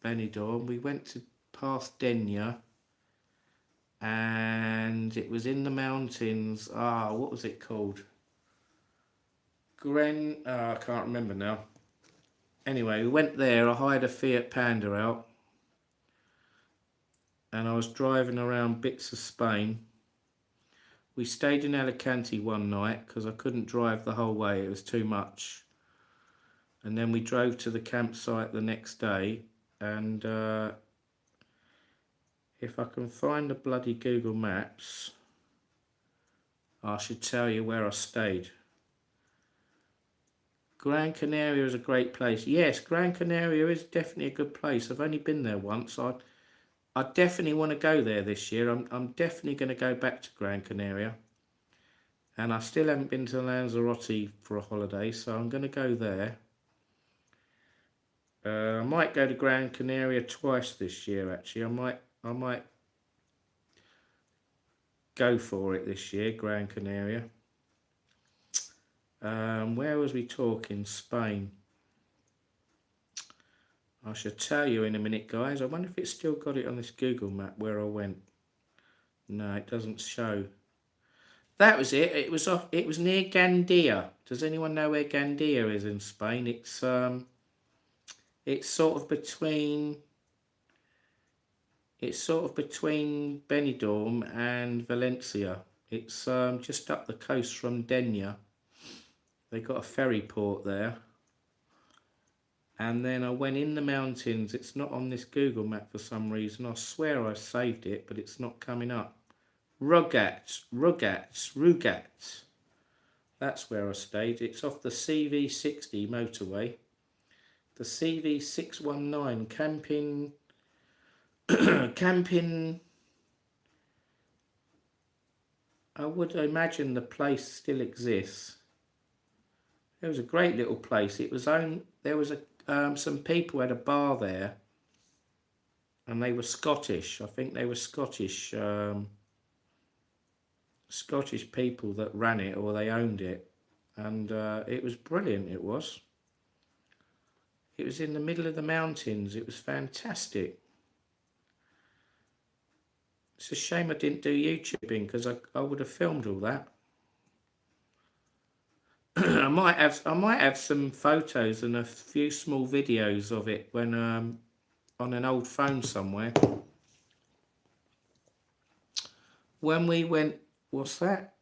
Benidorm. We went to past Denia, and it was in the mountains. What was it called? I can't remember now. Anyway, we went there. I hired a Fiat Panda out, and I was driving around bits of Spain. We stayed in Alicante one night because I couldn't drive the whole way, it was too much. And then we drove to the campsite the next day, and if I can find the bloody Google Maps, I should tell you where I stayed. Gran Canaria is a great place. Yes, Gran Canaria is definitely a good place. I've only been there once. I definitely want to go there this year. I'm definitely going to go back to Gran Canaria. And I still haven't been to Lanzarote for a holiday, so I'm going to go there. I might go to Gran Canaria twice this year, actually. I might go for it this year, Gran Canaria. Where was we talking? Spain. I should tell you in a minute, guys. I wonder if it's still got it on this Google map where I went. No, it doesn't show. That was it. It was near Gandia. Does anyone know where Gandia is in Spain? It's sort of between Benidorm and Valencia. It's just up the coast from Denia. They got a ferry port there. And then I went in the mountains. It's not on this Google map for some reason. I swear I saved it, but it's not coming up. Rugat. That's where I stayed. It's off the CV60 motorway. The CV619 camping. I would imagine the place still exists. It was a great little place. There was some people had a bar there, and they were Scottish. I think they were Scottish people that ran it, or they owned it, and it was brilliant. It was in the middle of the mountains. It was fantastic. It's a shame I didn't do YouTubing, because I would have filmed all that. I might have some photos and a few small videos of it when on an old phone somewhere. When we went, what's that?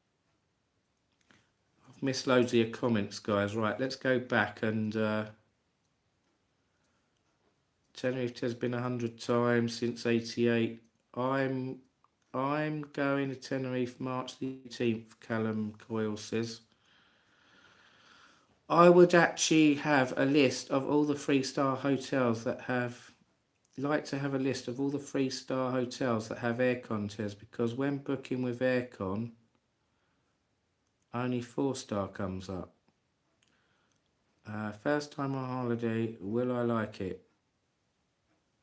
I've missed loads of your comments, guys. Right, let's go back and Tenerife has been 100 times since '88. I'm going to Tenerife March the 18th. Callum Coyle says. I would actually have a list of all the 3-star hotels that have, like to have a list of all the 3-star hotels that have aircon tests, because when booking with aircon, only 4-star comes up. First time on holiday, will I like it?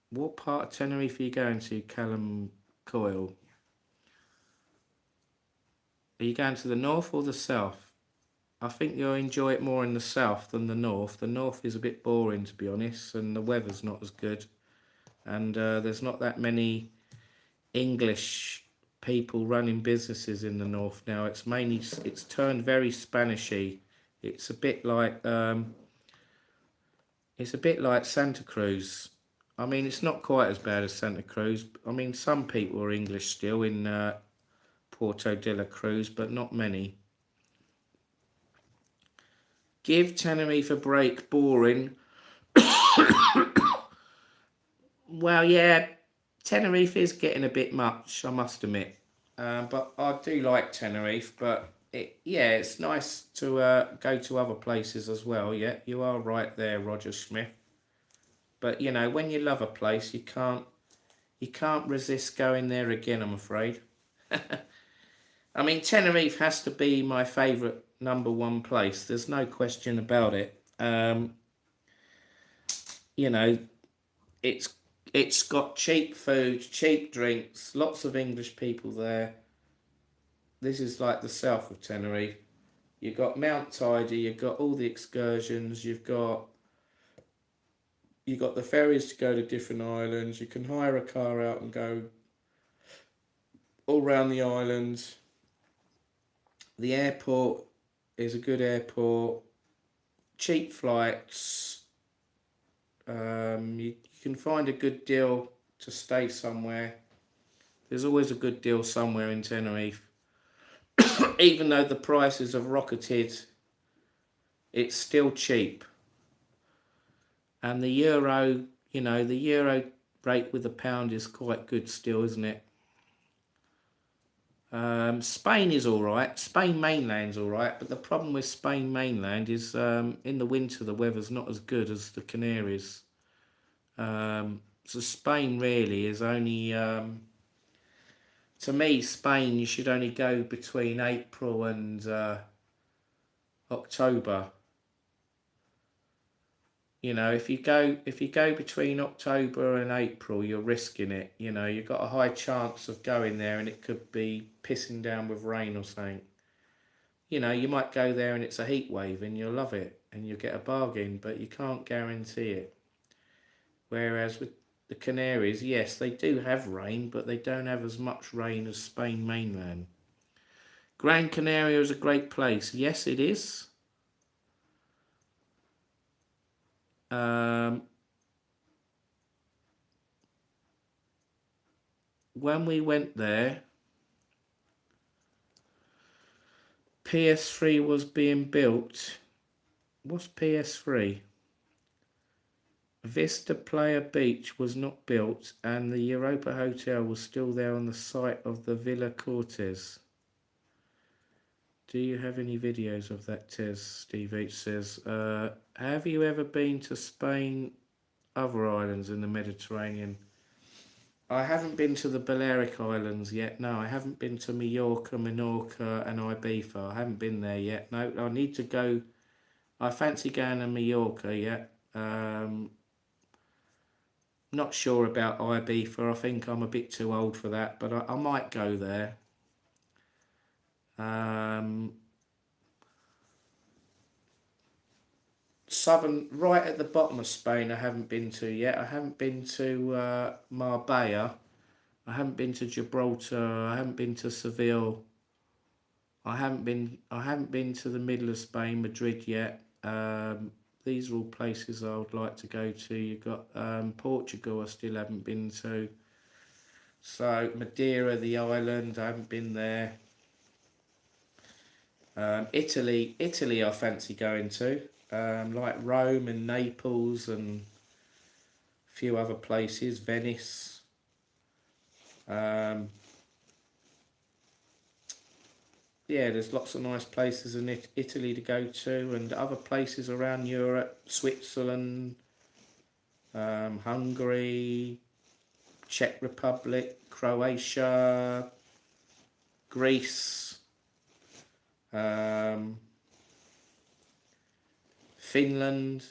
What part of Tenerife are you going to, Callum Coyle? Are you going to the north or the south? I think you'll enjoy it more in the south than the north. The north is a bit boring, to be honest, and the weather's not as good. And there's not that many English people running businesses in the north now. It's turned very Spanishy. It's a bit like Santa Cruz. I mean, it's not quite as bad as Santa Cruz. I mean, some people are English still in Puerto de la Cruz, but not many. Give Tenerife a break, boring. Well, yeah, Tenerife is getting a bit much, I must admit. But I do like Tenerife, but it's nice to go to other places as well. Yeah, you are right there, Roger Smith. But you know, when you love a place, you can't resist going there again, I'm afraid. I mean, Tenerife has to be my favourite #1 place. There's no question about it. You know, it's got cheap food, cheap drinks, lots of English people there. This is like the south of Tenerife. You've got Mount Tidy, you've got all the excursions, you've got the ferries to go to different islands. You can hire a car out and go all around the island. The airport is a good airport. Cheap flights. You can find a good deal to stay somewhere. There's always a good deal somewhere in Tenerife. Even though the prices have rocketed, it's still cheap. And the euro, the euro rate with the pound is quite good still, isn't it? Spain is all right. Spain mainland's all right, but the problem with Spain mainland is in the winter the weather's not as good as the Canaries. So Spain really is only, to me, Spain you should only go between April and October. If you go between October and April, you're risking it. You've got a high chance of going there and it could be pissing down with rain or something. You might go there and it's a heat wave and you'll love it and you'll get a bargain, but you can't guarantee it. Whereas with the Canaries, yes, they do have rain, but they don't have as much rain as Spain mainland. Gran Canaria is a great place. Yes, it is. When we went there, PS3 was being built. What's PS3? Vista Playa Beach was not built and the Europa Hotel was still there on the site of the Villa Cortez. Do you have any videos of that, Tez? Steve H says, have you ever been to Spain, other islands in the Mediterranean? I haven't been to the Balearic Islands yet. No, I haven't been to Mallorca, Menorca and Ibiza. I haven't been there yet. No, I need to go. I fancy going to Mallorca yet. Not sure about Ibiza. I think I'm a bit too old for that, but I might go there. Right at the bottom of Spain I haven't been to yet. I haven't been to Marbella. I haven't been to Gibraltar. I haven't been to Seville. I haven't been to the middle of Spain, Madrid yet. These are all places I would like to go to. You've got Portugal I still haven't been to. So Madeira, the island, I haven't been there. Italy I fancy going to. Like Rome and Naples and a few other places, Venice. Yeah, there's lots of nice places in Italy to go to and other places around Europe, Switzerland, Hungary, Czech Republic, Croatia, Greece, Finland,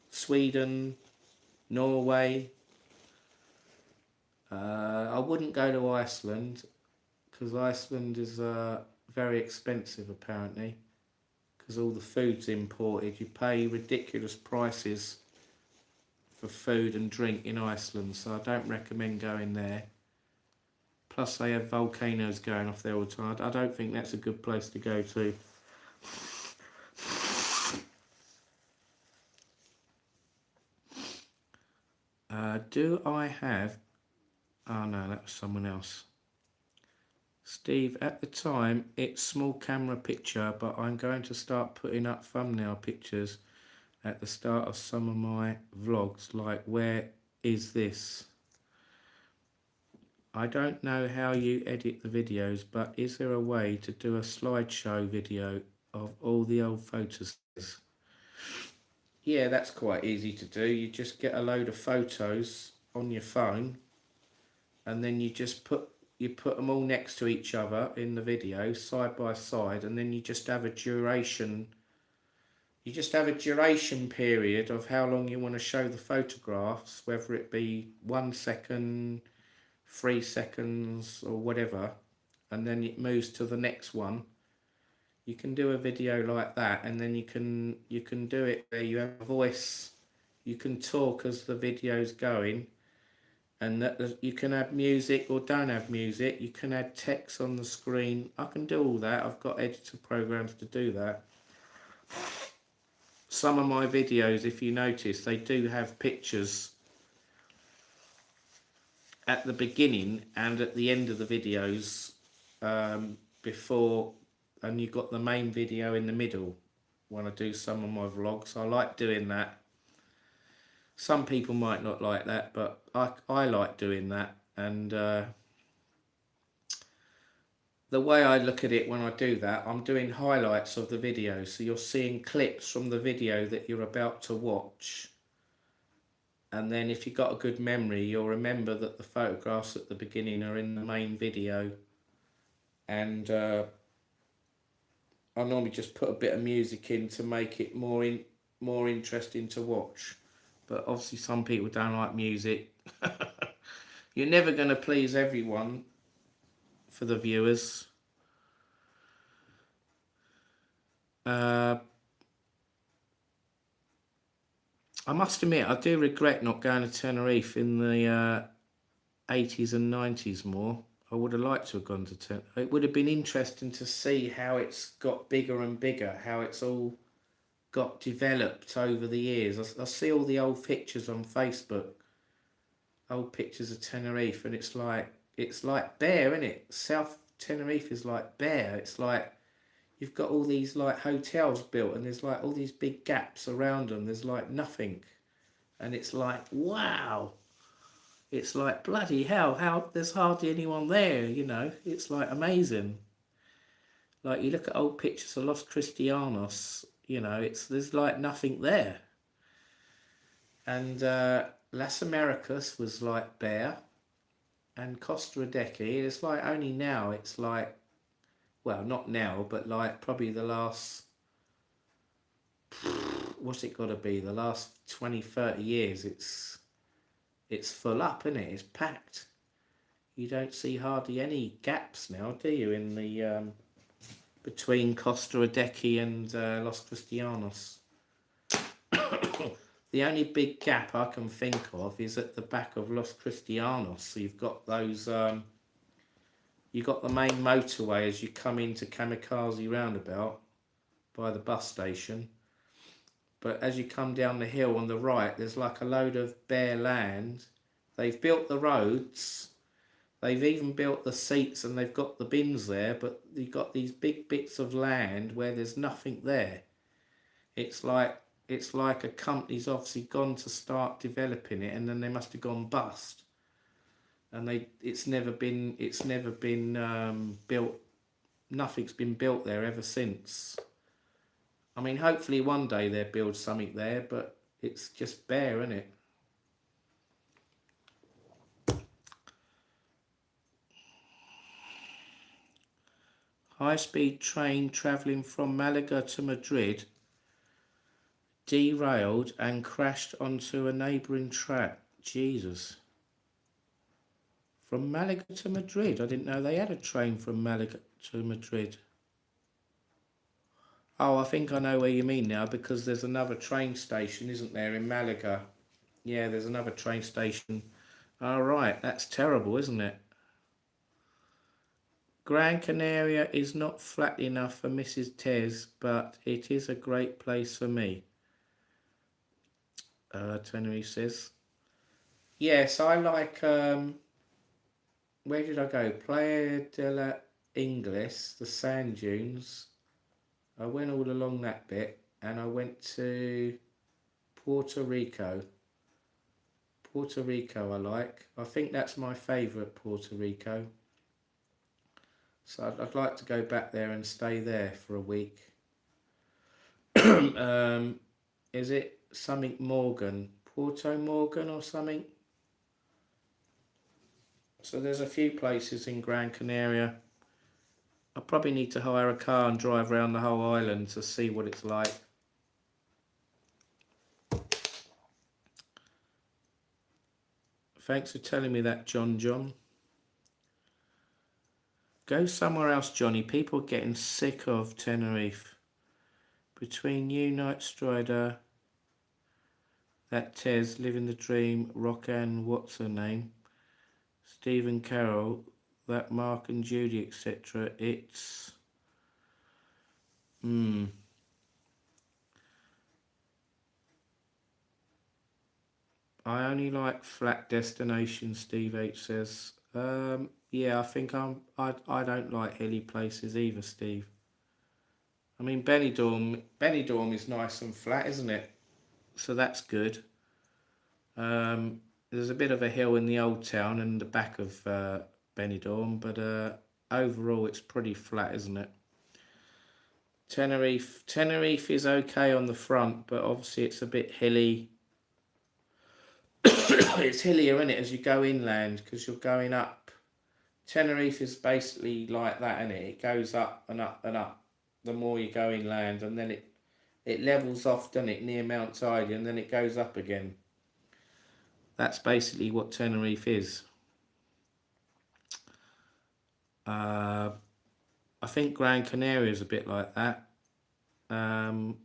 Sweden, Norway. I wouldn't go to Iceland because Iceland is very expensive apparently because all the food's imported. You pay ridiculous prices for food and drink in Iceland, so I don't recommend going there. Plus they have volcanoes going off there all the time. I don't think that's a good place to go to. Do I have... Oh no, that was someone else. Steve, at the time it's small camera picture, but I'm going to start putting up thumbnail pictures at the start of some of my vlogs, like where is this? I don't know how you edit the videos, but is there a way to do a slideshow video of all the old photos? Yeah, that's quite easy to do. You just get a load of photos on your phone and then you just put them all next to each other in the video, side by side, and then you just have a duration. You just have a duration period of how long you want to show the photographs, whether it be 1 second, 3 seconds, or whatever, and then it moves to the next one. You can do a video like that, and then you can do it where you have a voice. You can talk as the video's going, and that you can add music or don't have music. You can add text on the screen. I can do all that. I've got editor programs to do that. Some of my videos, if you notice, they do have pictures at the beginning and at the end of the videos, before, and you've got the main video in the middle when I do some of my vlogs. I like doing that. Some people might not like that, but I like doing that. And the way I look at it when I do that, I'm doing highlights of the video. So you're seeing clips from the video that you're about to watch. And then if you've got a good memory, you'll remember that the photographs at the beginning are in the main video. And I normally just put a bit of music in to make it more interesting to watch. But obviously some people don't like music. You're never going to please everyone for the viewers. I must admit, I do regret not going to Tenerife in the 80s and 90s more. I would have liked to have gone to Tenerife. It would have been interesting to see how it's got bigger and bigger, how it's all got developed over the years. I see all the old pictures on Facebook, old pictures of Tenerife, and it's like bare, isn't it? South Tenerife is like bare. It's like you've got all these like hotels built, and there's like all these big gaps around them. There's like nothing, and it's like, wow. It's like, bloody hell, how there's hardly anyone there, you know. It's like amazing. Like you look at old pictures of Los Cristianos, you know, there's like nothing there. And Las Americas was like bare, and Costa Rica, it's like only now, it's like, well, not now, but like probably the last, what's it got to be, the last 20, 30 years, it's full up, isn't it? It's packed. You don't see hardly any gaps now, do you, in the between Costa Rica and Los Cristianos? The only big gap I can think of is at the back of Los Cristianos. So you've got those, you've got the main motorway as you come into Kamikaze roundabout by the bus station. But as you come down the hill on the right, there's like a load of bare land. They've built the roads. They've even built the seats and they've got the bins there, but you've got these big bits of land where there's nothing there. It's like a company's obviously gone to start developing it, and then they must have gone bust. And it's never been built. Nothing's been built there ever since. I mean, hopefully one day they'll build something there, but it's just bare, isn't it? High-speed train travelling from Malaga to Madrid derailed and crashed onto a neighbouring track. Jesus. From Malaga to Madrid? I didn't know they had a train from Malaga to Madrid. Oh, I think I know where you mean now, because there's another train station, isn't there, in Malaga? Yeah, there's another train station. All right, that's terrible, isn't it? Gran Canaria is not flat enough for Mrs. Tez, but it is a great place for me. Tenerife says. Yes, I like, where did I go? Playa de la Ingles, the sand dunes. I went all along that bit, and I went to Puerto Rico. Puerto Rico I like. I think that's my favourite, Puerto Rico. So I'd like to go back there and stay there for a week. Is it something Morgan? Puerto Morgan or something? So there's a few places in Gran Canaria. I probably need to hire a car and drive around the whole island to see what it's like. Thanks for telling me that, John. Go somewhere else, Johnny. People are getting sick of Tenerife. Between you, Night Strider, that Tez, Living the Dream, Roxanne, what's her name? Stephen Carroll, that Mark and Judy, etc. It's... I only like flat destinations, Steve H says. Yeah, I think I don't like hilly places either, Steve. I mean, Benidorm is nice and flat, isn't it? So that's good. There's a bit of a hill in the old town and the back of Benidorm, but overall it's pretty flat, isn't it? Tenerife is okay on the front, but obviously it's a bit hilly. It's hillier, isn't it, as you go inland, because you're going up. Tenerife is basically like that, isn't it? It goes up and up and up the more you go inland, and then it levels off, doesn't it, near Mount Tidy, and then it goes up again. That's basically what Tenerife is. I think Gran Canaria is a bit like that. When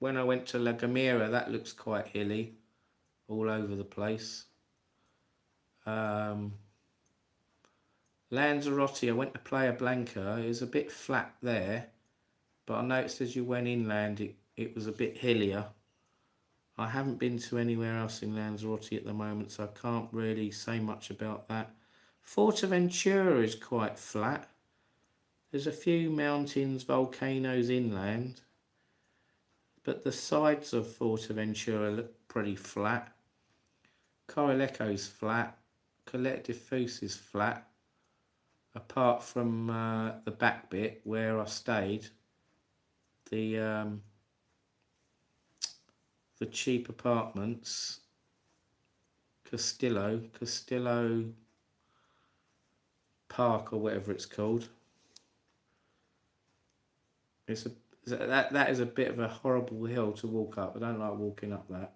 I went to La Gomera, that looks quite hilly, all over the place. Lanzarote, I went to Playa Blanca. It was a bit flat there, but I noticed as you went inland, it was a bit hillier. I haven't been to anywhere else in Lanzarote at the moment, so I can't really say much about that. Fuerteventura is quite flat. There's a few mountains, volcanoes inland, but the sides of Fuerteventura look pretty flat. Corileco's flat. Colette de Fus is flat. Apart from the back bit where I stayed, the cheap apartments, Castillo Park or whatever it's called. That is a bit of a horrible hill to walk up. I don't like walking up that.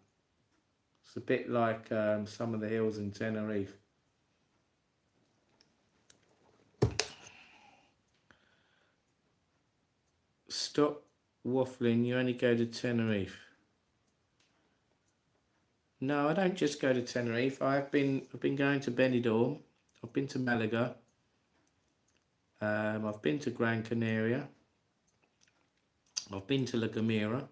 It's a bit like some of the hills in Tenerife. Stop waffling, you only go to Tenerife. No, I don't just go to Tenerife. I've been going to Benidorm. I've been to Malaga. I've been to Gran Canaria. I've been to La Gomera.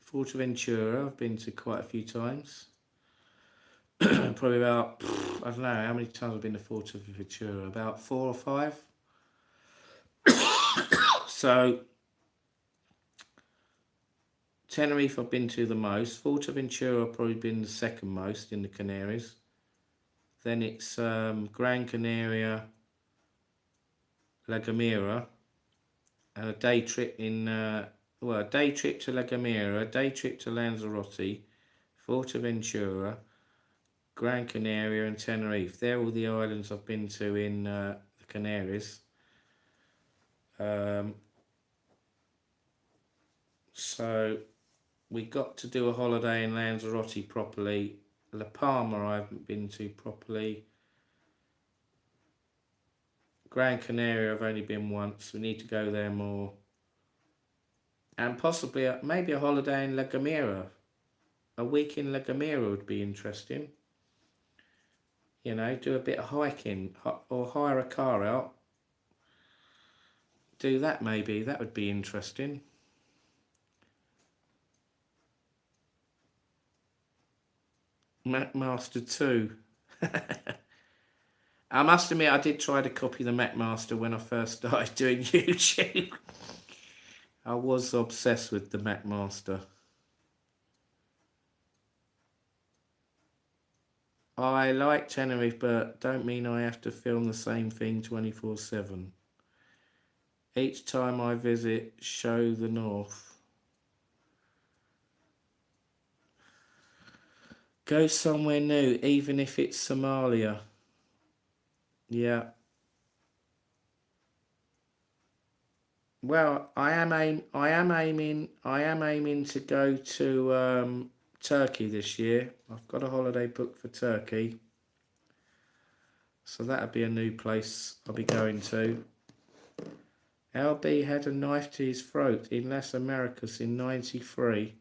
Fuerteventura, I've been to quite a few times. Probably about, I don't know, how many times I've been to Fuerteventura? About 4 or 5. So, Tenerife I've been to the most. Fuerteventura I've probably been the second most in the Canaries. Then it's Gran Canaria, La Gomera, and a day trip in, a day trip to La Gomera, a day trip to Lanzarote, Fuerteventura, Gran Canaria and Tenerife. They're all the islands I've been to in the Canaries. So we got to do a holiday in Lanzarote properly. La Palma I haven't been to properly. Gran Canaria I've only been once. We need to go there more. And possibly maybe a holiday in La Gomera. A week in La Gomera would be interesting. You know, do a bit of hiking or hire a car out. Do that maybe, that would be interesting. MacMaster 2. I must admit I did try to copy the MacMaster when I first started doing YouTube. I was obsessed with the MacMaster. I like Tenerife, but don't mean I have to film the same thing 24/7. Each time I visit, show the north. Go somewhere new, even if it's Somalia. Yeah. Well, I am aiming to go to Turkey this year. I've got a holiday booked for Turkey. So that'll be a new place I'll be going to. LB had a knife to his throat in Las Americas in '93.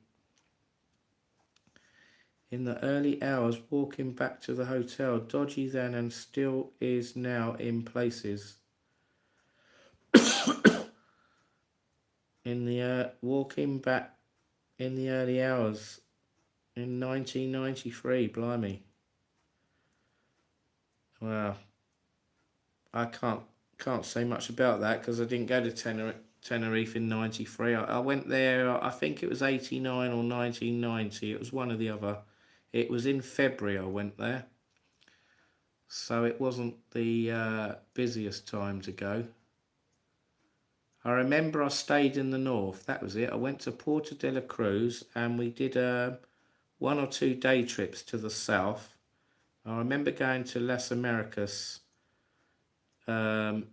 in the early hours walking back to the hotel. Dodgy then and still is now in places. In the walking back in the early hours in 1993, blimey. Wow. I can't say much about that because I didn't go to Tenerife in 93. I went there, I think it was 89 or 1990. It was one or the other. It was in February I went there. So it wasn't the busiest time to go. I remember I stayed in the north. That was it. I went to Puerto de la Cruz and we did 1 or 2 day trips to the south. I remember going to Las Americas, to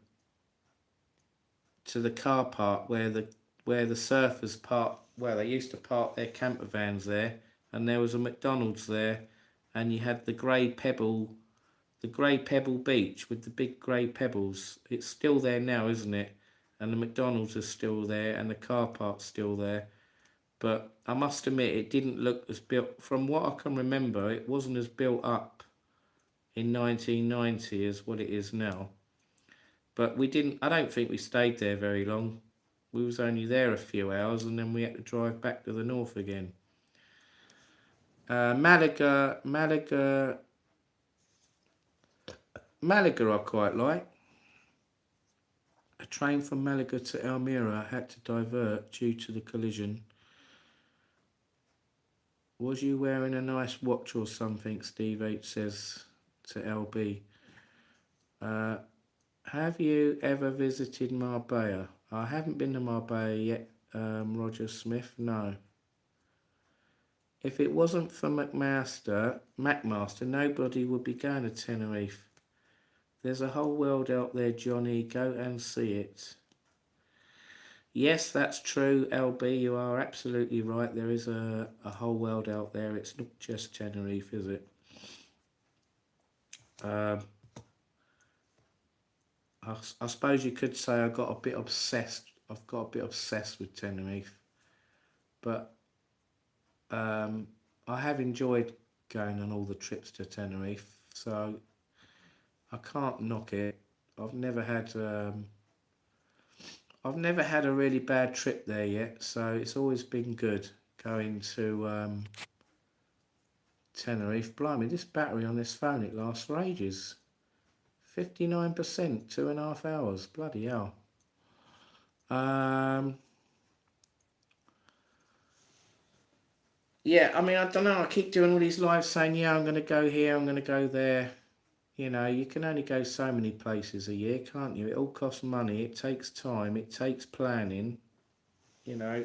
the car park where the surfers park. Well, they used to park their camper vans there, and there was a McDonald's there, and you had the grey pebble beach with the big grey pebbles. It's still there now, isn't it? And the McDonald's is still there, and the car park's still there. But I must admit, it didn't look as built. From what I can remember, it wasn't as built up in 1990 as what it is now. But we didn't. I don't think we stayed there very long. We was only there a few hours, and then we had to drive back to the north again. Malaga, I quite like. A train from Malaga to Almira had to divert due to the collision. Was you wearing a nice watch or something? Steve H says to LB. Have you ever visited Marbella? I haven't been to Marbella yet, Roger Smith, no. If it wasn't for McMaster, nobody would be going to Tenerife. There's a whole world out there, Johnny. Go and see it. Yes, that's true, LB. You are absolutely right. There is a whole world out there. It's not just Tenerife, is it? I suppose you could say I've got a bit obsessed with Tenerife. But I have enjoyed going on all the trips to Tenerife, so I can't knock it. I've never had a really bad trip there yet, so it's always been good going to Tenerife. Blimey, this battery on this phone, it lasts for ages. 59%, 2.5 hours. Bloody hell. Yeah, I mean, I don't know. I keep doing all these lives saying, yeah, I'm going to go here, I'm going to go there. You know, you can only go so many places a year, can't you? It all costs money. It takes time. It takes planning. You know,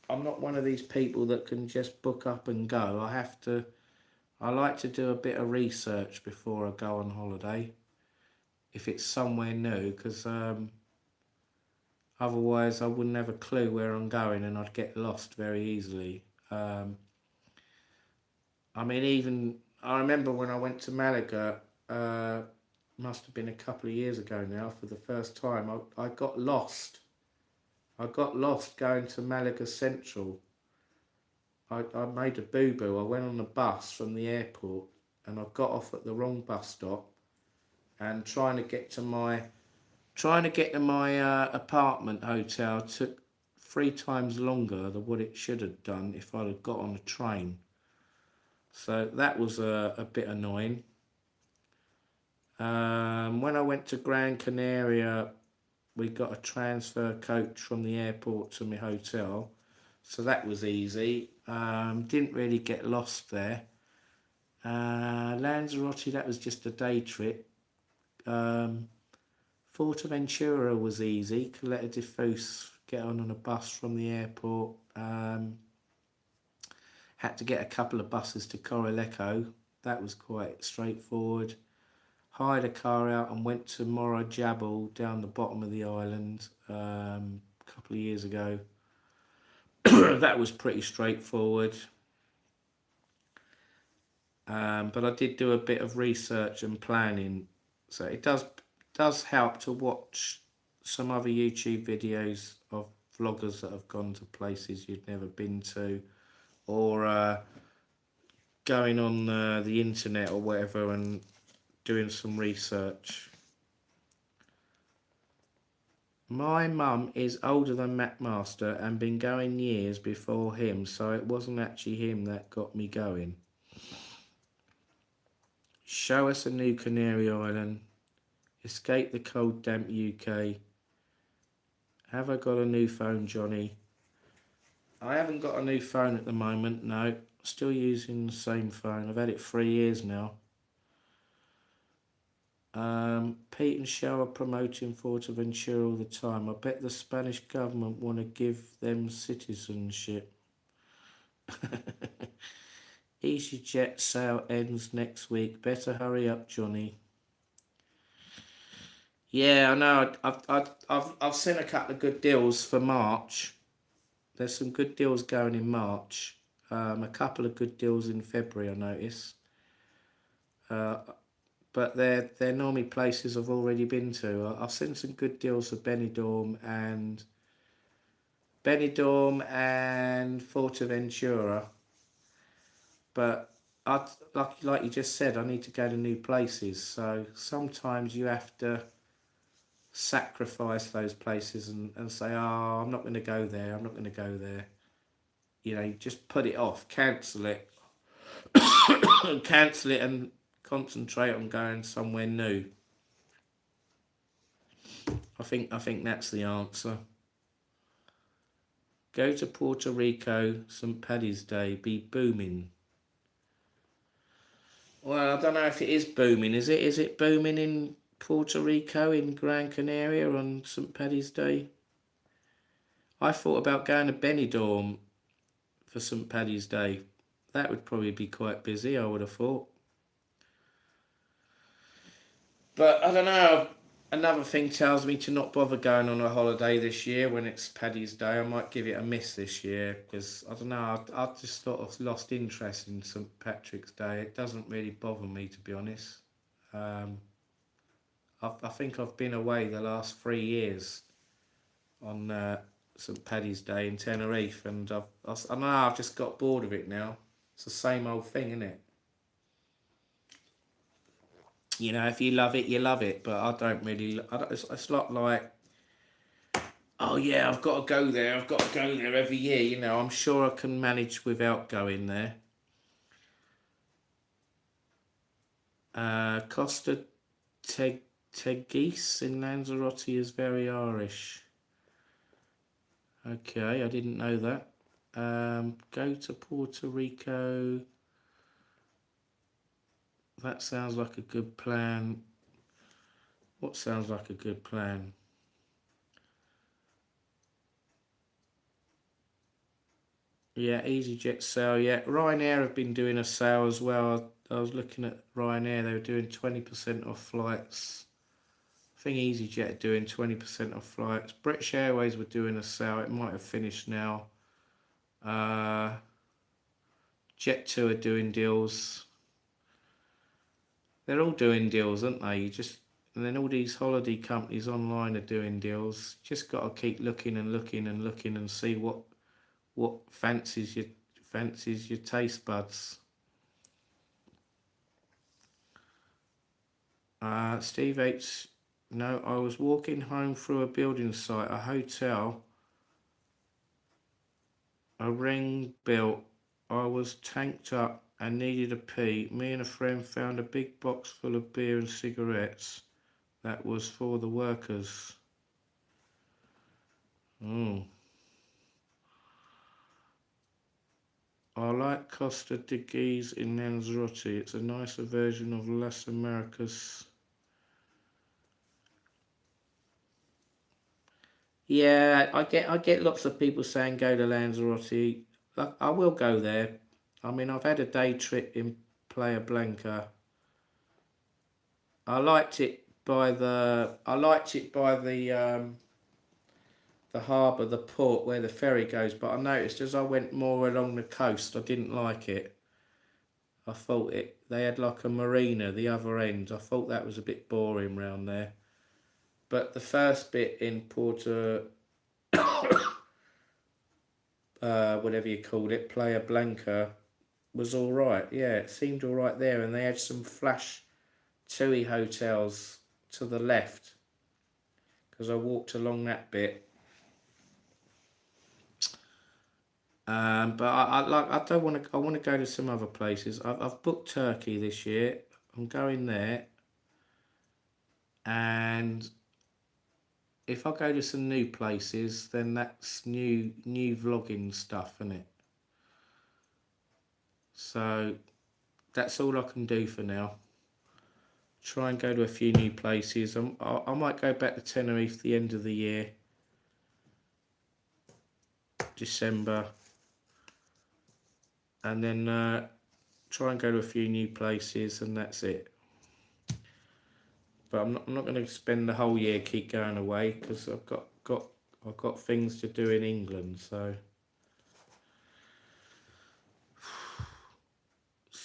I'm not one of these people that can just book up and go. I like to do a bit of research before I go on holiday. If it's somewhere new, because otherwise I wouldn't have a clue where I'm going and I'd get lost very easily. I mean, I remember when I went to Malaga, must have been a couple of years ago now, for the first time, I got lost. I got lost going to Malaga Central. I made a boo-boo. I went on the bus from the airport and I got off at the wrong bus stop, and trying to get to my apartment hotel took 3 times longer than what it should have done if I'd have got on a train. So that was a bit annoying. When I went to Gran Canaria, we got a transfer coach from the airport to my hotel, so that was easy. Didn't really get lost there. Lanzarote, that was just a day trip. Fuerteventura was easy. Caleta de Fus, get on a bus from the airport. Had to get a couple of buses to Corileco. That was quite straightforward. Hired a car out and went to Morro Jabal down the bottom of the island a couple of years ago. That was pretty straightforward. But I did do a bit of research and planning, so it does help to watch some other YouTube videos of vloggers that have gone to places you've never been to, or going on the internet or whatever and doing some research. My mum is older than Mac Master and been going years before him, so it wasn't actually him that got me going. Show us a new Canary Island. Escape the cold, damp UK. Have I got a new phone, Johnny? I haven't got a new phone at the moment, no. Still using the same phone. I've had it 3 years now. Pete and Shell are promoting Fuerteventura all the time. I bet the Spanish government want to give them citizenship. EasyJet sale ends next week. Better hurry up, Johnny. Yeah, I know. I've seen a couple of good deals for March. There's some good deals going in March. A couple of good deals in February, I notice. But they're normally places I've already been to. I've seen some good deals for Benidorm and Fuerteventura. But like you just said, I need to go to new places. So sometimes you have to sacrifice those places and say, oh, I'm not going to go there. I'm not going to go there. You know, just put it off, cancel it, cancel it, and concentrate on going somewhere new. I think that's the answer. Go to Puerto Rico, St. Paddy's Day, be booming. Well, I don't know if it is booming, is it? Is it booming in Puerto Rico, in Gran Canaria on St. Paddy's Day? I thought about going to Benidorm for St. Paddy's Day. That would probably be quite busy, I would have thought. But I don't know. Another thing tells me to not bother going on a holiday this year when it's Paddy's Day. I might give it a miss this year because, I don't know, I've just sort of lost interest in St. Patrick's Day. It doesn't really bother me, to be honest. I think I've been away the last 3 years on St. Paddy's Day in Tenerife, and I know I've just got bored of it now. It's the same old thing, isn't it? You know, if you love it, you love it. But I don't really. It's not like, oh yeah, I've got to go there. I've got to go there every year. You know, I'm sure I can manage without going there. Costa Teguise in Lanzarote is very Irish. Okay, I didn't know that. Go to Puerto Rico. That sounds like a good plan. What sounds like a good plan? Yeah, EasyJet sale. Yeah, Ryanair have been doing a sale as well. I was looking at Ryanair. They were doing 20% off flights. I think EasyJet are doing 20% off flights. British Airways were doing a sale. It might have finished now. Jet2 are doing deals. They're all doing deals, aren't they? And then all these holiday companies online are doing deals. Just got to keep looking and looking and looking and see what fancies your taste buds. Steve H. No, I was walking home through a building site, a hotel, a ring built. I was tanked up and needed a pee. Me and a friend found a big box full of beer and cigarettes. That was for the workers. Oh. I like Costa de Guise in Lanzarote. It's a nicer version of Las Americas. Yeah, I get lots of people saying go to Lanzarote. I will go there. I mean, I've had a day trip in Playa Blanca. I liked it by the harbour, the port where the ferry goes. But I noticed as I went more along the coast, I didn't like it. I thought they had like a marina the other end. I thought that was a bit boring round there. But the first bit in Porto, whatever you called it, Playa Blanca, was all right. Yeah, it seemed all right there, and they had some flash TUI hotels to the left because I walked along that bit. But I don't want to. I want to go to some other places. I've booked Turkey this year. I'm going there, and if I go to some new places, then that's new vlogging stuff, isn't it? So that's all I can do for now. Try and go to a few new places. I might go back to Tenerife the end of the year, December, and then try and go to a few new places, and that's it. But I'm not going to spend the whole year keep going away because I've got things to do in England. So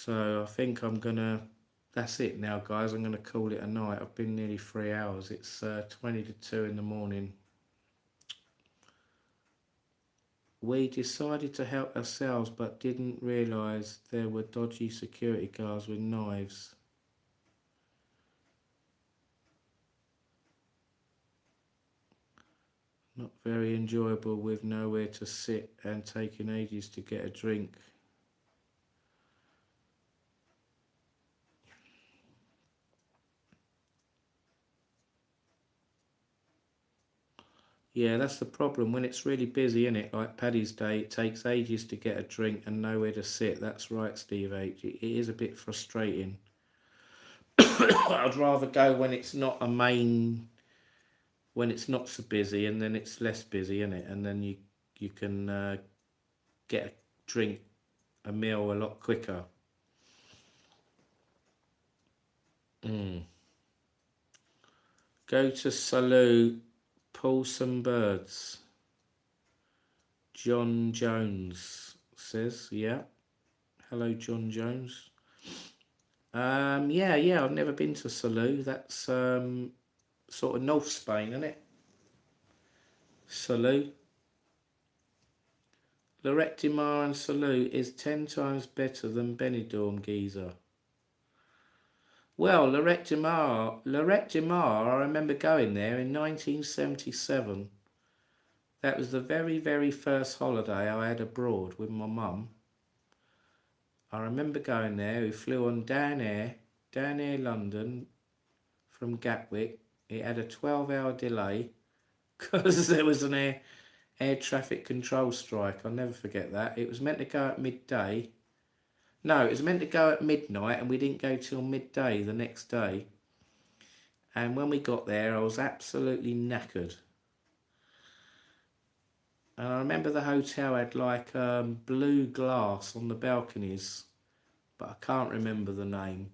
I think I'm gonna. That's it now, guys. I'm gonna call it a night. I've been nearly 3 hours. It's 20 to 2 in the morning. We decided to help ourselves, but didn't realise there were dodgy security guards with knives. Not very enjoyable with nowhere to sit and taking ages to get a drink. Yeah, that's the problem. When it's really busy, innit? Like Paddy's Day, it takes ages to get a drink and nowhere to sit. That's right, Steve H. It is a bit frustrating. I'd rather go when it's not a main, when it's not so busy, and then it's less busy, innit? And then you can get a drink, a meal a lot quicker. Go to Salou, pull some birds. John Jones says, yeah. Hello, John Jones. Yeah, I've never been to Salou. That's sort of North Spain, isn't it? Salou. Lloret de Mar and Salou is 10 times better than Benidorm, geezer. Well, Lloret de Mar, I remember going there in 1977. That was the very, very first holiday I had abroad with my mum. I remember going there. We flew on Down Air London from Gatwick. It had a 12-hour delay because there was an air traffic control strike. I'll never forget that. It was meant to go at midday. No, it was meant to go at midnight, and we didn't go till midday the next day. And when we got there, I was absolutely knackered. And I remember the hotel had like blue glass on the balconies, but I can't remember the name.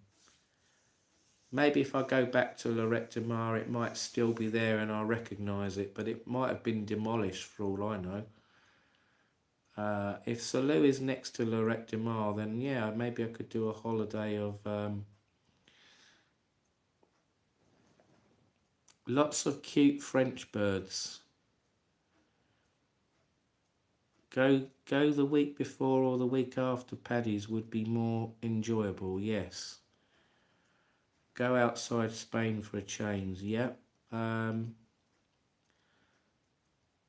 Maybe if I go back to Lloret de Mar, it might still be there and I'll recognise it, but it might have been demolished for all I know. If Salou is next to Lloret de Mar, then yeah, maybe I could do a holiday of lots of cute French birds. Go the week before or the week after Paddy's would be more enjoyable, yes. Go outside Spain for a change, yep.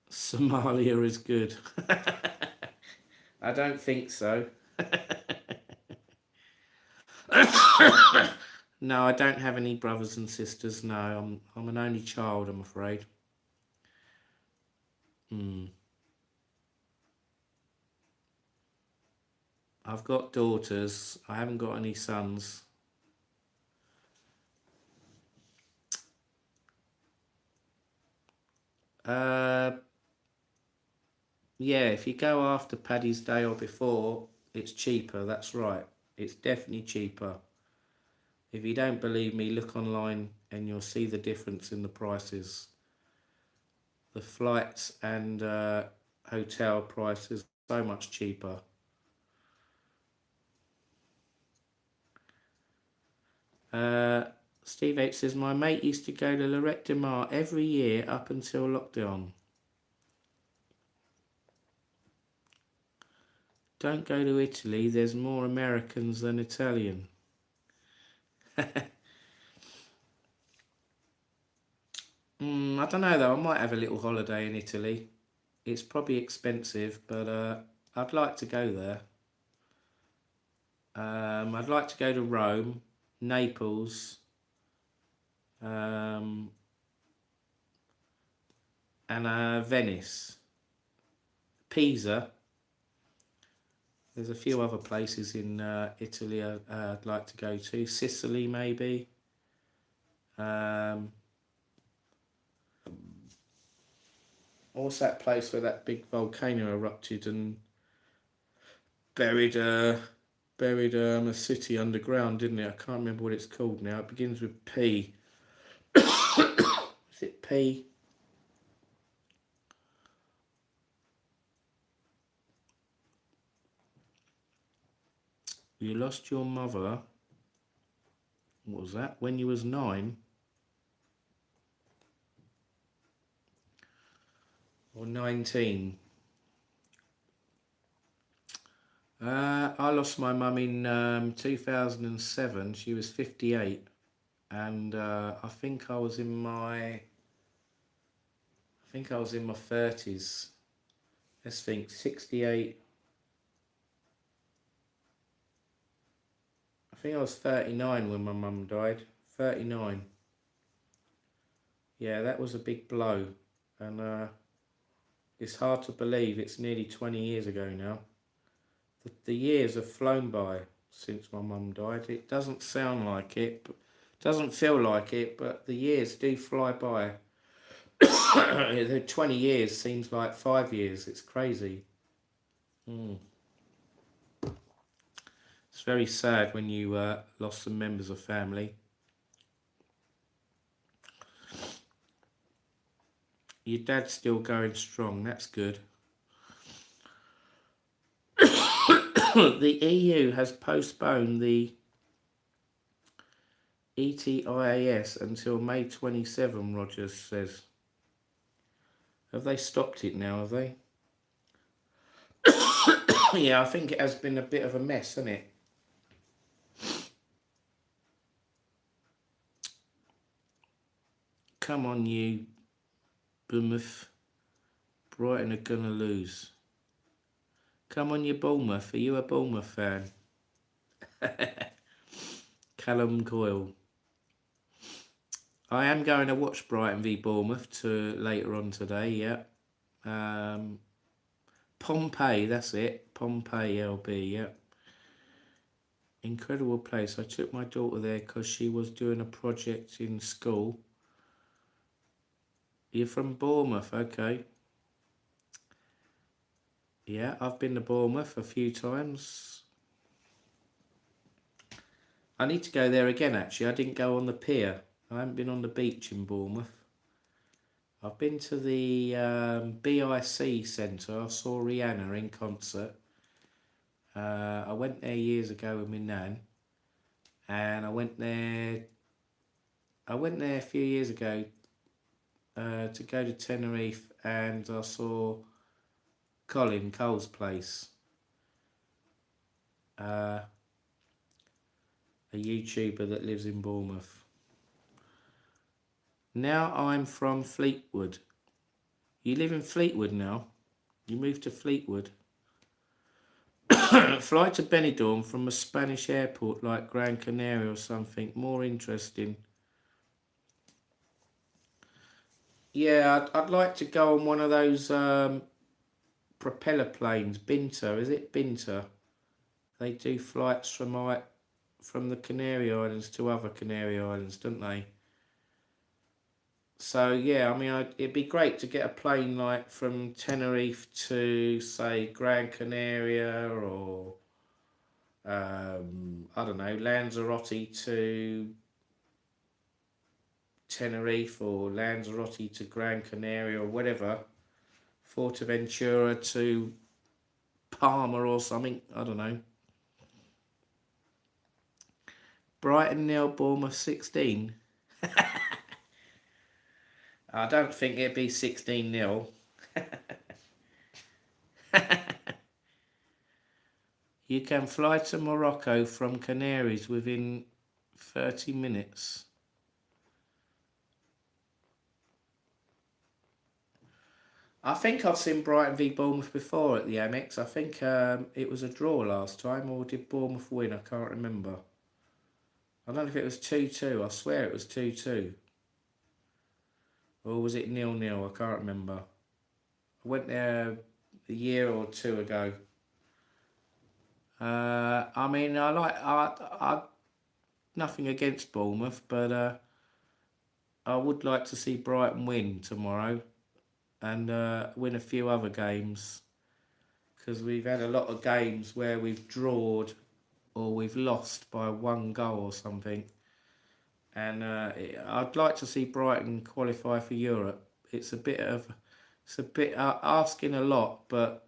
Somalia is good. I don't think so. No, I don't have any brothers and sisters. No, I'm an only child, I'm afraid. I've got daughters. I haven't got any sons. Yeah, if you go after Paddy's Day or before, it's cheaper. That's right. It's definitely cheaper. If you don't believe me, look online and you'll see the difference in the prices. The flights and hotel prices are so much cheaper. Steve H says, my mate used to go to Lloret de Mar every year up until lockdown. Don't go to Italy. There's more Americans than Italian. I don't know though. I might have a little holiday in Italy. It's probably expensive, but I'd like to go there. I'd like to go to Rome, Naples, and Venice, Pisa. There's a few other places in Italy I'd like to go to. Sicily, maybe. What's that place where that big volcano erupted and buried a city underground, didn't it? I can't remember what it's called now. It begins with P. Is it P? You lost your mother. What was that? When you was 9? Or 19? I lost my mum in 2007. She was 58. And I think I was in my 30s. Let's think, 68. I think I was 39 when my mum died. 39. Yeah, that was a big blow. And it's hard to believe it's nearly 20 years ago now. The years have flown by since my mum died. It doesn't sound like it, doesn't feel like it, but the years do fly by. 20 years seems like 5 years. It's crazy. It's very sad when you lost some members of family. Your dad's still going strong. That's good. The EU has postponed the ETIAS until May 27, Rogers says. Have they stopped it now, have they? Yeah, I think it has been a bit of a mess, hasn't it? Come on, you Bournemouth. Brighton are gonna lose. Come on, you Bournemouth. Are you a Bournemouth fan? Callum Coyle. I am going to watch Brighton v Bournemouth later on today, yeah. Pompeii, that's it. Pompeii LB, yeah. Incredible place. I took my daughter there because she was doing a project in school. You're from Bournemouth, okay. Yeah, I've been to Bournemouth a few times. I need to go there again, actually. I didn't go on the pier. I haven't been on the beach in Bournemouth. I've been to the BIC Centre. I saw Rihanna in concert. I went there years ago with my nan. And I went there a few years ago to go to Tenerife, and I saw Colin Cole's place. A YouTuber that lives in Bournemouth. Now I'm from Fleetwood. You live in Fleetwood now? You moved to Fleetwood? Fly to Benidorm from a Spanish airport like Gran Canaria or something. More interesting. Yeah, I'd like to go on one of those propeller planes. Binter, is it Binter? They do flights from the Canary Islands to other Canary Islands, don't they? So yeah, I mean, it'd be great to get a plane like from Tenerife to, say, Gran Canaria, or I don't know, Lanzarote to Tenerife, or Lanzarote to Gran Canaria, or whatever. Fuerteventura to Palma or something, I don't know. Brighton 0, Bournemouth 16. I don't think it'd be 16-0. You can fly to Morocco from Canaries within 30 minutes. I think I've seen Brighton v Bournemouth before at the Amex. I think it was a draw last time, or did Bournemouth win? I can't remember. I don't know if it was 2-2. I swear it was 2-2. Or was it 0-0? I can't remember. I went there a year or two ago. I mean, I nothing against Bournemouth, but I would like to see Brighton win tomorrow and win a few other games, because we've had a lot of games where we've drawed or we've lost by 1 goal or something. And I'd like to see Brighton qualify for Europe. It's a bit asking a lot, but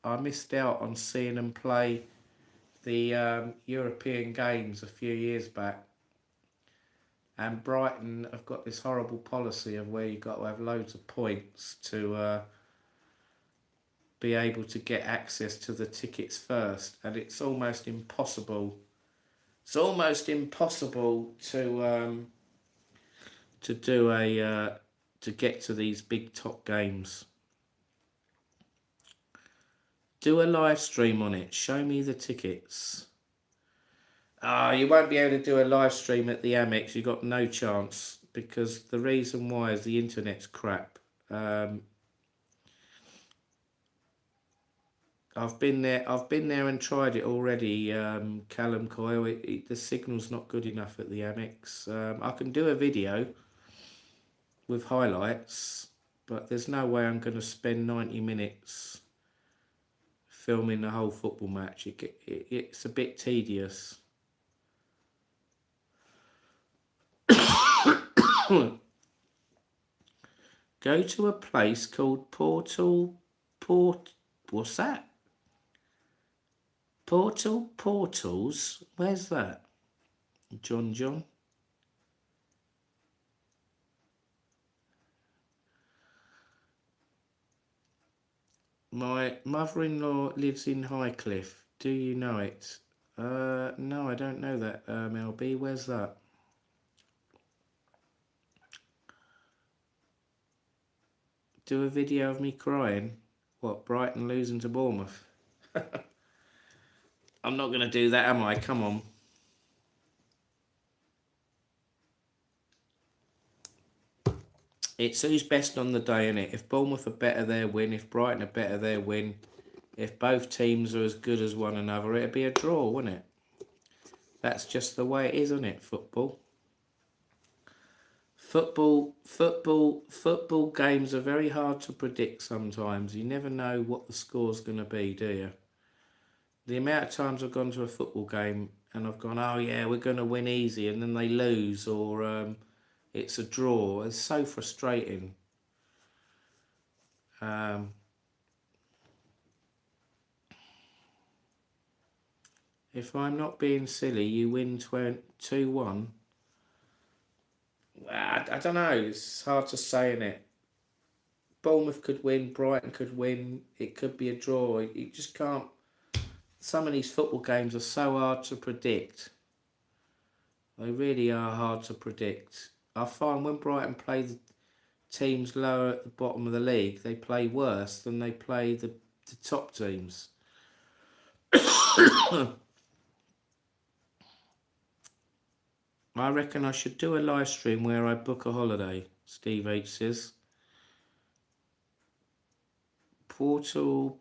I missed out on seeing them play the European games a few years back. And Brighton have got this horrible policy of where you've got to have loads of points to be able to get access to the tickets first, and it's almost impossible. It's almost impossible to do to get to these big top games. Do a live stream on it. Show me the tickets. You won't be able to do a live stream at the Amex. You've got no chance, because the reason why is the internet's crap. I've been there and tried it already, Callum Coyle. The signal's not good enough at the Amex. I can do a video with highlights, but there's no way I'm going to spend 90 minutes filming the whole football match. It's a bit tedious. Go to a place called what's that? Portals? Where's that? John? My mother-in-law lives in Highcliffe. Do you know it? No, I don't know that, LB. Where's that? Do a video of me crying? What, Brighton losing to Bournemouth? I'm not going to do that, am I? Come on. It's who's best on the day, innit? If Bournemouth are better, their win. If Brighton are better, their win. If both teams are as good as one another, it'd be a draw, wouldn't it? That's just the way it is, isn't it, football? Football games are very hard to predict sometimes. You never know what the score's going to be, do you? The amount of times I've gone to a football game and I've gone, oh yeah, we're going to win easy, and then they lose, or it's a draw. It's so frustrating. If I'm not being silly, you win 2-1. I don't know. It's hard to say, innit? Bournemouth could win, Brighton could win. It could be a draw. You just can't. Some of these football games are so hard to predict. They really are hard to predict. I find when Brighton play the teams lower at the bottom of the league, they play worse than they play the top teams. I reckon I should do a live stream where I book a holiday, Steve H says. Portals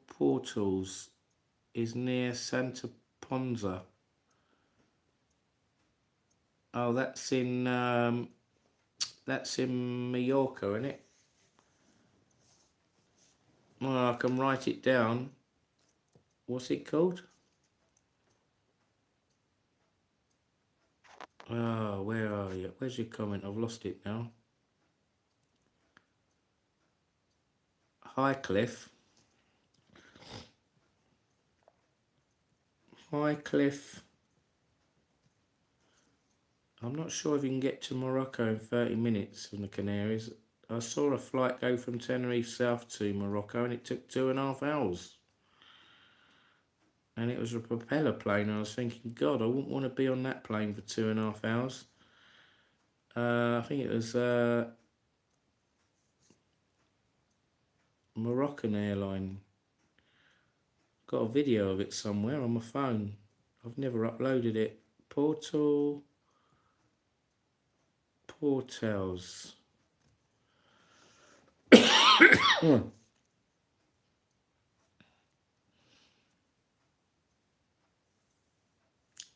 is near Santa Ponza. Oh, that's in Mallorca, isn't it? Well, I can write it down. What's it called? Oh, where are you? Where's your comment? I've lost it now. Highcliffe. I'm not sure if you can get to Morocco in 30 minutes from the Canaries. I saw a flight go from Tenerife South to Morocco and it took 2.5 hours. and it was a propeller plane. I was thinking, God, I wouldn't want to be on that plane for 2.5 hours. I think it was Moroccan airline. Got a video of it somewhere on my phone. I've never uploaded it. Portels.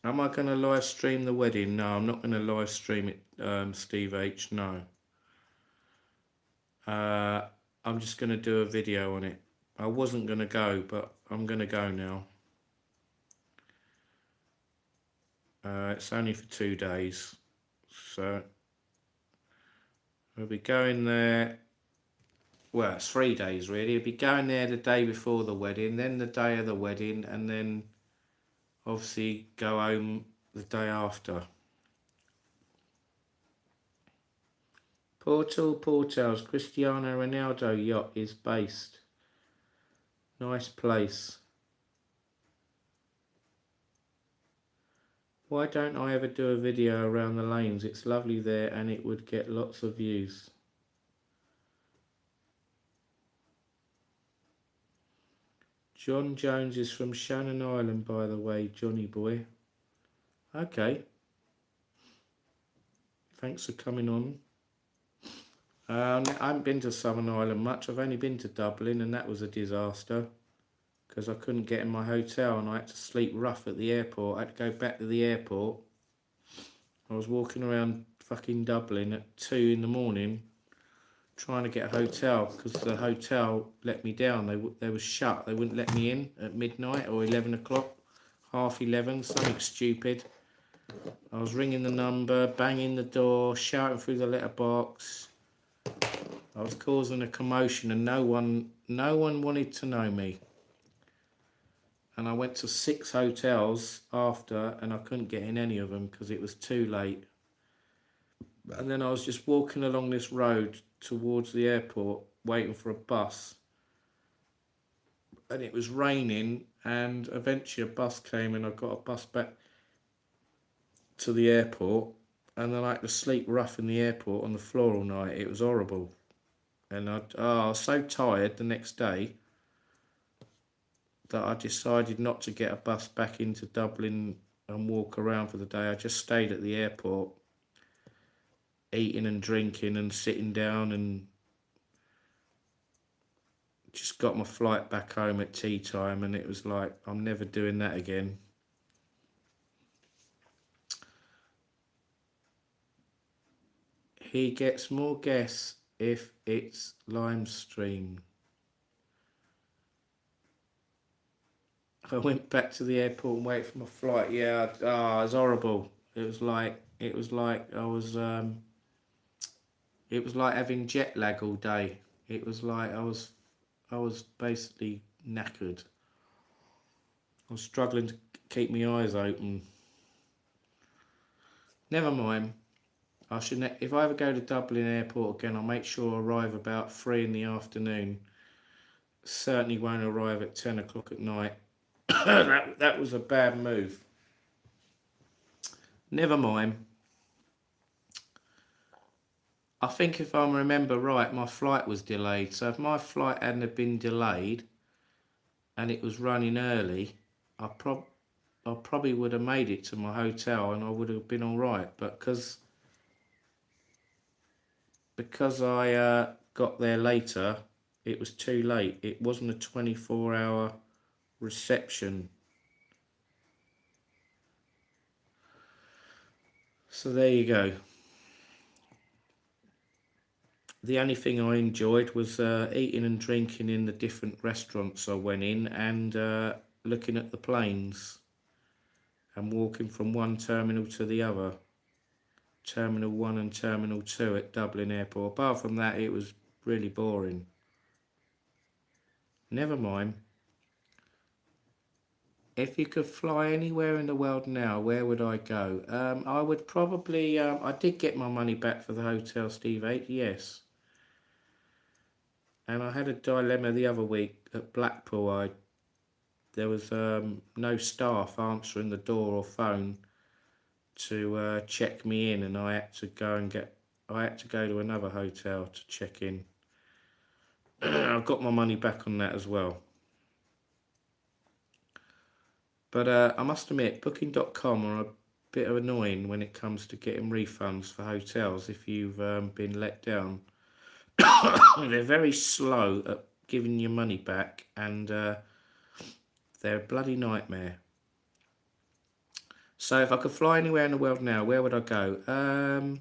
Am I going to live stream the wedding? No, I'm not going to live stream it, Steve H. No. I'm just going to do a video on it. I wasn't going to go, but I'm going to go now. It's only for 2 days. So we'll be going there. Well, it's 3 days really. We'll be going there the day before the wedding, then the day of the wedding, and then obviously go home the day after. Portels, Cristiano Ronaldo yacht is based. Nice place. Why don't I ever do a video around the lanes? It's lovely there and it would get lots of views. John Jones is from Shannon Island, by the way, Johnny boy. Okay. Thanks for coming on. I haven't been to Southern Ireland much. I've only been to Dublin, and that was a disaster because I couldn't get in my hotel and I had to sleep rough at the airport. I had to go back to the airport. I was walking around fucking Dublin at 2 in the morning trying to get a hotel because the hotel let me down. They were shut. They wouldn't let me in at midnight or 11 o'clock, half 11, something stupid. I was ringing the number, banging the door, shouting through the letterbox. I was causing a commotion and no one wanted to know me. And I went to 6 hotels after and I couldn't get in any of them because it was too late. And then I was just walking along this road towards the airport waiting for a bus. And it was raining and eventually a bus came and I got a bus back to the airport. And then I had to sleep rough in the airport on the floor all night. It was horrible. And I was so tired the next day that I decided not to get a bus back into Dublin and walk around for the day. I just stayed at the airport, eating and drinking and sitting down, and just got my flight back home at tea time, and it was like, I'm never doing that again. He gets more guests if it's live stream. I went back to the airport and waited for my flight. Yeah, it was horrible. It was like I was it was like having jet lag all day. It was like I was basically knackered. I was struggling to keep my eyes open. Never mind. If I ever go to Dublin Airport again, I'll make sure I arrive about 3 in the afternoon. Certainly won't arrive at 10 o'clock at night. that was a bad move. Never mind. I think if I remember right, my flight was delayed. So if my flight hadn't been delayed and it was running early, I probably would have made it to my hotel and I would have been all right. But because I got there later, it was too late. It wasn't a 24-hour reception. So there you go. The only thing I enjoyed was eating and drinking in the different restaurants I went in and looking at the planes and walking from one terminal to the other. Terminal 1 and Terminal 2 at Dublin Airport. Apart from that, it was really boring. Never mind. If you could fly anywhere in the world now, where would I go? I would probably... I did get my money back for the hotel, Steve H. Yes. And I had a dilemma the other week at Blackpool. there was no staff answering the door or phone to check me in, and I had to go to another hotel to check in. I got my money back on that as well. But I must admit, Booking.com are a bit annoying when it comes to getting refunds for hotels if you've been let down. They're very slow at giving your money back, and they're a bloody nightmare. So if I could fly anywhere in the world now, where would I go?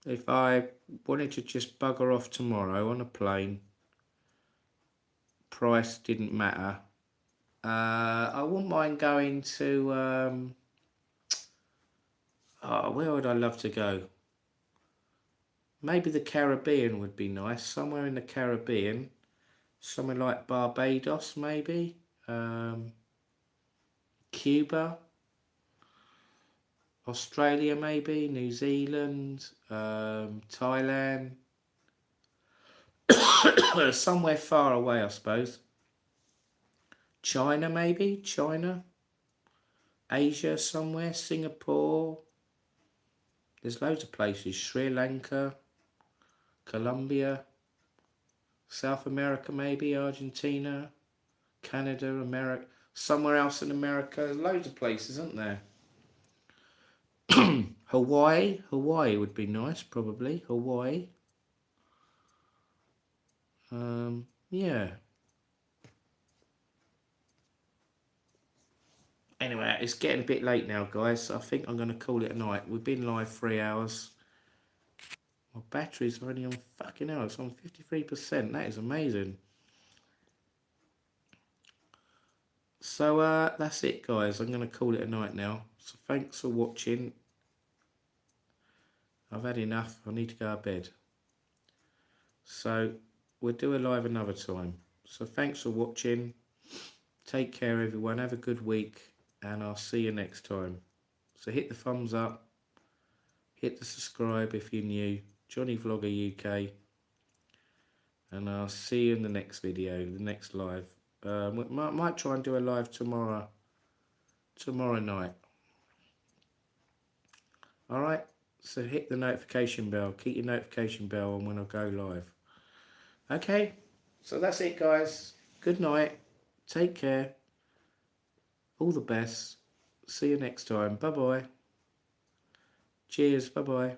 If I wanted to just bugger off tomorrow on a plane, price didn't matter. I wouldn't mind going to... where would I love to go? Maybe the Caribbean would be nice. Somewhere in the Caribbean. Somewhere like Barbados, maybe. Cuba. Australia, maybe. New Zealand. Thailand. Somewhere far away, I suppose. China, maybe. China. Asia somewhere. Singapore. There's loads of places. Sri Lanka. Colombia. South America, maybe. Argentina. Canada, America. Somewhere else in America. There's loads of places, aren't there? Hawaii. Hawaii would be nice, probably. Hawaii. Yeah. Anyway, it's getting a bit late now, guys. I think I'm going to call it a night. We've been live 3 hours. My batteries are only on fucking hell. It's on 53%. That is amazing. So that's it, guys. I'm going to call it a night now. So thanks for watching. I've had enough. I need to go to bed. So we'll do a live another time. So thanks for watching. Take care, everyone. Have a good week. And I'll see you next time. So hit the thumbs up. Hit the subscribe if you're new. Jonnyvloggeruk. And I'll see you in the next video, the next live. Might try and do a live tomorrow night. Alright, so hit the notification bell. Keep your notification bell on when I go live. Okay, so that's it, guys. Good night. Take care. All the best. See you next time. Bye-bye. Cheers. Bye-bye.